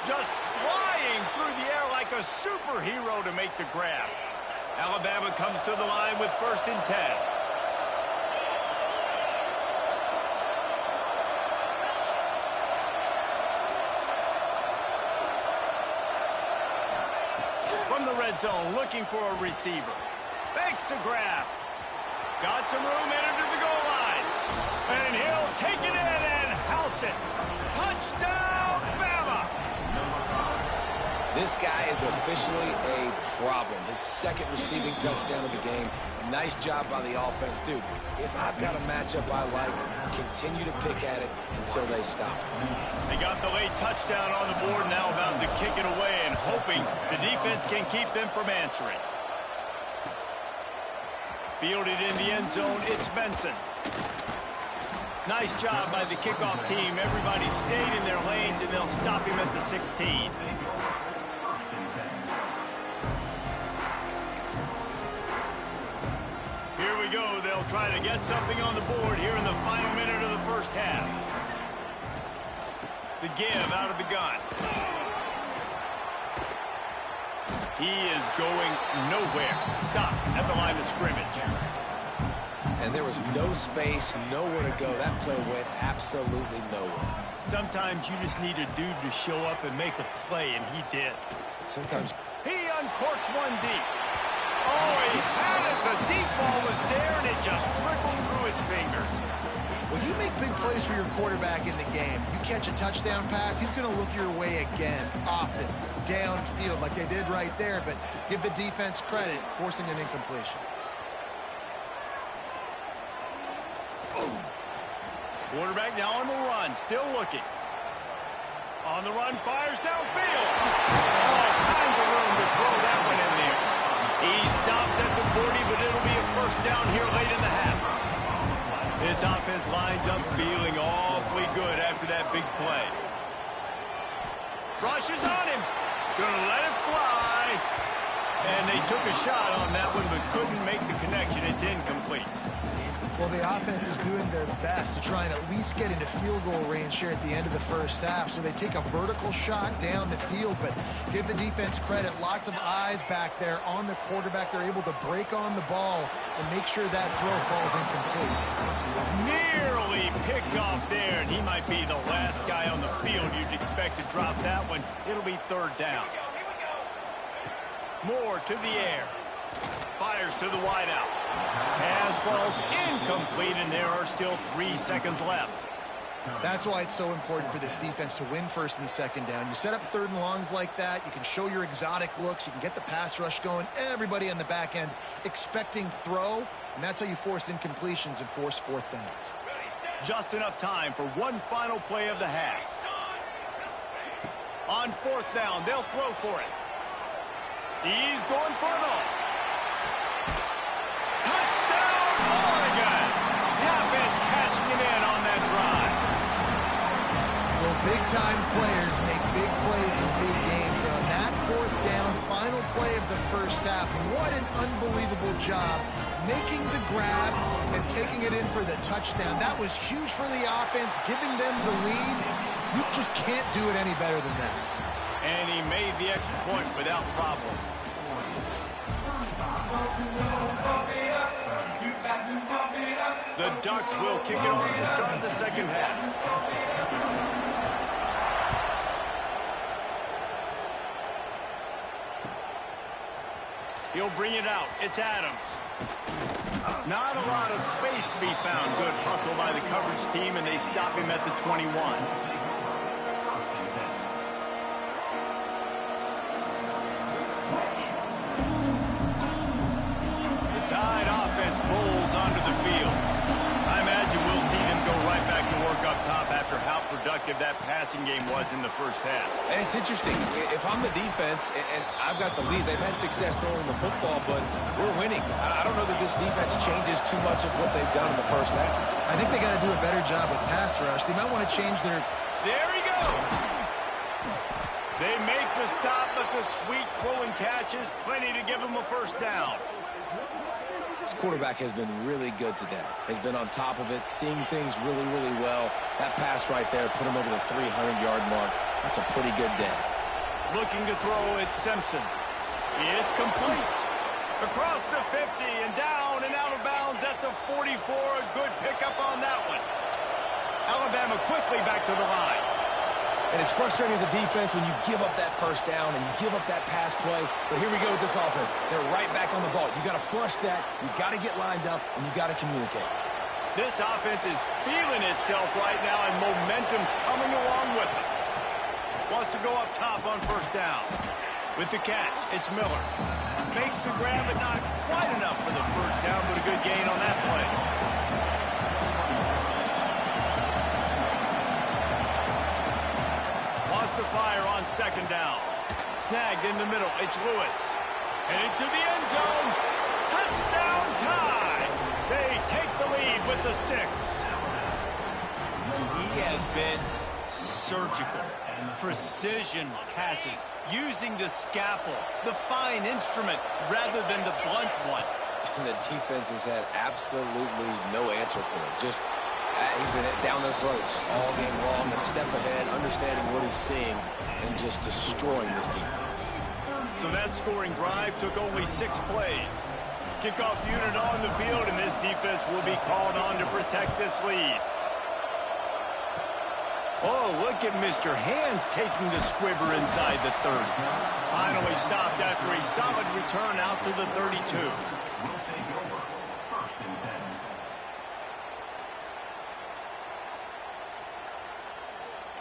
Just flying through the air like a superhero to make the grab. Alabama comes to the line with 1st and 10. From the red zone, looking for a receiver. Fakes to grab. Got some room, entered to the goal line. And he'll take it in and house it. Touchdown, Bama! This guy is officially a problem. His 2nd receiving touchdown of the game. Nice job by the offense. Dude, if I've got a matchup I like, continue to pick at it until they stop. They got the late touchdown on the board, now about to kick it away and hoping the defense can keep them from answering. Fielded in the end zone, it's Benson. Nice job by the kickoff team. Everybody stayed in their lanes, and they'll stop him at the 16. Here we go. They'll try to get something on the board here in the final minute of the first half. The give out of the gun. He is going nowhere. Stopped at the line of scrimmage. And there was no space, nowhere to go. That play went absolutely nowhere. Sometimes you just need a dude to show up and make a play, and he did. Sometimes He uncorks one deep. Oh, he had it. The deep ball was there, and it just trickled through his fingers. Well, you make big plays for your quarterback in the game. You catch a touchdown pass, he's going to look your way again, often, downfield like they did right there, but give the defense credit, forcing an incompletion. Quarterback now on the run, still looking. On the run, fires downfield. All kinds of room to throw that one in there. He stopped at the 40, but it'll be a first down here late in the half. This offense lines up feeling awfully good after that big play. Rushes on him. Gonna let it fly. And they took a shot on that one, but couldn't make the connection. It's incomplete. Well, the offense is doing their best to try and at least get into field goal range here at the end of the first half. So they take a vertical shot down the field, but give the defense credit. Lots of eyes back there on the quarterback. They're able to break on the ball and make sure that throw falls incomplete. Nearly picked off there, and he might be the last guy on the field you'd expect to drop that one. It'll be third down. Moore to the air. Fires to the wideout. Pass falls incomplete, and there are still 3 seconds left. That's why it's so important for this defense to win first and second down. You set up third and longs like that, you can show your exotic looks, you can get the pass rush going, everybody on the back end expecting throw, and that's how you force incompletions and force fourth downs. Just enough time for one final play of the half. On fourth down, they'll throw for it. He's going for it all. Touchdown, Oregon! The offense cashing it in on that drive. Well, big-time players make big plays in big games. And on that fourth down, final play of the first half, what an unbelievable job making the grab and taking it in for the touchdown. That was huge for the offense, giving them the lead. You just can't do it any better than that. And he made the extra point without problem. The Ducks will kick it off to start the second half. He'll bring it out. It's Adams. Not a lot of space to be found. Good hustle by the coverage team, and they stop him at the 21. Tide offense rolls onto the field. I imagine we'll see them go right back to work up top after how productive that passing game was in the first half. And it's interesting. If I'm the defense and I've got the lead, they've had success throwing the football, but we're winning. I don't know that this defense changes too much of what they've done in the first half. I think they got to do a better job with pass rush. They might want to change their... There he goes. They make the stop, but the sweet rolling catch is plenty to give them a first down. This quarterback has been really good today. Has been on top of it, seeing things really, really well. That pass right there put him over the 300-yard mark. That's a pretty good day. Looking to throw, it's Simpson. It's complete. Across the 50 and down and out of bounds at the 44. A good pickup on that one. Alabama quickly back to the line. And it's frustrating as a defense when you give up that first down and you give up that pass play. But here we go with this offense. They're right back on the ball. You got to flush that. You got to get lined up, and you got to communicate. This offense is feeling itself right now, and momentum's coming along with it. Wants to go up top on first down. With the catch, it's Miller. Makes the grab, but not quite enough for the first down, but a good gain on that play. To fire on second down. Snagged in the middle. It's Lewis. Headed to the end zone. Touchdown tie. They take the lead with the 6. He has been surgical. Precision passes, using the scalpel, the fine instrument, rather than the blunt one. And the defense has had absolutely no answer for it. Just, he's been down their throats all game long, a step ahead, understanding what he's seeing, and just destroying this defense. So that scoring drive took only 6 plays. Kickoff unit on the field, and this defense will be called on to protect this lead. Oh, look at Mr. Hands taking the squibber inside the 30. Finally stopped after a solid return out to the 32. We'll take over. First and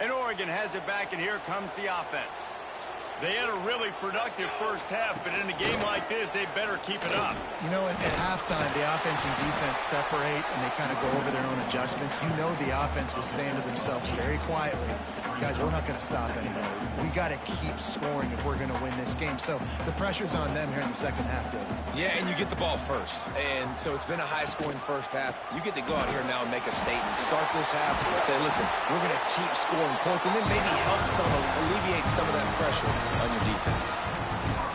10. And Oregon has it back, and here comes the offense. They had a really productive first half, but in a game like this, they better keep it up. You know, at halftime, the offense and defense separate, and they kind of go over their own adjustments. You know the offense was saying to themselves very quietly, guys, we're not going to stop anybody. We got to keep scoring if we're going to win this game. So the pressure's on them here in the second half, Dave. Yeah, and you get the ball first. And so it's been a high-scoring first half. You get to go out here now and make a statement. Start this half, say, listen, we're going to keep scoring points, and then maybe help alleviate some of that pressure on your defense.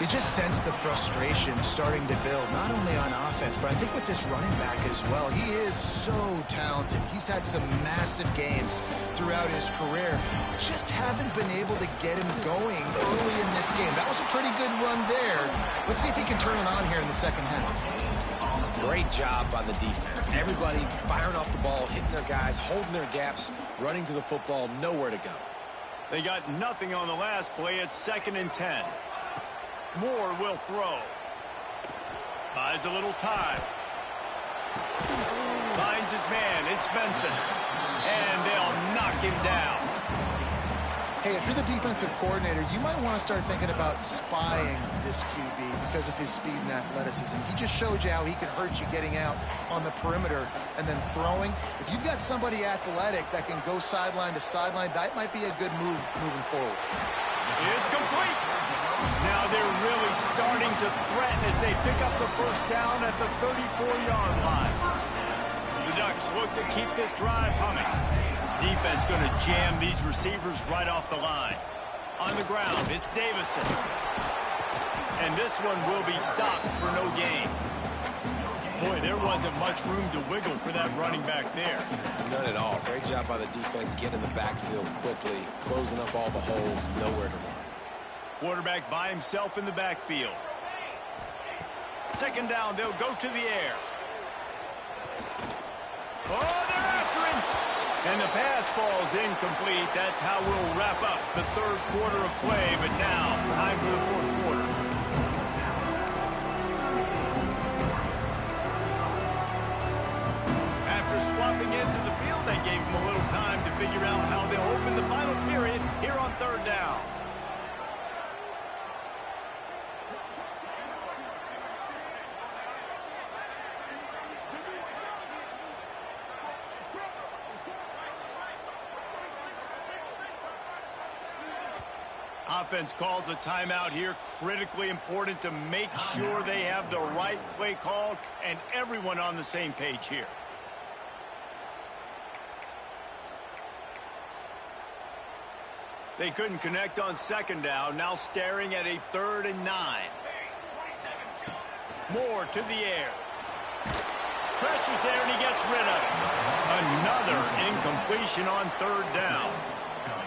You just sense the frustration starting to build, not only on offense, but I think with this running back as well. He is so talented. He's had some massive games throughout his career. Just haven't been able to get him going early in this game. That was a pretty good run there. Let's see if he can turn it on here in the second half. Great job by the defense. Everybody firing off the ball, hitting their guys, holding their gaps, running to the football, nowhere to go. They got nothing on the last play. It's 2nd and 10. Moore will throw. Buys a little time. Finds his man. It's Benson. And they'll knock him down. Hey, if you're the defensive coordinator, you might want to start thinking about spying this QB because of his speed and athleticism. He just showed you how he can hurt you getting out on the perimeter and then throwing. If you've got somebody athletic that can go sideline to sideline, that might be a good move moving forward. It's complete. Now they're really starting to threaten as they pick up the first down at the 34-yard line. The Ducks look to keep this drive humming. Defense going to jam these receivers right off the line. On the ground, it's Davison. And this one will be stopped for no gain. Boy, there wasn't much room to wiggle for that running back there. None at all. Great job by the defense getting in the backfield quickly, closing up all the holes, nowhere to run. Quarterback by himself in the backfield. 2nd down, they'll go to the air. Oh, they're after him! And the pass falls incomplete. That's how we'll wrap up the 3rd quarter of play. But now, time for the 4th quarter. After swapping into the field, they gave them a little time to figure out how they'll open the final period here on 3rd down. Offense calls a timeout here. Critically important to make sure they have the right play called and everyone on the same page here. They couldn't connect on 2nd down. Now staring at a 3rd and 9. Moore to the air. Pressure's there and he gets rid of it. Another incompletion on 3rd down.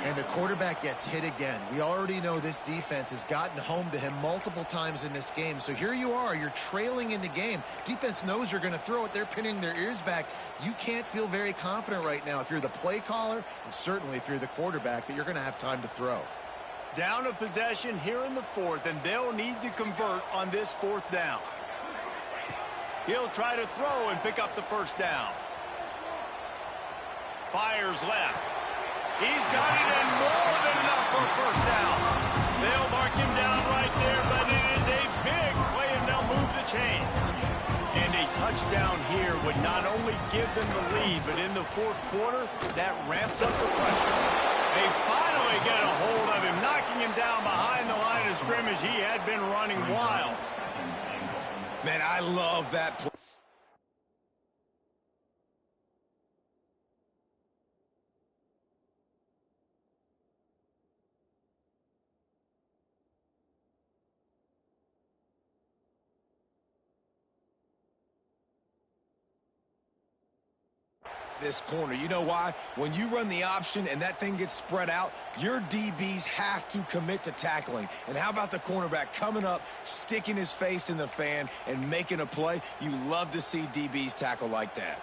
And the quarterback gets hit again. We already know this defense has gotten home to him multiple times in this game. So here you are, you're trailing in the game. Defense knows you're going to throw it. They're pinning their ears back. You can't feel very confident right now if you're the play caller, and certainly if you're the quarterback, that you're going to have time to throw. Down a possession here in the 4th, and they'll need to convert on this 4th down. He'll try to throw and pick up the 1st down. Fires left. He's got it and more than enough for a 1st down. They'll mark him down right there, but it is a big play and they'll move the chains. And a touchdown here would not only give them the lead, but in the 4th quarter, that ramps up the pressure. They finally get a hold of him, knocking him down behind the line of scrimmage. He had been running wild. Man, I love that play. this corner. You know why? When you run the option and that thing gets spread out, your DBs have to commit to tackling. And how about the cornerback coming up, sticking his face in the fan, and making a play? You love to see DBs tackle like that.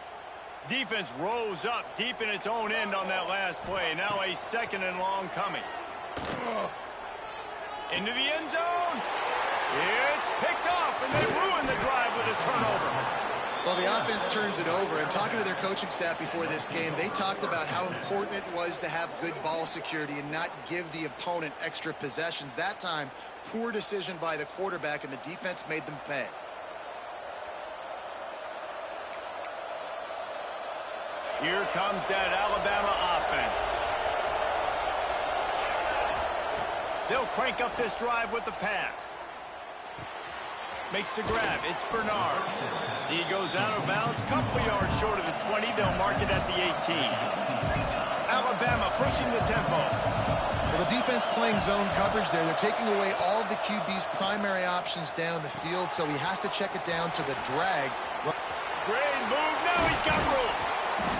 Defense rose up deep in its own end on that last play. Now a 2nd and long coming. Into the end zone. It's picked off, and they ruin the drive with a turnover. Well, the offense turns it over, and talking to their coaching staff before this game, they talked about how important it was to have good ball security and not give the opponent extra possessions. That time, poor decision by the quarterback, and the defense made them pay. Here comes that Alabama offense. They'll crank up this drive with the pass. Makes the grab. It's Bernard. He goes out of bounds, couple yards short of the 20. They'll mark it at the 18. Alabama pushing the tempo. Well, the defense playing zone coverage there. They're taking away all of the QB's primary options down the field, so he has to check it down to the drag. Great move. Now he's got room.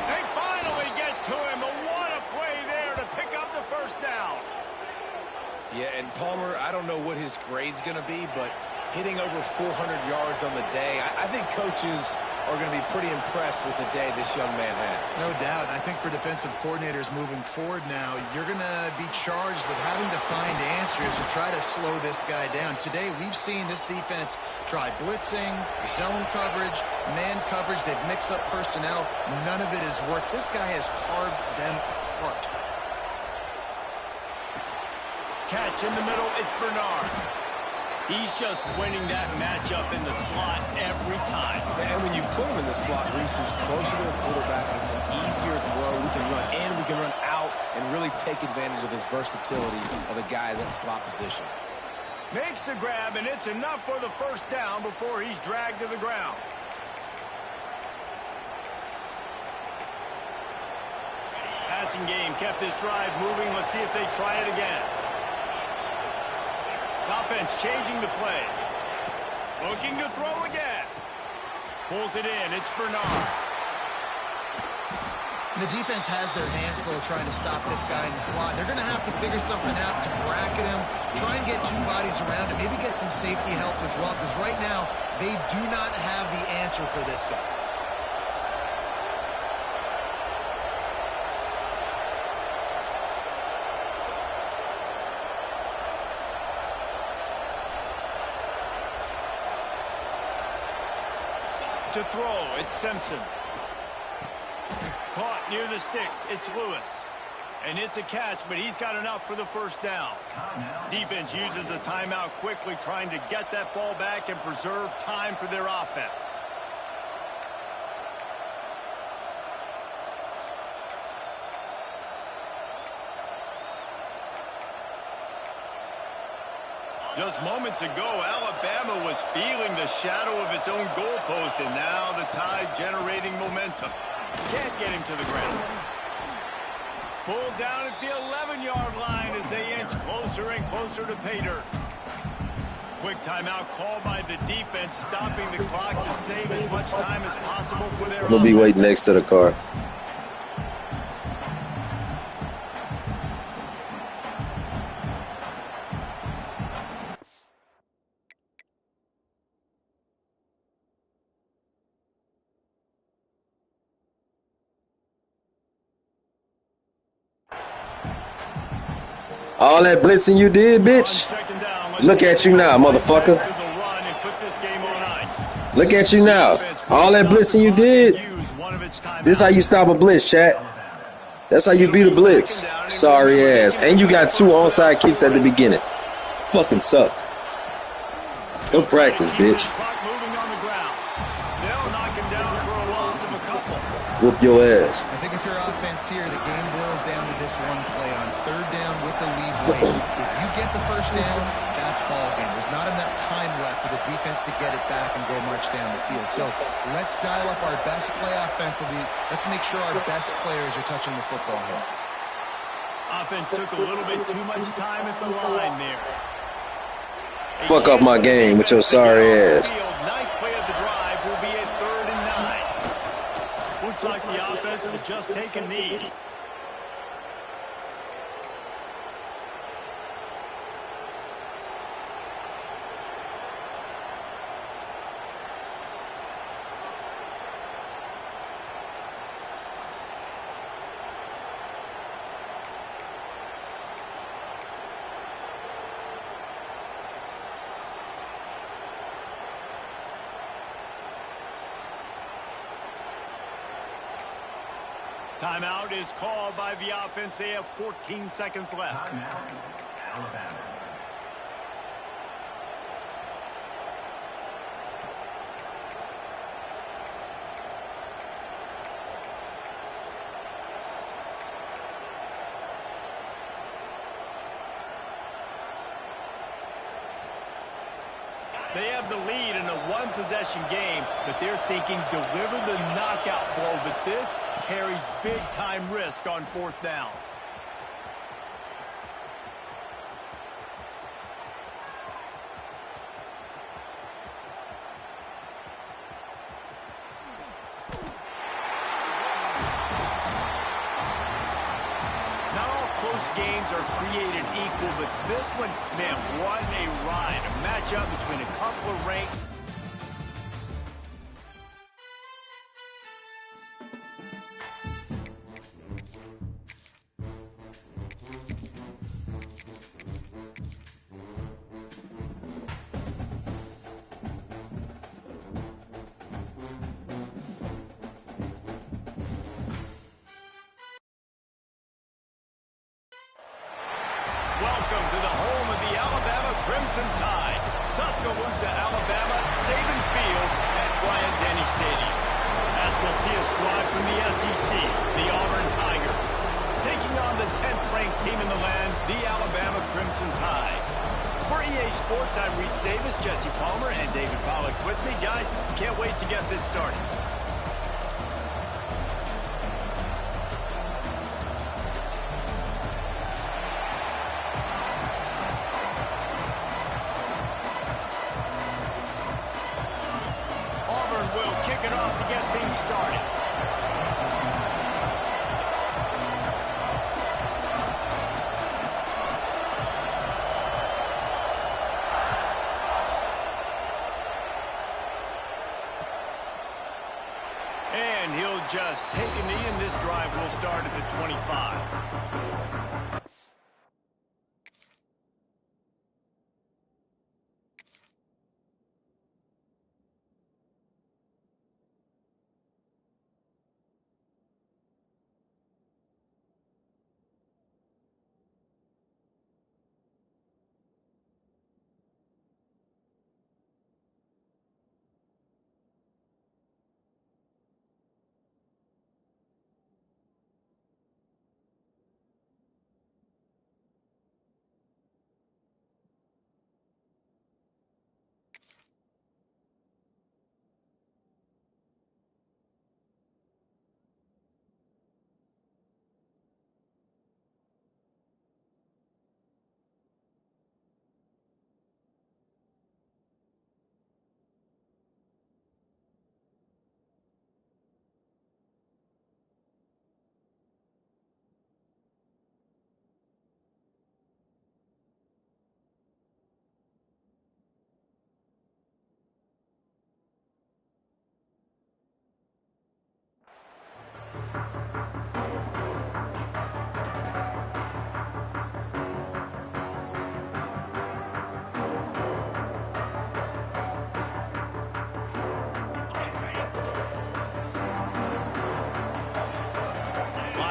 They finally get to him. But what a play there to pick up the first down. Yeah, and Palmer, I don't know what his grade's going to be, but hitting over 400 yards on the day, I think coaches are going to be pretty impressed with the day this young man had. No doubt. I think for defensive coordinators moving forward now, you're going to be charged with having to find answers to try to slow this guy down. Today, we've seen this defense try blitzing, zone coverage, man coverage. They've mixed up personnel. None of it has worked. This guy has carved them apart. Catch in the middle. It's Bernard. He's just winning that matchup in the slot every time. And when you put him in the slot, Reese is closer to the quarterback. It's an easier throw. We can run in, we can run out, and really take advantage of his versatility of the guy in that slot position. Makes the grab, and it's enough for the first down before he's dragged to the ground. Passing game kept this drive moving. Let's see if they try it again. Offense changing the play. Looking to throw again. Pulls it in. It's Bernard. The defense has their hands full trying to stop this guy in the slot. They're going to have to figure something out to bracket him, try and get two bodies around him, maybe get some safety help as well, because right now they do not have the answer for this guy. To throw, it's Simpson. Caught near the sticks, it's Lewis. And it's a catch, but he's got enough for the first down. Defense uses a timeout quickly, trying to get that ball back and preserve time for their offense. Just moments ago, Alabama was feeling the shadow of its own goalpost, and now the Tide generating momentum. Can't get him to the ground. Pulled down at the 11-yard line as they inch closer and closer to pay dirt. Quick timeout called by the defense, stopping the clock to save as much time as possible for their We'll be waiting next to the car. All that blitzing you did, bitch. Look at you now, motherfucker. Look at you now. All that blitzing you did. This how you stop a blitz, chat. That's how you beat a blitz. Sorry ass. And you got 2 onside kicks at the beginning. Fucking suck. Go practice, bitch. Whoop your ass. I think if your offense here, the game boils down to this one play on 3rd down with the lead late. If you get the first down, that's ball game. There's not enough time left for the defense to get it back and go march down the field. So let's dial up our best play offensively. Let's make sure our best players are touching the football here. Offense took a little bit too much time at the line there. Fuck up my game with your sorry ass. Ninth play of the drive will be at 3rd and 9. Looks Looks like the offense will just take a knee. Timeout is called by the offense. They have 14 seconds left. Timeout, Alabama. They have the lead in a one-possession game, but they're thinking deliver the knockout blow. But this carries big-time risk on fourth down. Not all close games are created equal, but this one, man, what a ride. A matchup between a couple of ranked. Welcome to the home of the Alabama Crimson Tide. Tuscaloosa, Alabama, Saban Field at Bryant-Denny Stadium. As we'll see a squad from the SEC, the Auburn Tigers. Taking on the 10th-ranked team in the land, the Alabama Crimson Tide. For EA Sports, I'm Reese Davis, Jesse Palmer, and David Pollack with me. Guys, can't wait to get this started. Auburn will kick it off to get things started. And he'll just take a knee, and this drive will start at the 25.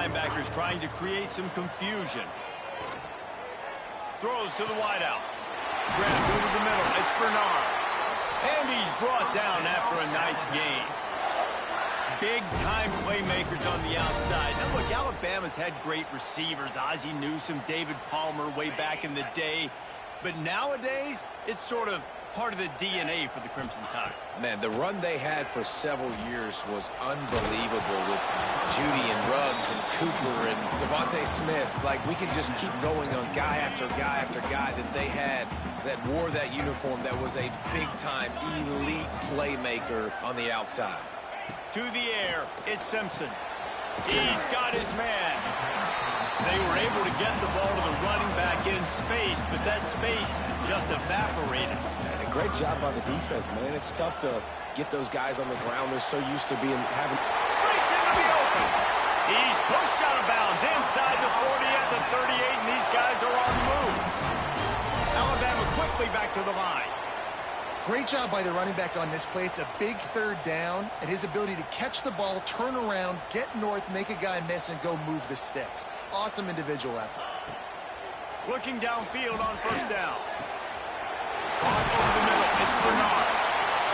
Linebackers trying to create some confusion. Throws to the wideout. Grabbed over the middle. It's Bernard. And he's brought down after a nice gain. Big-time playmakers on the outside. Now, look, Alabama's had great receivers. Ozzie Newsome, David Palmer way back in the day. But nowadays, it's sort of part of the DNA for the Crimson Tide. Man, the run they had for several years was unbelievable with Judy and Ruggs and Cooper and Devontae Smith. Like, we could just keep going on guy after guy after guy that they had that wore that uniform that was a big-time elite playmaker on the outside. To the air, it's Simpson. He's got his man. They were able to get the ball to the running back in space, but that space just evaporated. And a great job by the defense, man. It's tough to get those guys on the ground. They're so used to having... Breaks into the open. He's pushed out of bounds inside the 40 at the 38, and these guys are on the move. Alabama quickly back to the line. Great job by the running back on this play. It's a big third down, and his ability to catch the ball, turn around, get north, make a guy miss, and go move the sticks. Awesome individual effort. Looking downfield on first down. Caught over the middle. It's Bernard.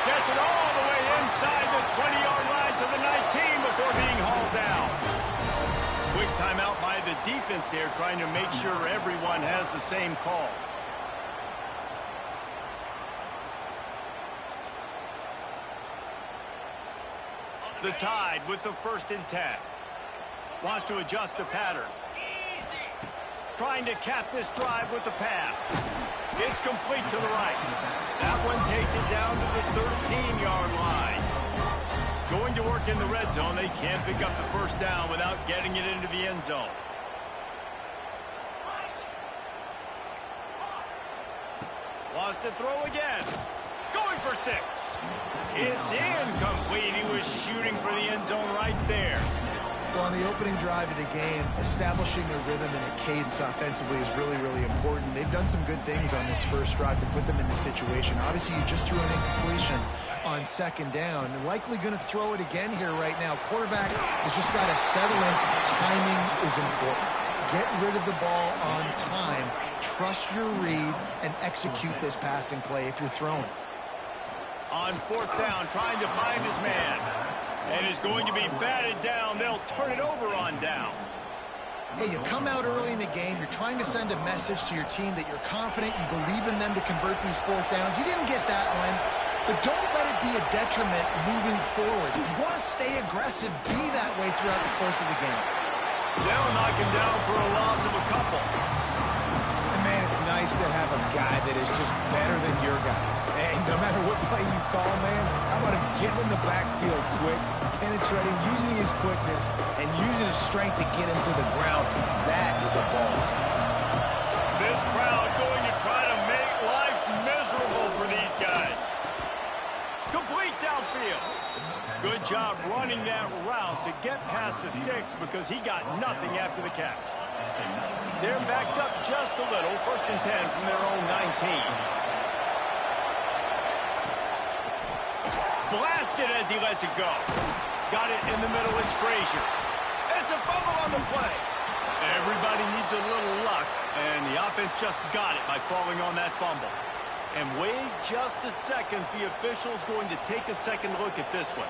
Gets it all the way inside the 20-yard line to the 19 before being hauled down. Quick timeout by the defense there, trying to make sure everyone has the same call. The Tide with the 1st and 10. Wants to adjust the pattern. Trying to cap this drive with the pass. It's complete to the right. That one takes it down to the 13-yard line. Going to work in the red zone. They can't pick up the first down without getting it into the end zone. Wants to throw again. Going for 6. It's incomplete. He was shooting for the end zone right there. Well, on the opening drive of the game, establishing a rhythm and a cadence offensively is really, really important. They've done some good things on this first drive to put them in this situation. Obviously, you just threw an incompletion on 2nd down. They're likely going to throw it again here right now. Quarterback has just got to settle in. Timing is important. Get rid of the ball on time. Trust your read and execute this passing play if you're throwing it. On 4th down, trying to find his man. And is going to be batted down. They'll turn it over on downs. Hey, you come out early in the game. You're trying to send a message to your team that you're confident. You believe in them to convert these 4th downs. You didn't get that one. But don't let it be a detriment moving forward. If you want to stay aggressive, be that way throughout the course of the game. They'll knock him down for a loss of a couple. Man, it's nice to have a guy that is just better than your guys. And no matter what play you call, man, how about him getting in the backfield quick, penetrating, using his quickness, and using his strength to get him to the ground. That is a ball. This crowd going to try to make life miserable for these guys. Complete downfield. Good job running that route to get past the sticks because he got nothing after the catch. They're backed up just a little. 1st and 10 from their own 19. Blasted as he lets it go. Got it in the middle. It's Frazier. It's a fumble on the play. Everybody needs a little luck, and the offense just got it by falling on that fumble. And wait just a second. The official's going to take a second look at this one.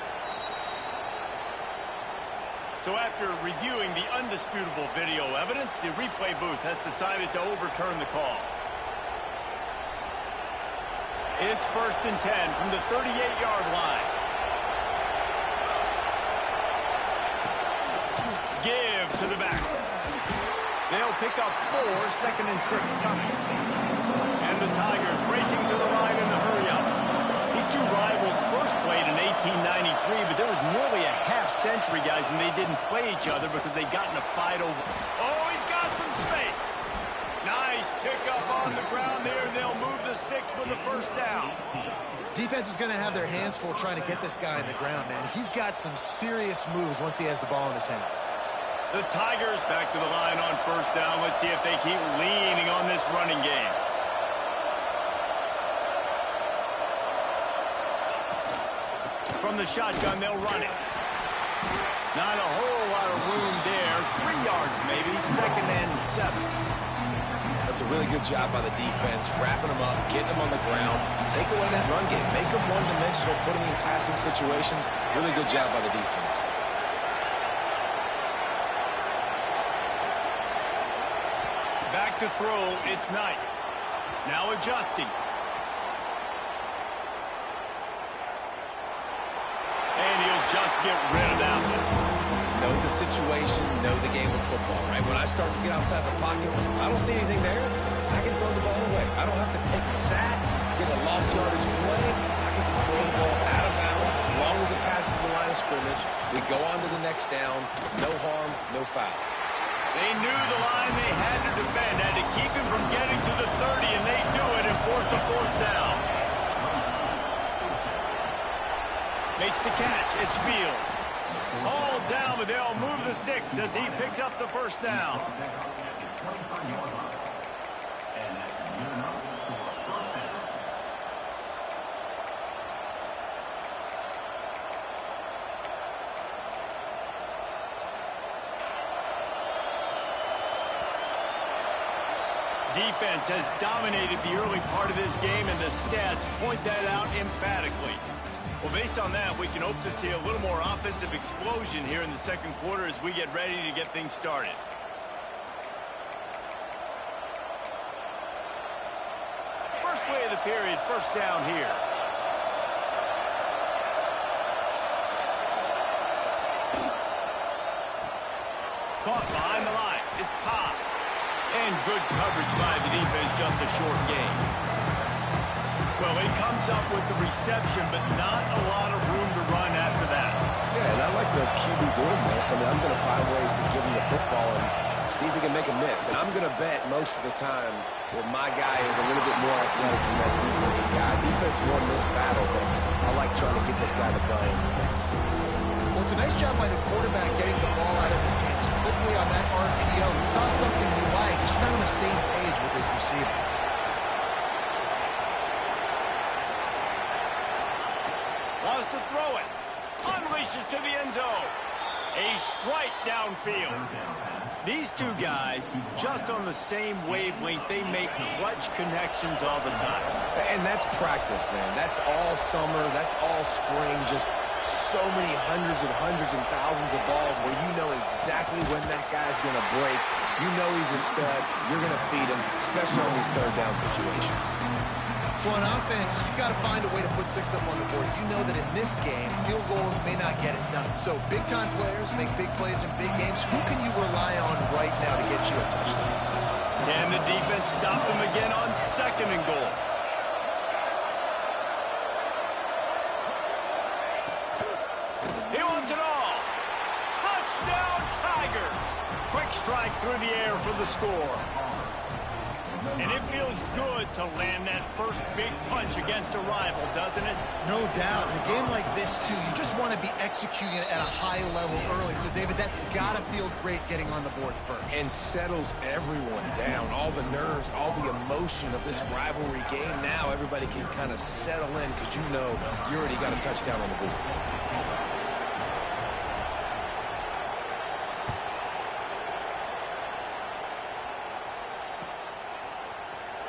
So after reviewing the undisputable video evidence, the replay booth has decided to overturn the call. It's 1st and 10 from the 38-yard line. Give to the back. They'll pick up 4, 2nd and 6 coming. And the Tigers racing to the line in the hurry-up. These two rivals first played in 1893, but there was nearly a half-century, guys, when they didn't play each other because they got in a fight over... Oh, he's got some space. Nice pickup on the ground there, and they'll move the sticks with the 1st down. Defense is going to have their hands full trying to get this guy on the ground, man. He's got some serious moves once he has the ball in his hands. The Tigers back to the line on 1st down. Let's see if they keep leaning on this running game. From the shotgun, they'll run it. Not a whole lot of room there. 3 yards maybe, 2nd and 7. That's a really good job by the defense, wrapping them up, getting them on the ground, take away that run game, make them one-dimensional, put them in passing situations. Really good job by the defense. Back to throw, it's Knight. Now adjusting. And he'll just get rid of that one. Know the situation, know the game of football, right? When I start to get outside the pocket, I don't see anything there, I can throw the ball away. I don't have to take a sack, get a lost yardage play. I can just throw the ball out of bounds. It's long as it passes the line of scrimmage, we go on to the next down. No harm, no foul. They knew the line they had to defend, had to keep him from getting to the 30, and they do it and force a fourth down. Makes the catch. It's Fields. All down, but they'll move the sticks as he picks up the first down. Defense has dominated the early part of this game, and the stats point that out emphatically. Well, based on that, we can hope to see a little more offensive explosion here in the second quarter as we get ready to get things started. First play of the period, first down here. Caught behind the line. It's Cobb. And good coverage by the defense, just a short gain. Well, he comes up with the reception, but not a lot of room to run after that. Yeah, and I like the QB doing this. I mean, I'm going to find ways to give him the football and see if he can make a miss. And I'm going to bet most of the time that my guy is a little bit more athletic than that defensive guy. Defense won this battle, but I like trying to get this guy the ball in space. Well, it's a nice job by the quarterback getting the ball out of his hands quickly on that RPO. We saw something we like. He's not on the same page with his receiver. Wants to throw it. Unleashes to the end zone. A strike downfield. These two guys, just on the same wavelength, they make clutch connections all the time. And that's practice, man. That's all summer. That's all spring. Just so many hundreds and thousands of balls where you know exactly when that guy's going to break. You know he's a stud. You're going to feed him, especially on these third down situations. So on offense, you've got to find a way to put 6 up on the board. You know that in this game, field goals may not get it done. So big-time players make big plays in big games. Who can you rely on right now to get you a touchdown? Can the defense stop them again on second and goal? He wants it all. Touchdown, Tigers. Quick strike through the air for the score. And it feels good to land that first big punch against a rival, doesn't it? No doubt. In a game like this, too, you just want to be executing it at a high level early. So, David, that's got to feel great getting on the board first. And settles everyone down. All the nerves, all the emotion of this rivalry game. Now everybody can kind of settle in because you know you already got a touchdown on the board.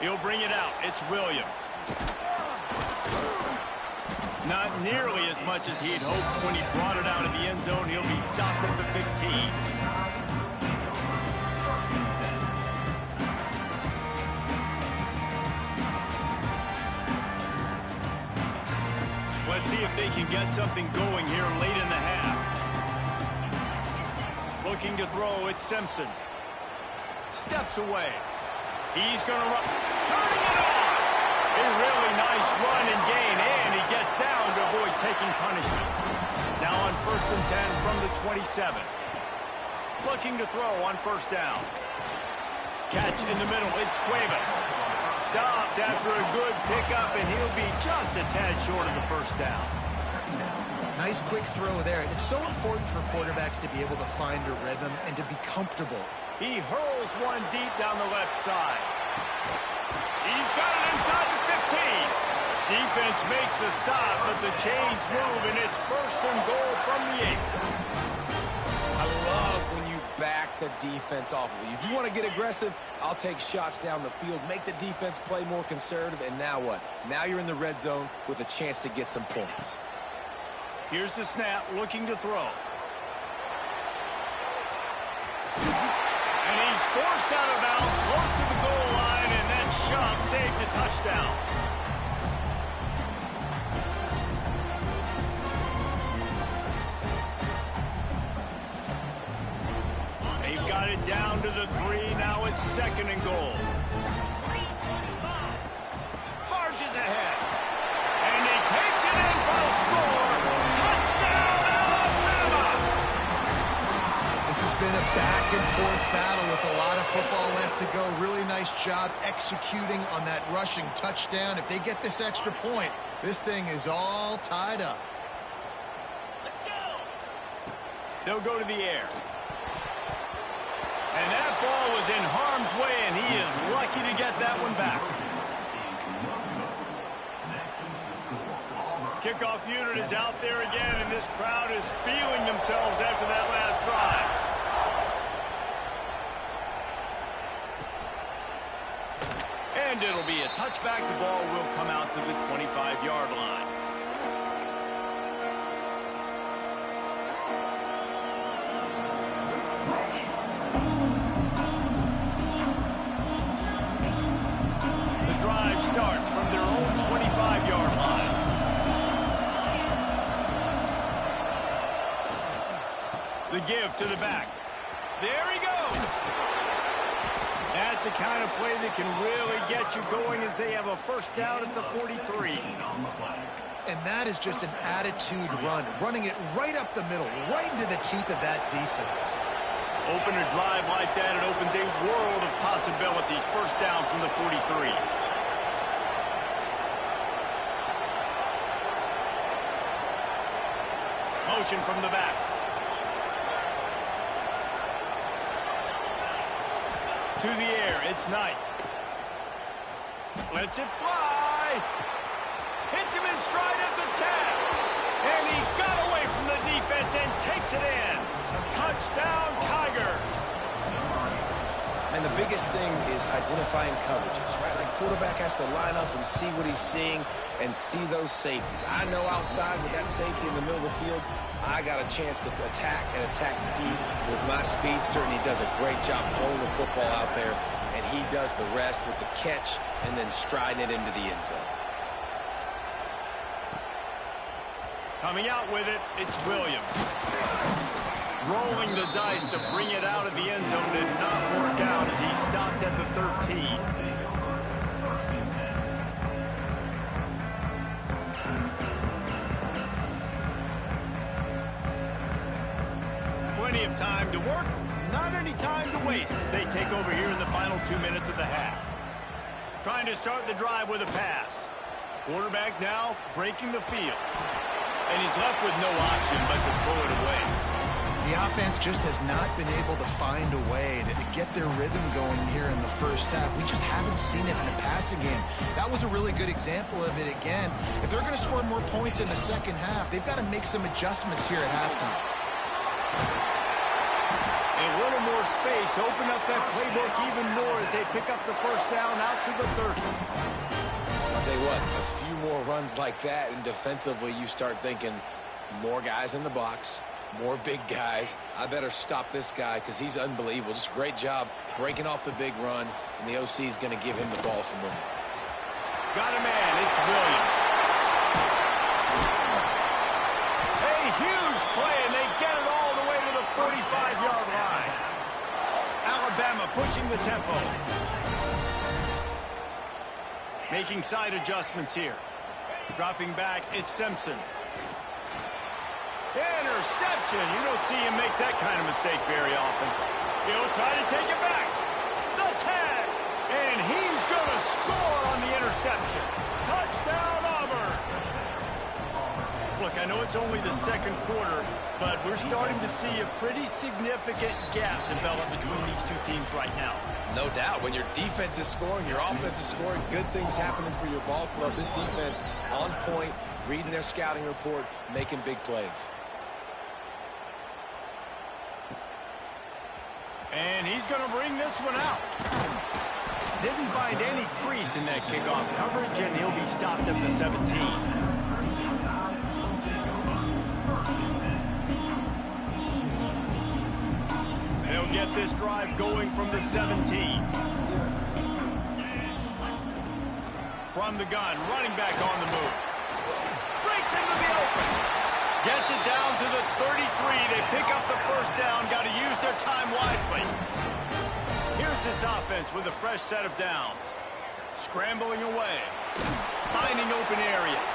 He'll bring it out. It's Williams. Not nearly as much as he'd hoped when he brought it out of the end zone. He'll be stopped at the 15. Let's see if they can get something going here late in the half. Looking to throw, it's Simpson. Steps away. He's going to run. Turning it on. A really nice run and gain, and he gets down to avoid taking punishment. Now on 1st and 10 from the 27. Looking to throw on first down. Catch in the middle. It's Cuevas. Stopped after a good pickup, and he'll be just a tad short of the first down. Nice quick throw there. It's so important for quarterbacks to be able to find a rhythm and to be comfortable. He hurls one deep down the left side. He's got it inside the 15. Defense makes a stop, but the chains move, and it's 1st and goal from the 8. I love when you back the defense off of you. If you want to get aggressive, I'll take shots down the field, make the defense play more conservative, and now what? Now you're in the red zone with a chance to get some points. Here's the snap, looking to throw. And he's forced out of bounds, close to the goal line, and that shove saved the touchdown. They've got it down to the 3, now it's 2nd and goal. Marches ahead. And he takes it in for a score. been a back-and-forth battle with a lot of football left to go. Really nice job executing on that rushing touchdown. If they get this extra point, this thing is all tied up. Let's go. They'll go to the air. And that ball was in harm's way, and he is lucky to get that one back. Kickoff unit is out there again, and this crowd is feeling themselves after that last drive. And it'll be a touchback. The ball will come out to the 25-yard line. The drive starts from their own 25-yard line. The give to the back. There he goes. That's the kind of play that can really get you going as they have a first down at the 43. And that is just an attitude run, running it right up the middle, right into the teeth of that defense. Open a drive like that, it opens a world of possibilities. First down from the 43. Motion from the back. To the air, it's Knight. Lets it fly. Hits him in stride at the 10. And he got away from the defense and takes it in. Touchdown, Tigers. And the biggest thing is identifying coverages, right? Like quarterback has to line up and see what he's seeing and see those safeties. I know outside with that safety in the middle of the field, I got a chance to attack and attack deep with my speedster, and he does a great job throwing the football out there, and he does the rest with the catch and then striding it into the end zone. Coming out with it, it's Williams. Rolling the dice to bring it out of the end zone did not work out as he stopped at the 13. Plenty of time to work, not any time to waste as they take over here in the final 2 minutes of the half. Trying to start the drive with a pass. Quarterback now breaking the field. And he's left with no option but to throw it away. The offense just has not been able to find a way to get their rhythm going here in the first half. We just haven't seen it in a passing game. That was a really good example of it again. If they're going to score more points in the second half, they've got to make some adjustments here at halftime. A little more space, open up that playbook even more as they pick up the first down out to the 30. I'll tell you what, a few more runs like that, and defensively you start thinking more guys in the box, more big guys. I better stop this guy because he's unbelievable. Just great job breaking off the big run, and the OC is going to give him the ball some more. Got a man, it's Williams. A huge play, and they get it all the way to the 45-yard line. Alabama pushing the tempo. Making side adjustments here. Dropping back, it's Simpson. Interception. You don't see him make that kind of mistake very often. He'll try to take it back. The tag. And he's going to score on the interception. Touchdown, Auburn. Look, I know it's only the second quarter, but we're starting to see a pretty significant gap develop between these two teams right now. No doubt. When your defense is scoring, your offense is scoring, good things happening for your ball club. This defense on point, reading their scouting report, making big plays. And he's going to bring this one out. Didn't find any crease in that kickoff coverage, and he'll be stopped at the 17. They'll get this drive going from the 17. From the gun, running back on the move. Breaks into the open. Gets it down to the 33. They pick up the first down. Got to use their time wisely. Here's this offense with a fresh set of downs. Scrambling away. Finding open areas.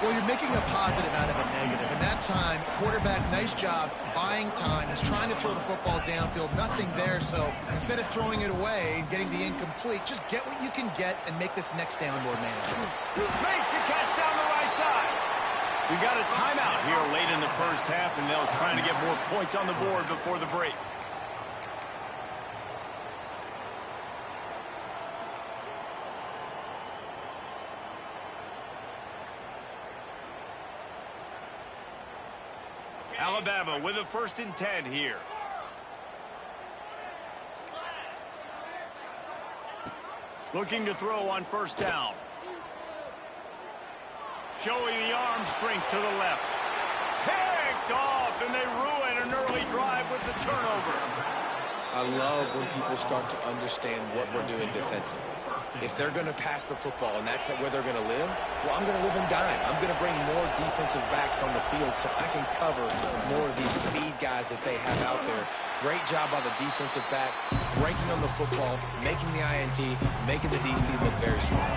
Well, you're making a positive out of a negative. And that time, quarterback, nice job buying time. He's trying to throw the football downfield. Nothing there. So instead of throwing it away and getting the incomplete, just get what you can get and make this next down more manageable. Makes the catch down the right side. We got a timeout here late in the first half, and they'll try to get more points on the board before the break. Alabama with a 1st and 10 here. Looking to throw on 1st down. Showing the arm strength to the left. Picked off, and they ruin an early drive with the turnover. I love when people start to understand what we're doing defensively. If they're going to pass the football and that's where they're going to live, well, I'm going to live and dime. I'm going to bring more defensive backs on the field so I can cover more of these speed guys that they have out there. Great job by the defensive back, breaking on the football, making the INT, making the DC look very smart.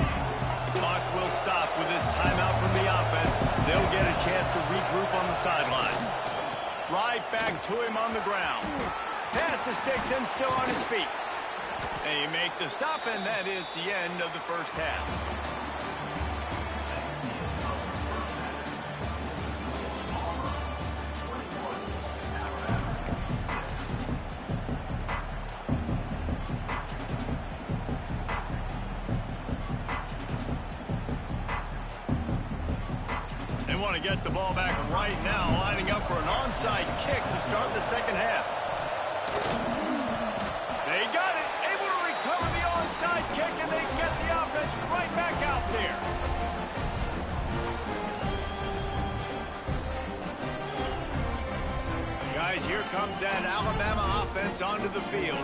The clock will stop with this timeout from the offense. They'll get a chance to regroup on the sideline. Right back to him on the ground. Pass to Stigson, still on his feet. They make the stop, and that is the end of the first half. They want to get the ball back right now, lining up for an onside kick to start the second half. They got it, able to recover the onside kick, and they get the offense right back out there. Guys, here comes that Alabama offense onto the field.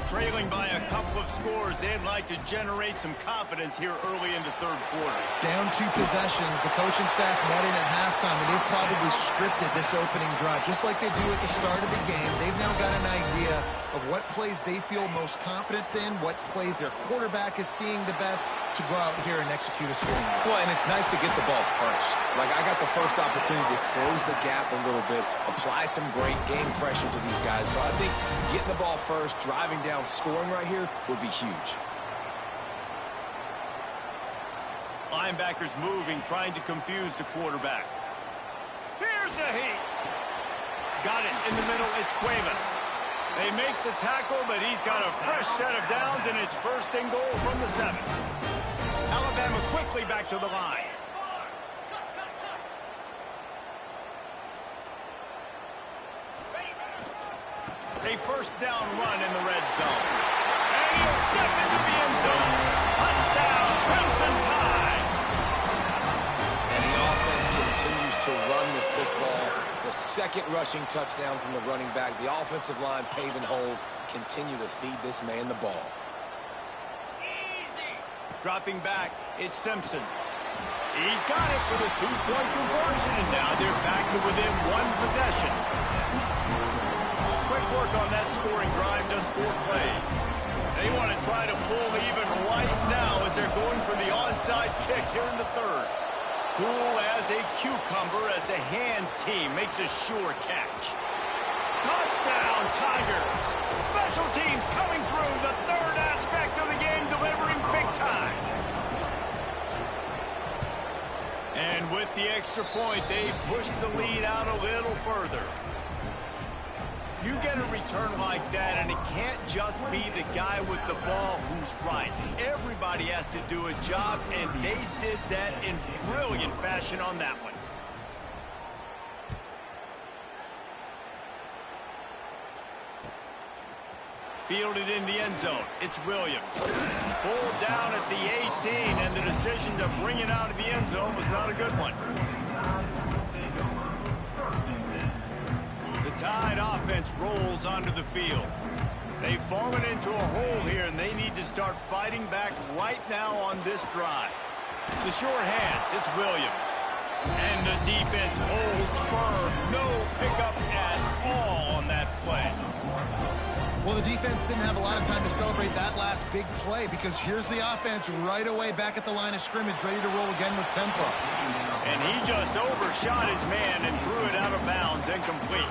Trailing by a couple of scores, they'd like to generate some confidence here early in the third quarter. Down 2 possessions, the coaching staff met in at halftime, and they've probably scripted this opening drive. Just like they do at the start of the game, they've now got an idea of what plays they feel most confident in, what plays their quarterback is seeing the best to go out here and execute a scoring drive. Well, and it's nice to get the ball first. Like, I got the first opportunity to close the gap a little bit, apply some great game pressure to these guys. So I think getting the ball first, driving down, scoring right here would be huge. Linebackers moving, trying to confuse the quarterback. Here's the heat. Got it in the middle. It's Cuevas. They make the tackle, but he's got a fresh set of downs, and it's 1st and goal from the 7. Alabama quickly back to the line. A 1st down run in the red zone. And he'll step into the end zone. Touchdown, Crimson Tide. And the offense continues to run the football. The 2nd rushing touchdown from the running back. The offensive line paving holes. Continue to feed this man the ball. Easy. Dropping back, it's Simpson. He's got it for the 2-point conversion, and now they're back to within 1 possession. Quick work on that scoring drive, just 4 plays. They want to try to pull even right now as they're going for the onside kick here in the 3rd. Cool as a cucumber as the hands team makes a sure catch. Touchdown, Tigers. Special teams coming through, the 3rd aspect of the game, delivering big time. And with the extra point, they push the lead out a little further. You get a return like that, and it can't just be the guy with the ball who's right. Everybody has to do a job, and they did that in brilliant fashion on that one. Fielded in the end zone. It's Williams. Pulled down at the 18, and the decision to bring it out of the end zone was not a good one. The Tide offense rolls onto the field. They've fallen into a hole here, and they need to start fighting back right now on this drive. The sure hands, it's Williams. And the defense holds firm. No pickup at all on that play. Well, the defense didn't have a lot of time to celebrate that last big play because here's the offense right away back at the line of scrimmage, ready to roll again with tempo. And he just overshot his man and threw it out of bounds, incomplete.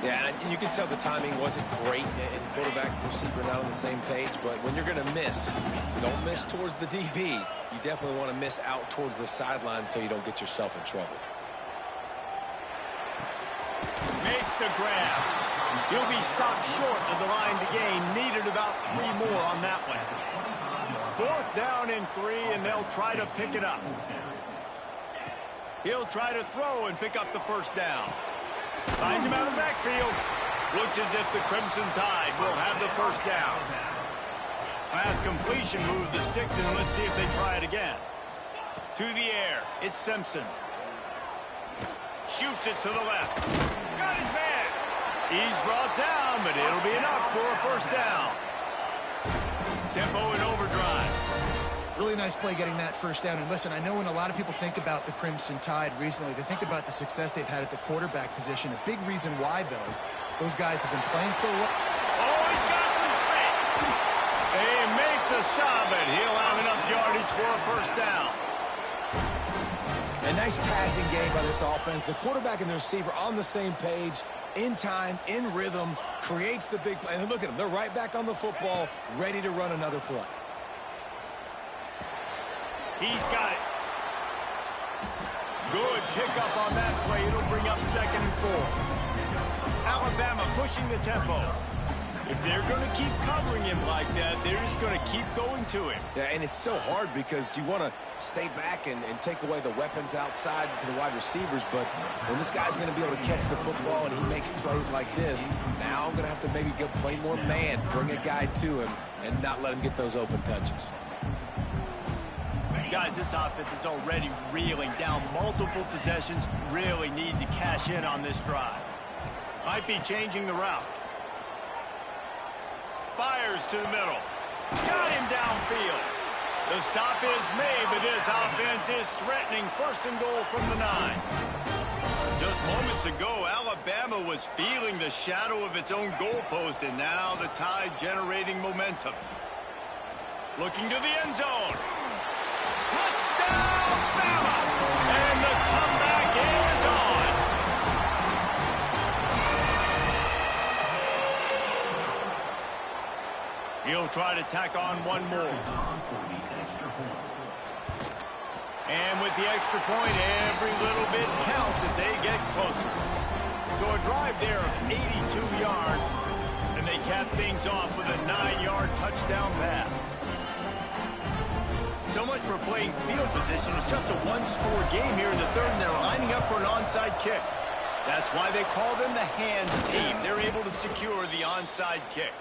Yeah, and you can tell the timing wasn't great, and quarterback and receiver not on the same page, but when you're going to miss, don't miss towards the DB. You definitely want to miss out towards the sideline so you don't get yourself in trouble. Makes the grab. He'll be stopped short of the line to gain. Needed about 3 more on that one. 4th down and 3, and they'll try to pick it up. He'll try to throw and pick up the 1st down. Finds him out of the backfield. Looks as if the Crimson Tide will have the 1st down. Pass completion, move the sticks, and let's see if they try it again. To the air, it's Simpson. Shoots it to the left. Got his man. He's brought down, but it'll be enough for a 1st down. Tempo in overdrive. Really nice play getting that 1st down. And listen, I know when a lot of people think about the Crimson Tide recently, they think about the success they've had at the quarterback position. A big reason why, though, those guys have been playing so well. Oh, he's got some space. They make the stop, and he'll have enough yardage for a 1st down. A nice passing game by this offense. The quarterback and the receiver on the same page, in time, in rhythm, creates the big play. And look at them. They're right back on the football, ready to run another play. He's got it. Good pickup on that play. It'll bring up 2nd and 4. Alabama pushing the tempo. If they're going to keep covering him like that, they're just going to keep going to him. Yeah, and it's so hard because you want to stay back and take away the weapons outside to the wide receivers, but when this guy's going to be able to catch the football and he makes plays like this, now I'm going to have to maybe go play more man, bring a guy to him, and not let him get those open touches. Guys, this offense is already reeling down multiple possessions. Really need to cash in on this drive. Might be changing the route. Fires to the middle. Got him downfield. The stop is made, but this offense is threatening 1st and goal from the 9. Just moments ago, Alabama was feeling the shadow of its own goalpost, and now the Tide generating momentum. Looking to the end zone. Touchdown, Bama! And the comeback is on. He'll try to tack on one more. And with the extra point, every little bit counts as they get closer. So a drive there of 82 yards, and they cap things off with a 9-yard touchdown pass. So much for playing field position. It's just a 1-score game here in the 3rd, and they're lining up for an onside kick. That's why they call them the hands team. They're able to secure the onside kick.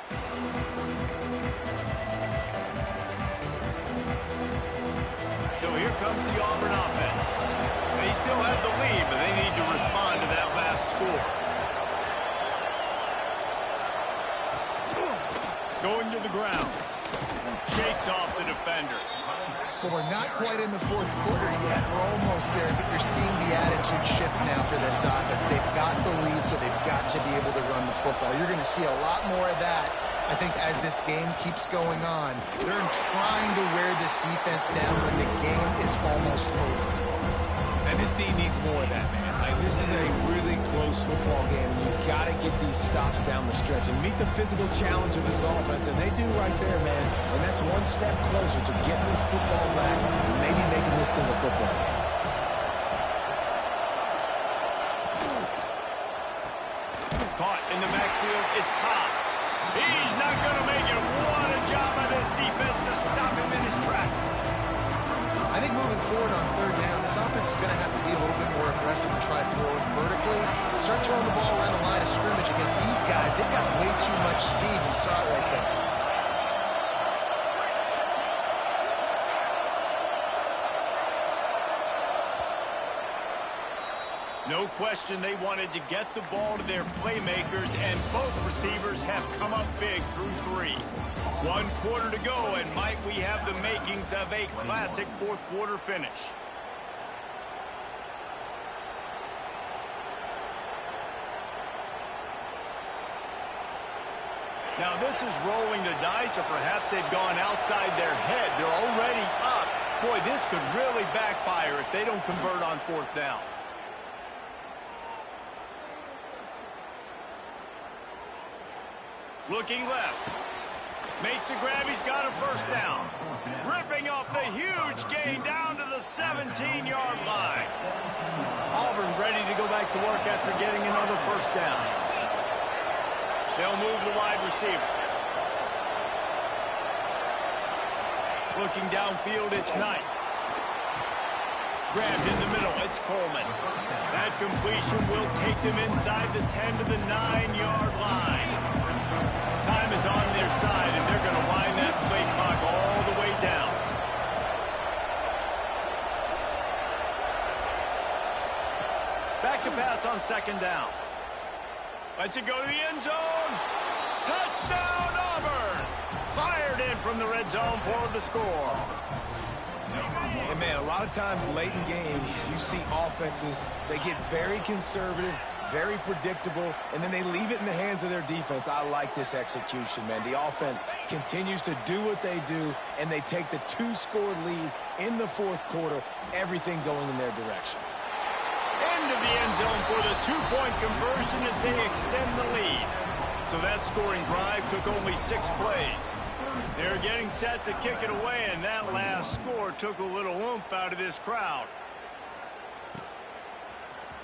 So here comes the Auburn offense. They still have the lead, but they need to respond to that last score. Going to the ground. Shakes off the defender. Well, we're not quite in the 4th quarter yet. We're almost there, but you're seeing the attitude shift now for this offense. They've got the lead, so they've got to be able to run the football. You're going to see a lot more of that, I think, as this game keeps going on. They're trying to wear this defense down when the game is almost over. And this team needs more of that, man. Like, this is a really close football game. You've got to get these stops down the stretch and meet the physical challenge of this offense, and they do right there, man. And that's one step closer to getting this football back and maybe making this thing a football game. Caught in the backfield, it's Cobb. He's not going to make it. What a job by this defense to stop him in his tracks. I think moving forward on 3rd down, this offense is going to have to be a little bit more aggressive and try to throw it vertically. Start throwing the ball around the line of scrimmage against these guys. They've got way too much speed. You saw it right there. No question they wanted to get the ball to their playmakers, and both receivers have come up big through 3. 1 quarter to go, and might we have the makings of a classic 4th quarter finish. Now this is rolling the dice, or perhaps they've gone outside their head. They're already up. Boy, this could really backfire if they don't convert on fourth down. Looking left. Makes the grab. He's got a first down. Ripping off the huge gain down to the 17-yard line. Auburn ready to go back to work after getting another first down. They'll move the wide receiver. Looking downfield, it's Knight. Grabbed in the middle, it's Coleman. That completion will take them inside the 10 to the 9-yard line. Time is on their side, and they're going to wind that play clock all the way down. Back to pass on second down. Lets it go to the end zone. Touchdown, Auburn! Fired in from the red zone for the score. And, man, a lot of times late in games, you see offenses, they get very conservative, very predictable, and then they leave it in the hands of their defense. I like this execution, man. The offense continues to do what they do, and they take the 2-score lead in the fourth quarter, everything going in their direction. Into the end zone for the 2-point conversion as they extend the lead. So that scoring drive took only 6 plays. They're getting set to kick it away, and that last score took a little oomph out of this crowd.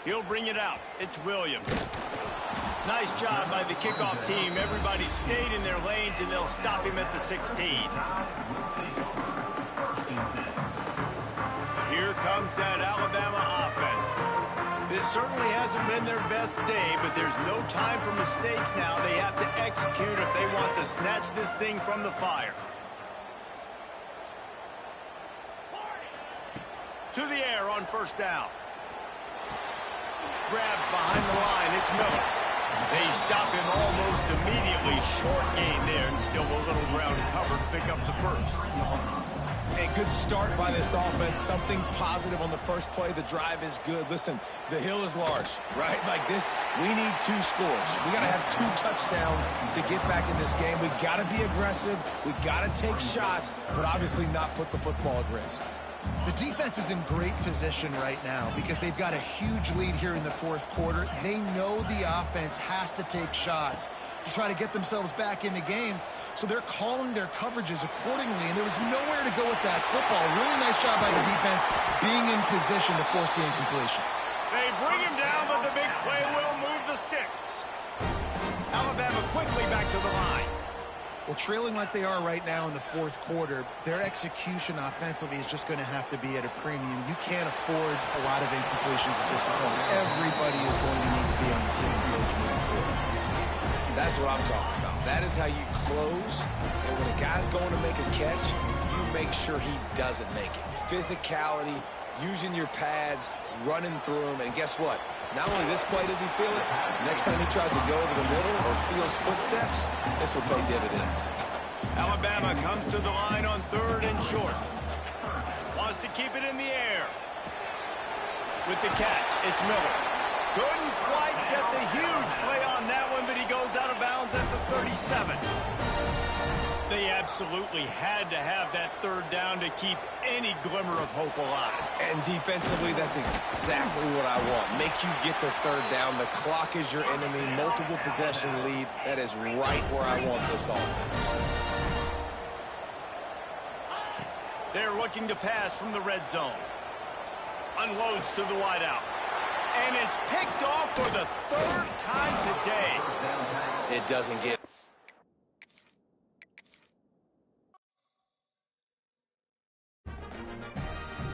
He'll bring it out. It's Williams. Nice job by the kickoff team. Everybody stayed in their lanes, and they'll stop him at the 16. Here comes that Alabama offense. This certainly hasn't been their best day, but there's no time for mistakes now. They have to execute if they want to snatch this thing from the fire. To the air on first down. Grabbed behind the line. It's Miller. They stop him almost immediately. Short gain there, and still a little ground covered to pick up the first. A good start by this offense. Something positive on the first play. The drive is good. Listen, the hill is large, right? Like this, we need 2 scores. We got to have 2 touchdowns to get back in this game. We got to be aggressive. We got to take shots, but obviously not put the football at risk. The defense is in great position right now because they've got a huge lead here in the fourth quarter. They know the offense has to take shots to try to get themselves back in the game. So they're calling their coverages accordingly, and there was nowhere to go with that football. Really nice job by the defense being in position to force the incompletion. They bring him down, but the big play will move the sticks. Alabama quickly back to the line. Well, trailing like they are right now in the fourth quarter, their execution offensively is just going to have to be at a premium. You can't afford a lot of incompletions at this point. Everybody is going to need to be on the same page moving forward. That's what I'm talking about. That is how you close. And when a guy's going to make a catch, you make sure he doesn't make it. Physicality, using your pads, running through him. And guess what? Not only this play does he feel it, next time he tries to go over the middle or feels footsteps, this will pay dividends. Alabama comes to the line on 3rd and short. Wants to keep it in the air. With the catch, it's Miller. Couldn't quite get the huge play on that one, but he goes out of bounds at the 37. They absolutely had to have that 3rd down to keep any glimmer of hope alive. And defensively, that's exactly what I want. Make you get the 3rd down. The clock is your enemy. Multiple possession lead. That is right where I want this offense. They're looking to pass from the red zone. Unloads to the wideout. And it's picked off for the 3rd time today. It doesn't get